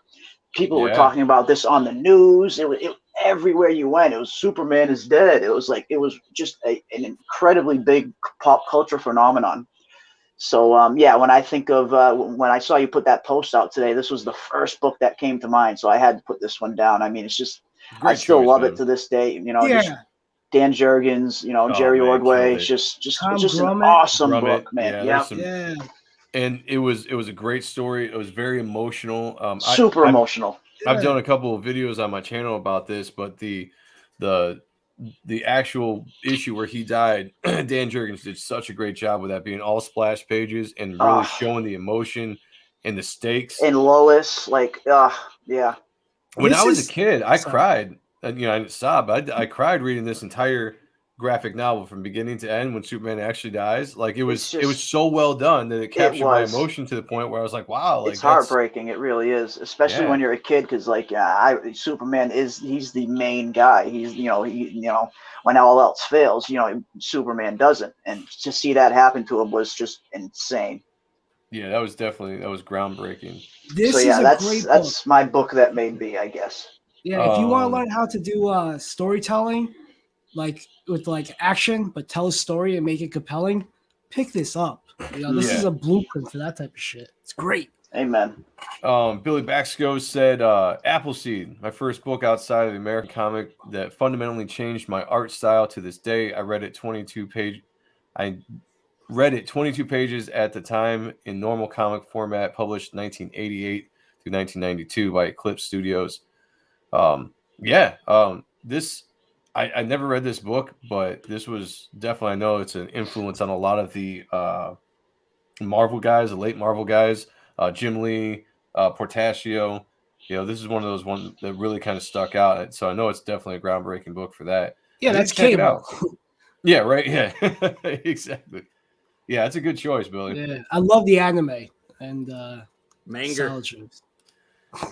C: people were talking about this on the news. It everywhere you went, it was Superman is dead. It was just an incredibly big pop culture phenomenon. So when I think of when I saw you put that post out today, this was the first book that came to mind. So I had to put this one down. I mean, it's just I still love it to this day. You know, just Dan Jurgens, you know, Jerry Ordway. It's just an awesome book, man.
A: Yeah.
B: And it was a great story. It was very emotional.
C: Super emotional.
B: I've done a couple of videos on my channel about this, but the the actual issue where he died, Dan Jurgens did such a great job with that being all splash pages and really showing the emotion and the stakes.
C: And Lois, like, yeah.
B: When I was a kid, I cried. I didn't sob. I cried reading this entire graphic novel from beginning to end when Superman actually dies. Like it was so well done that it captured my emotion to the point where I was like, wow, like
C: it's heartbreaking. It really is, especially when you're a kid, because like Superman he's the main guy. He's when all else fails, Superman doesn't, and to see that happen to him was just insane.
B: Yeah, that was groundbreaking.
C: That's my book that made me, I guess.
A: Yeah, if you want to learn how to do storytelling, like with like action, but tell a story and make it compelling, pick this up. This is a blueprint for that type of shit. It's great.
C: Amen.
B: Billy Baxco said, Appleseed, my first book outside of the American comic that fundamentally changed my art style to this day. I read it 22 pages at the time in normal comic format, published 1988 through 1992 by Eclipse Studios. This I never read this book, but this was definitely, I know it's an influence on a lot of the Marvel guys, the late Marvel guys, Jim Lee, Portacio. This is one of those ones that really kind of stuck out. So I know it's definitely a groundbreaking book for that.
A: Yeah, that's Cable.
B: Yeah, right. Yeah, exactly. Yeah, it's a good choice, Billy.
A: Yeah, I love the anime and
D: manga.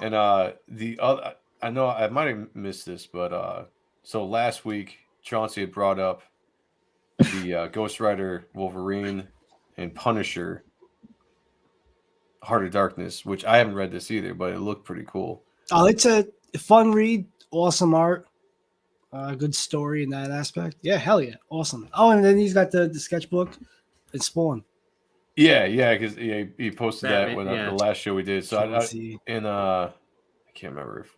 B: And the other, I know I might have missed this, but so last week Chauncey had brought up the Ghost Rider, Wolverine, and Punisher, Heart of Darkness, which I haven't read this either, but it looked pretty cool.
A: Oh, it's a fun read, awesome art, good story in that aspect. Yeah, hell yeah, awesome. Oh, and then he's got the sketchbook. It's Spawn.
B: Yeah, because he posted that when the last show we did. So I can't remember if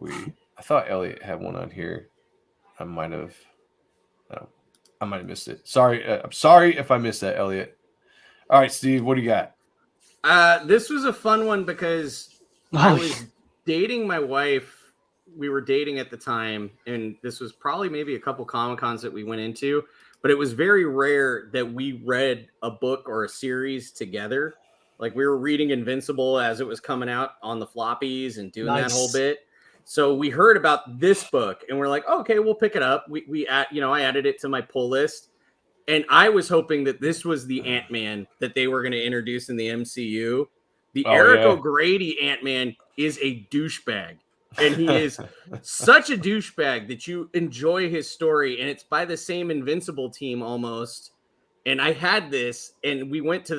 B: I thought Elliot had one on here. I might have missed it. Sorry, I'm sorry if I missed that, Elliot. All right, Steve, what do you got?
D: This was a fun one because I was dating my wife. We were dating at the time, and this was probably maybe a couple Comic-Cons that we went into. But it was very rare that we read a book or a series together. Like we were reading Invincible as it was coming out on the floppies and doing that whole bit. So we heard about this book and we're like, okay, we'll pick it up. I added it to my pull list, and I was hoping that this was the Ant-Man that they were going to introduce in the MCU. The Eric O'Grady Ant-Man is a douchebag. And he is such a douchebag that you enjoy his story. And it's by the same Invincible team almost. And I had this, and we went to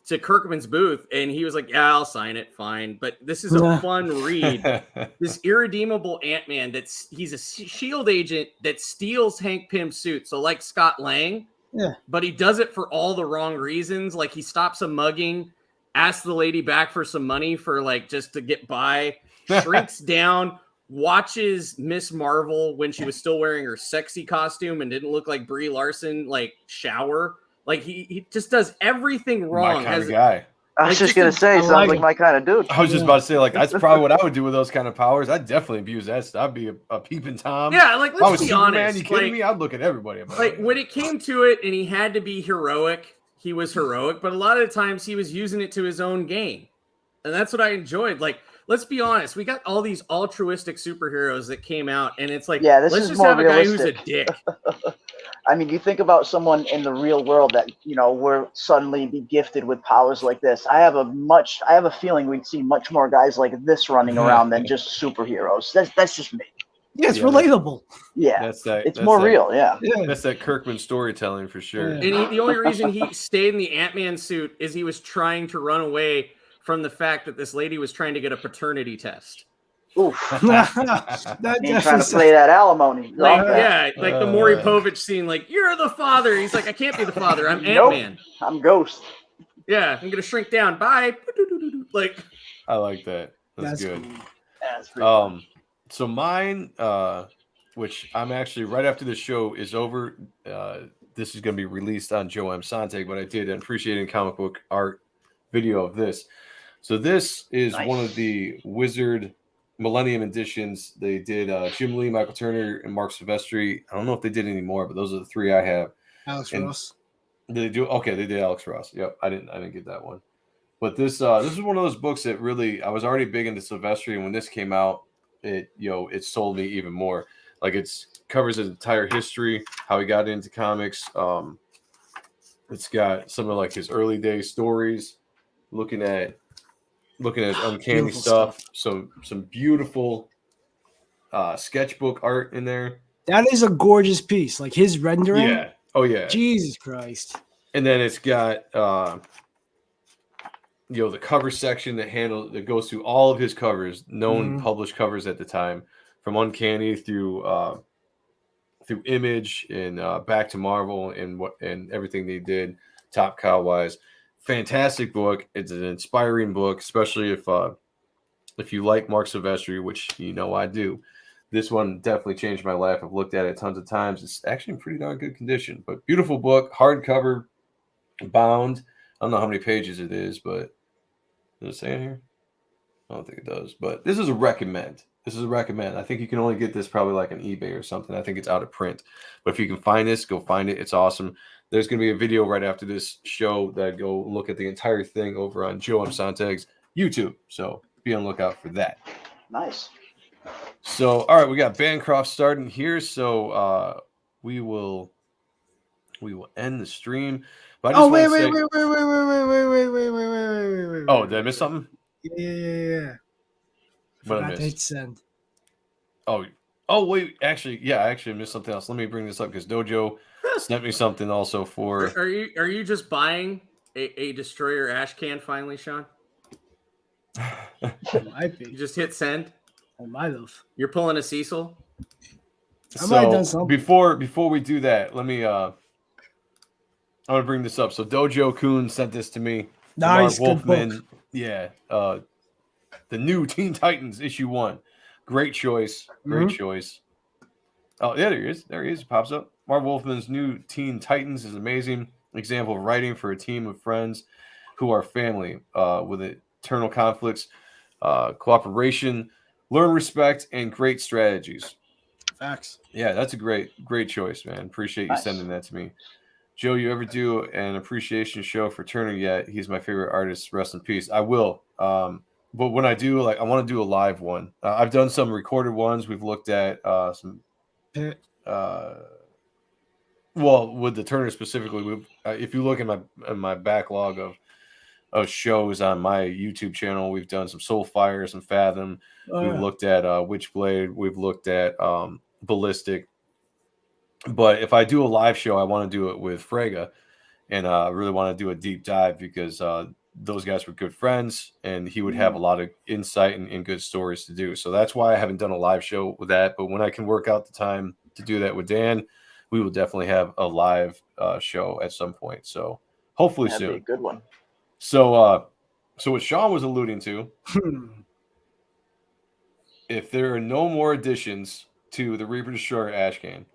D: to Kirkman's booth, and he was like, yeah, I'll sign it. Fine. But this is a fun read. This irredeemable Ant-Man, he's a SHIELD agent that steals Hank Pym's suit. So like Scott Lang, but he does it for all the wrong reasons. Like he stops a mugging, asks the lady back for some money for like just to get by, shrinks down, watches Miss Marvel when she was still wearing her sexy costume and didn't look like Brie Larson, like shower. Like he just does everything wrong.
B: My kind of guy.
C: I was just going to say, sounds like my kind of dude.
B: I was just about to say, like, that's probably what I would do with those kind of powers. I'd definitely abuse that stuff. I'd be a peeping Tom.
D: Yeah, like, let's be
B: Superman,
D: honest.
B: You kidding me? I'd look at everybody.
D: Like, when it came to it and he had to be heroic, he was heroic. But a lot of the times he was using it to his own gain. And that's what I enjoyed. Like, let's be honest. We got all these altruistic superheroes that came out. And it's like, let's just have a guy who's a dick.
C: I mean, you think about someone in the real world that, will suddenly be gifted with powers like this. I have a feeling we'd see much more guys like this running around than just superheroes. That's just me.
A: Yeah, it's relatable.
C: Yeah, it's more real. Yeah.
B: That's that Kirkman storytelling for sure.
D: Yeah. And the only reason he stayed in the Ant-Man suit is he was trying to run away from the fact that this lady was trying to get a paternity test.
C: Oof. He's trying to play that alimony.
D: Like the Maury Povich scene, like, you're the father. He's like, I can't be the father. I'm Ant-Man.
C: I'm Ghost.
D: Yeah, I'm going to shrink down. Bye. Like,
B: I like that. That's good.
C: Cool. That's pretty fun.
B: So mine, which I'm actually, right after the show is over, this is going to be released on Joe M. Sonntag, but I did an Appreciating Comic Book Art video of this. So this is one of the Wizard Millennium Editions. They did Jim Lee, Michael Turner, and Mark Silvestri. I don't know if they did any more, but those are the 3 I have.
A: Alex Ross.
B: Did they do? Okay, they did Alex Ross. Yep, I didn't get that one. But this is one of those books that really, I was already big into Silvestri, and when this came out, it sold me even more. Like, it's covers his entire history, how he got into comics. It's got some of like his early day stories, looking at uncanny stuff. Some beautiful sketchbook art in there.
A: That is a gorgeous piece. Like his rendering.
B: Yeah. Oh yeah.
A: Jesus Christ.
B: And then it's got the cover section that goes through all of his covers, known published covers at the time, from Uncanny through Image and back to Marvel and everything they did, Top Cow wise. Fantastic book. It's an inspiring book, especially if you like Mark Silvestri, which I do. This one definitely changed my life. I've looked at it tons of times. It's actually in pretty darn good condition, but beautiful book, hardcover, bound. I don't know how many pages it is, but does it say in here? I don't think it does, but this is a recommend. I think you can only get this probably like on eBay or something. I think it's out of print, but if you can find this, go find it. It's awesome. There's going to be a video right after this show that go look at the entire thing over on Joe M. Sonntag's YouTube. So be on the lookout for that.
C: Nice.
B: So, all right, we got Bancroft starting here. So we will end the stream. But I just
A: wait.
B: Oh, did I miss something?
A: Yeah.
B: What I
A: forgot to hit send.
B: Oh, wait. Actually, I missed something else. Let me bring this up because Dojo sent me something also for.
D: Are you just buying a Destroyer ash can finally, Sean?
A: Might be.
D: You just hit send.
A: I might have.
D: You're pulling a Cecil.
A: I might have done something.
B: Before we do that, let me. I'm gonna bring this up. So Dojo Kun sent this to me.
A: Nice,
B: Mark
A: good
B: Wolfman.
A: book.
B: Yeah. The new Teen Titans issue 1. Great choice. Choice. Oh, yeah, there he is. He pops up. Mark Wolfman's new Teen Titans is an amazing example of writing for a team of friends who are family with eternal conflicts, cooperation, learn respect, and great strategies.
A: Facts.
B: Yeah, that's a great choice, man. Appreciate you sending that to me. Joe, you ever do an appreciation show for Turner yet? He's my favorite artist. Rest in peace. I will. But when I do, I want to do a live one. I've done some recorded ones. We've looked at some. With the Turner specifically, if you look at my backlog of shows on my YouTube channel, we've done some Soulfire, some Fathom. We've looked at Witchblade. We've looked at Ballistic. But if I do a live show, I want to do it with Frega, and I really want to do a deep dive because those guys were good friends, and he would have a lot of insight and good stories to do. So that's why I haven't done a live show with that. But when I can work out the time to do that with Dan, we will definitely have a live show at some point. So hopefully
C: That'd
B: soon.
C: be a good one.
B: So what Sean was alluding to, if there are no more additions to the Reaper Destroyer Ash Can,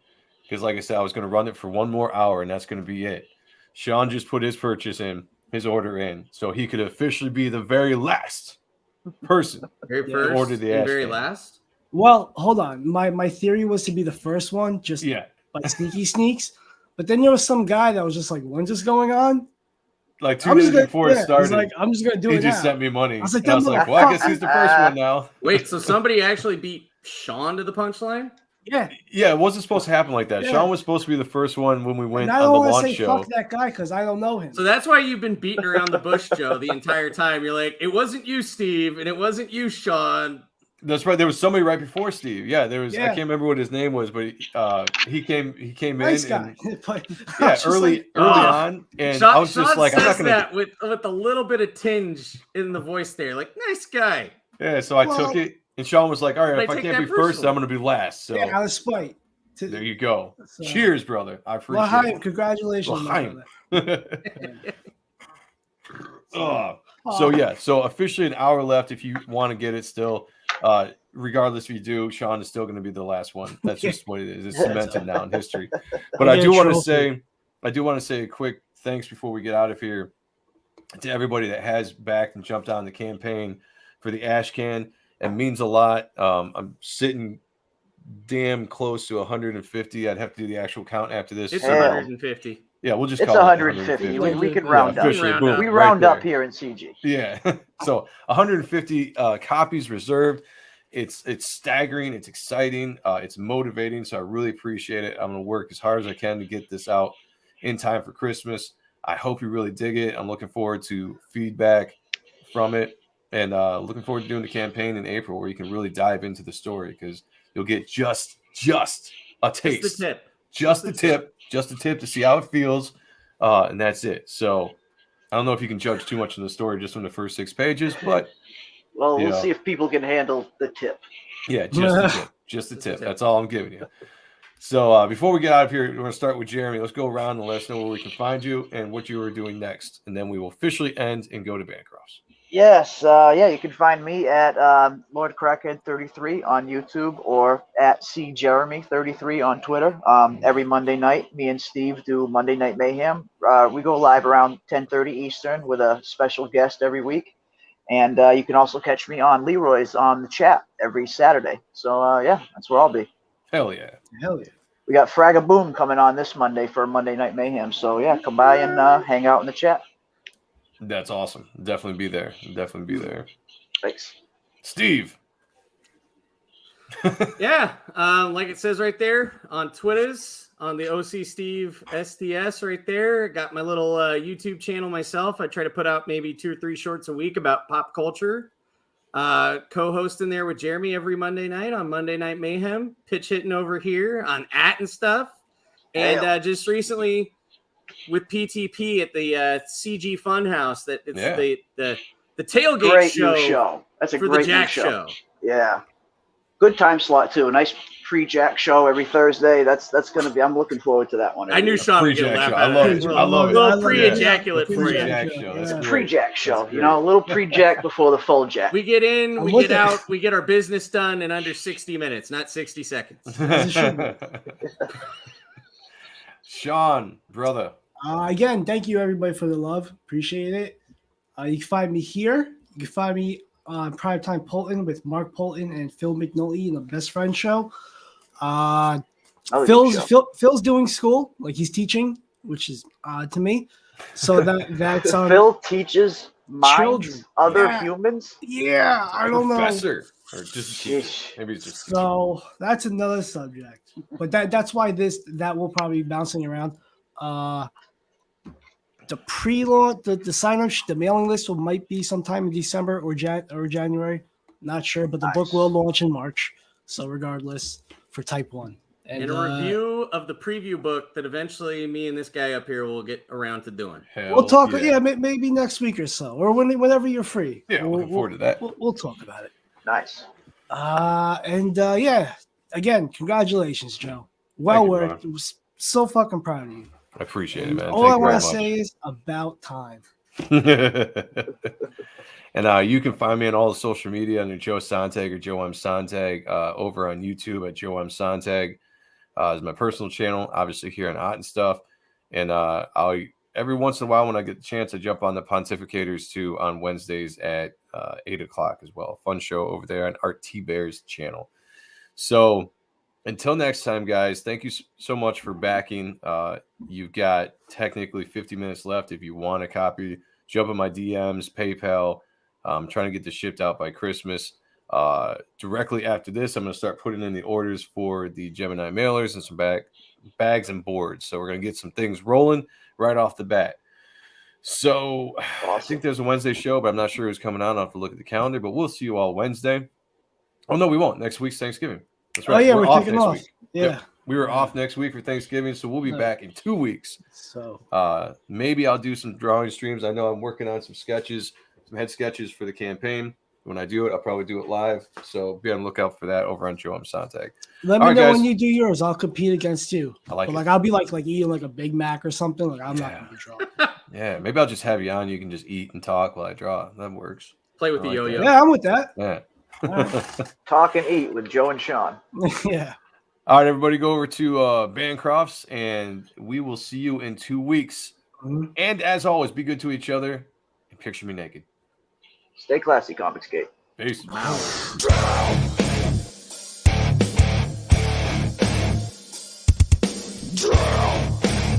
B: because like I said, I was going to run it for 1 more hour, and that's going to be it. Sean just put his order in, so he could officially be the very last person to order the Ash Can.
D: Last?
A: Well, hold on. My theory was to be the first one, just by sneaks. But then there was some guy that was just like, when's this going on?
B: Like 2 days before it started.
A: He's like, I'm just going to do it now.
B: He just sent me money. I was like,
A: well,
B: I guess he's the first one now.
D: Wait, so somebody actually beat Sean to the punchline?
A: Yeah.
B: Yeah, it wasn't supposed to happen like that. Yeah. Sean was supposed to be the first one when we went on the launch show.
A: Fuck that guy because I don't know him.
D: So that's why you've been beating around the bush, Joe, the entire time. You're like, it wasn't you, Steve, and it wasn't you, Sean.
B: That's right. There was somebody right before Steve. Yeah, there was. I can't remember what his name was, but he came
A: nice
B: in.
A: Guy.
B: Early on, and
D: Sean,
B: I was just like, I'm not gonna.
D: That with a little bit of tinge in the voice there, like nice guy.
B: Yeah, so I took it, and Sean was like, all right, if I can't be first, I'm gonna be last. So
A: out of spite.
B: There you go. So, cheers, brother. I appreciate it.
A: Mayhem, congratulations.
B: So officially an hour left if you want to get it still. Regardless if you do, Sean is still going to be the last one. That's just what it is. It's cemented now in history. But I do want to say a quick thanks before we get out of here to everybody that has backed and jumped on the campaign for the Ash Can. It means a lot. I'm sitting damn close to 150. I'd have to do the actual count after this.
D: It's
C: Hell.
D: 150.
B: Yeah, we'll just
C: It's
B: call it
C: 150. We can round up.
B: officially,
D: Round
B: boom,
D: up.
C: We
B: right
C: round up
B: there.
C: here in CG.
B: Yeah. So 150 copies reserved. It's staggering. It's exciting. It's motivating. So I really appreciate it. I'm going to work as hard as I can to get this out in time for Christmas. I hope you really dig it. I'm looking forward to feedback from it, and looking forward to doing the campaign in April where you can really dive into the story, because you'll get just a taste.
D: Just the tip.
B: Just the tip to see how it feels. And that's it. So I don't know if you can judge too much of the story just from the first 6 pages, but
C: Well, we'll see if people can handle the tip.
B: yeah, just the tip. Just the tip. That's all I'm giving you. So before we get out of here, we're going to start with Jeremy. Let's go around and let us know where we can find you and what you are doing next. And then we will officially end and go to Bancrofts.
C: Yes, you can find me at Lord Crackhead 33 on YouTube, or at CJeremy33 on Twitter. Every Monday night, me and Steve do Monday Night Mayhem. We go live around 10:30 Eastern with a special guest every week. And you can also catch me on Leroy's on the chat every Saturday. So, that's where I'll be.
B: Hell yeah.
C: We got Fragaboom coming on this Monday for Monday Night Mayhem. So, come by and hang out in the chat.
B: That's awesome. Definitely be there.
C: Thanks.
B: Steve.
D: Yeah, like it says right there on Twitters, on the OC Steve STS right there. Got my little YouTube channel myself. I try to put out maybe 2 or 3 shorts a week about pop culture. Co-hosting there with Jeremy every Monday night on Monday Night Mayhem. Pitch hitting over here on and stuff. And just recently with PTP at the CG Funhouse, that it's the tailgate
C: great
D: show.
C: New show. That's a
D: for
C: great
D: the Jack
C: new show.
D: show.
C: Yeah. Good time slot too. A nice pre-Jack show every Thursday. That's going to be. I'm looking forward to that one.
D: I knew Sean would get a laugh out of it.
B: I love it.
D: A little pre-ejaculate for you.
B: Pre-Jack show.
C: It's a pre-Jack show. A little pre-Jack before the full Jack.
D: We get in, we get out, we get our business done in under 60 minutes, not 60 seconds.
B: Sean, brother.
A: Again, thank you everybody for the love. Appreciate it. You can find me here. You can find me on Primetime Polton with Mark Polton and Phil McNulty in the Best Friend Show. Phil's doing school, like he's teaching, which is odd to me. So that's
C: Phil teaches minds,
A: children,
C: other humans.
A: Yeah, I don't
B: Professor. Or just maybe it's just
A: so that's another subject. But that's why that will probably be bouncing around. The pre-launch, the sign-up, the mailing list might be sometime in December or January. Not sure, but the book will launch in March. So regardless, for Type 1.
D: And a review of the preview book that eventually me and this guy up here will get around to doing.
A: We'll talk, maybe next week or so, or whenever you're free.
B: Yeah, looking forward to that.
A: We'll talk about it.
C: Nice.
A: Again, congratulations, Joe. Well worked. It was so fucking proud of you.
B: I appreciate it, man.
A: All I want to say is about time.
B: And you can find me on all the social media under Joe Sonntag or Joe M. Sonntag, over on YouTube at Joe M. Sonntag. Is my personal channel, obviously here on Ahrendt stuff. And I'll every once in a while when I get the chance, I jump on the Pontificators too on Wednesdays at 8 o'clock as well. Fun show over there on Art T Bear's channel. So until next time, guys, thank you so much for backing. You've got technically 50 minutes left. If you want a copy, jump in my DMs, PayPal. I'm trying to get this shipped out by Christmas. Directly after this, I'm going to start putting in the orders for the Gemini mailers and some bags and boards. So we're going to get some things rolling right off the bat. So awesome. I think there's a Wednesday show, but I'm not sure who's coming on. I'll have to look at the calendar, but we'll see you all Wednesday. Oh, no, we won't. Next week's Thanksgiving. That's right.
A: Oh, yeah,
B: we're
A: off
B: next
A: off.
B: week.
A: Yeah.
B: Yep. We were off next week for Thanksgiving, so we'll be back in 2 weeks.
A: So
B: maybe I'll do some drawing streams. I know I'm working on some sketches, some head sketches for the campaign. When I do it, I'll probably do it live. So be on the lookout for that over on Joe M. Sonntag.
A: Let me know when you do yours. I'll compete against you.
B: I'll
A: be like eating like a Big Mac or something. Like I'm not gonna draw.
B: Yeah, maybe I'll just have you on. You can just eat and talk while I draw. That works.
D: Play with the yo-yo.
A: That. Yeah, I'm with that.
B: Yeah.
C: Talk and eat with Joe and Sean.
A: Yeah.
B: All right, everybody, go over to Bancrofts, and we will see you in 2 weeks.
A: Mm-hmm.
B: And as always, be good to each other and picture me naked.
C: Stay classy, Comicsgate.
B: Peace.
D: Wow.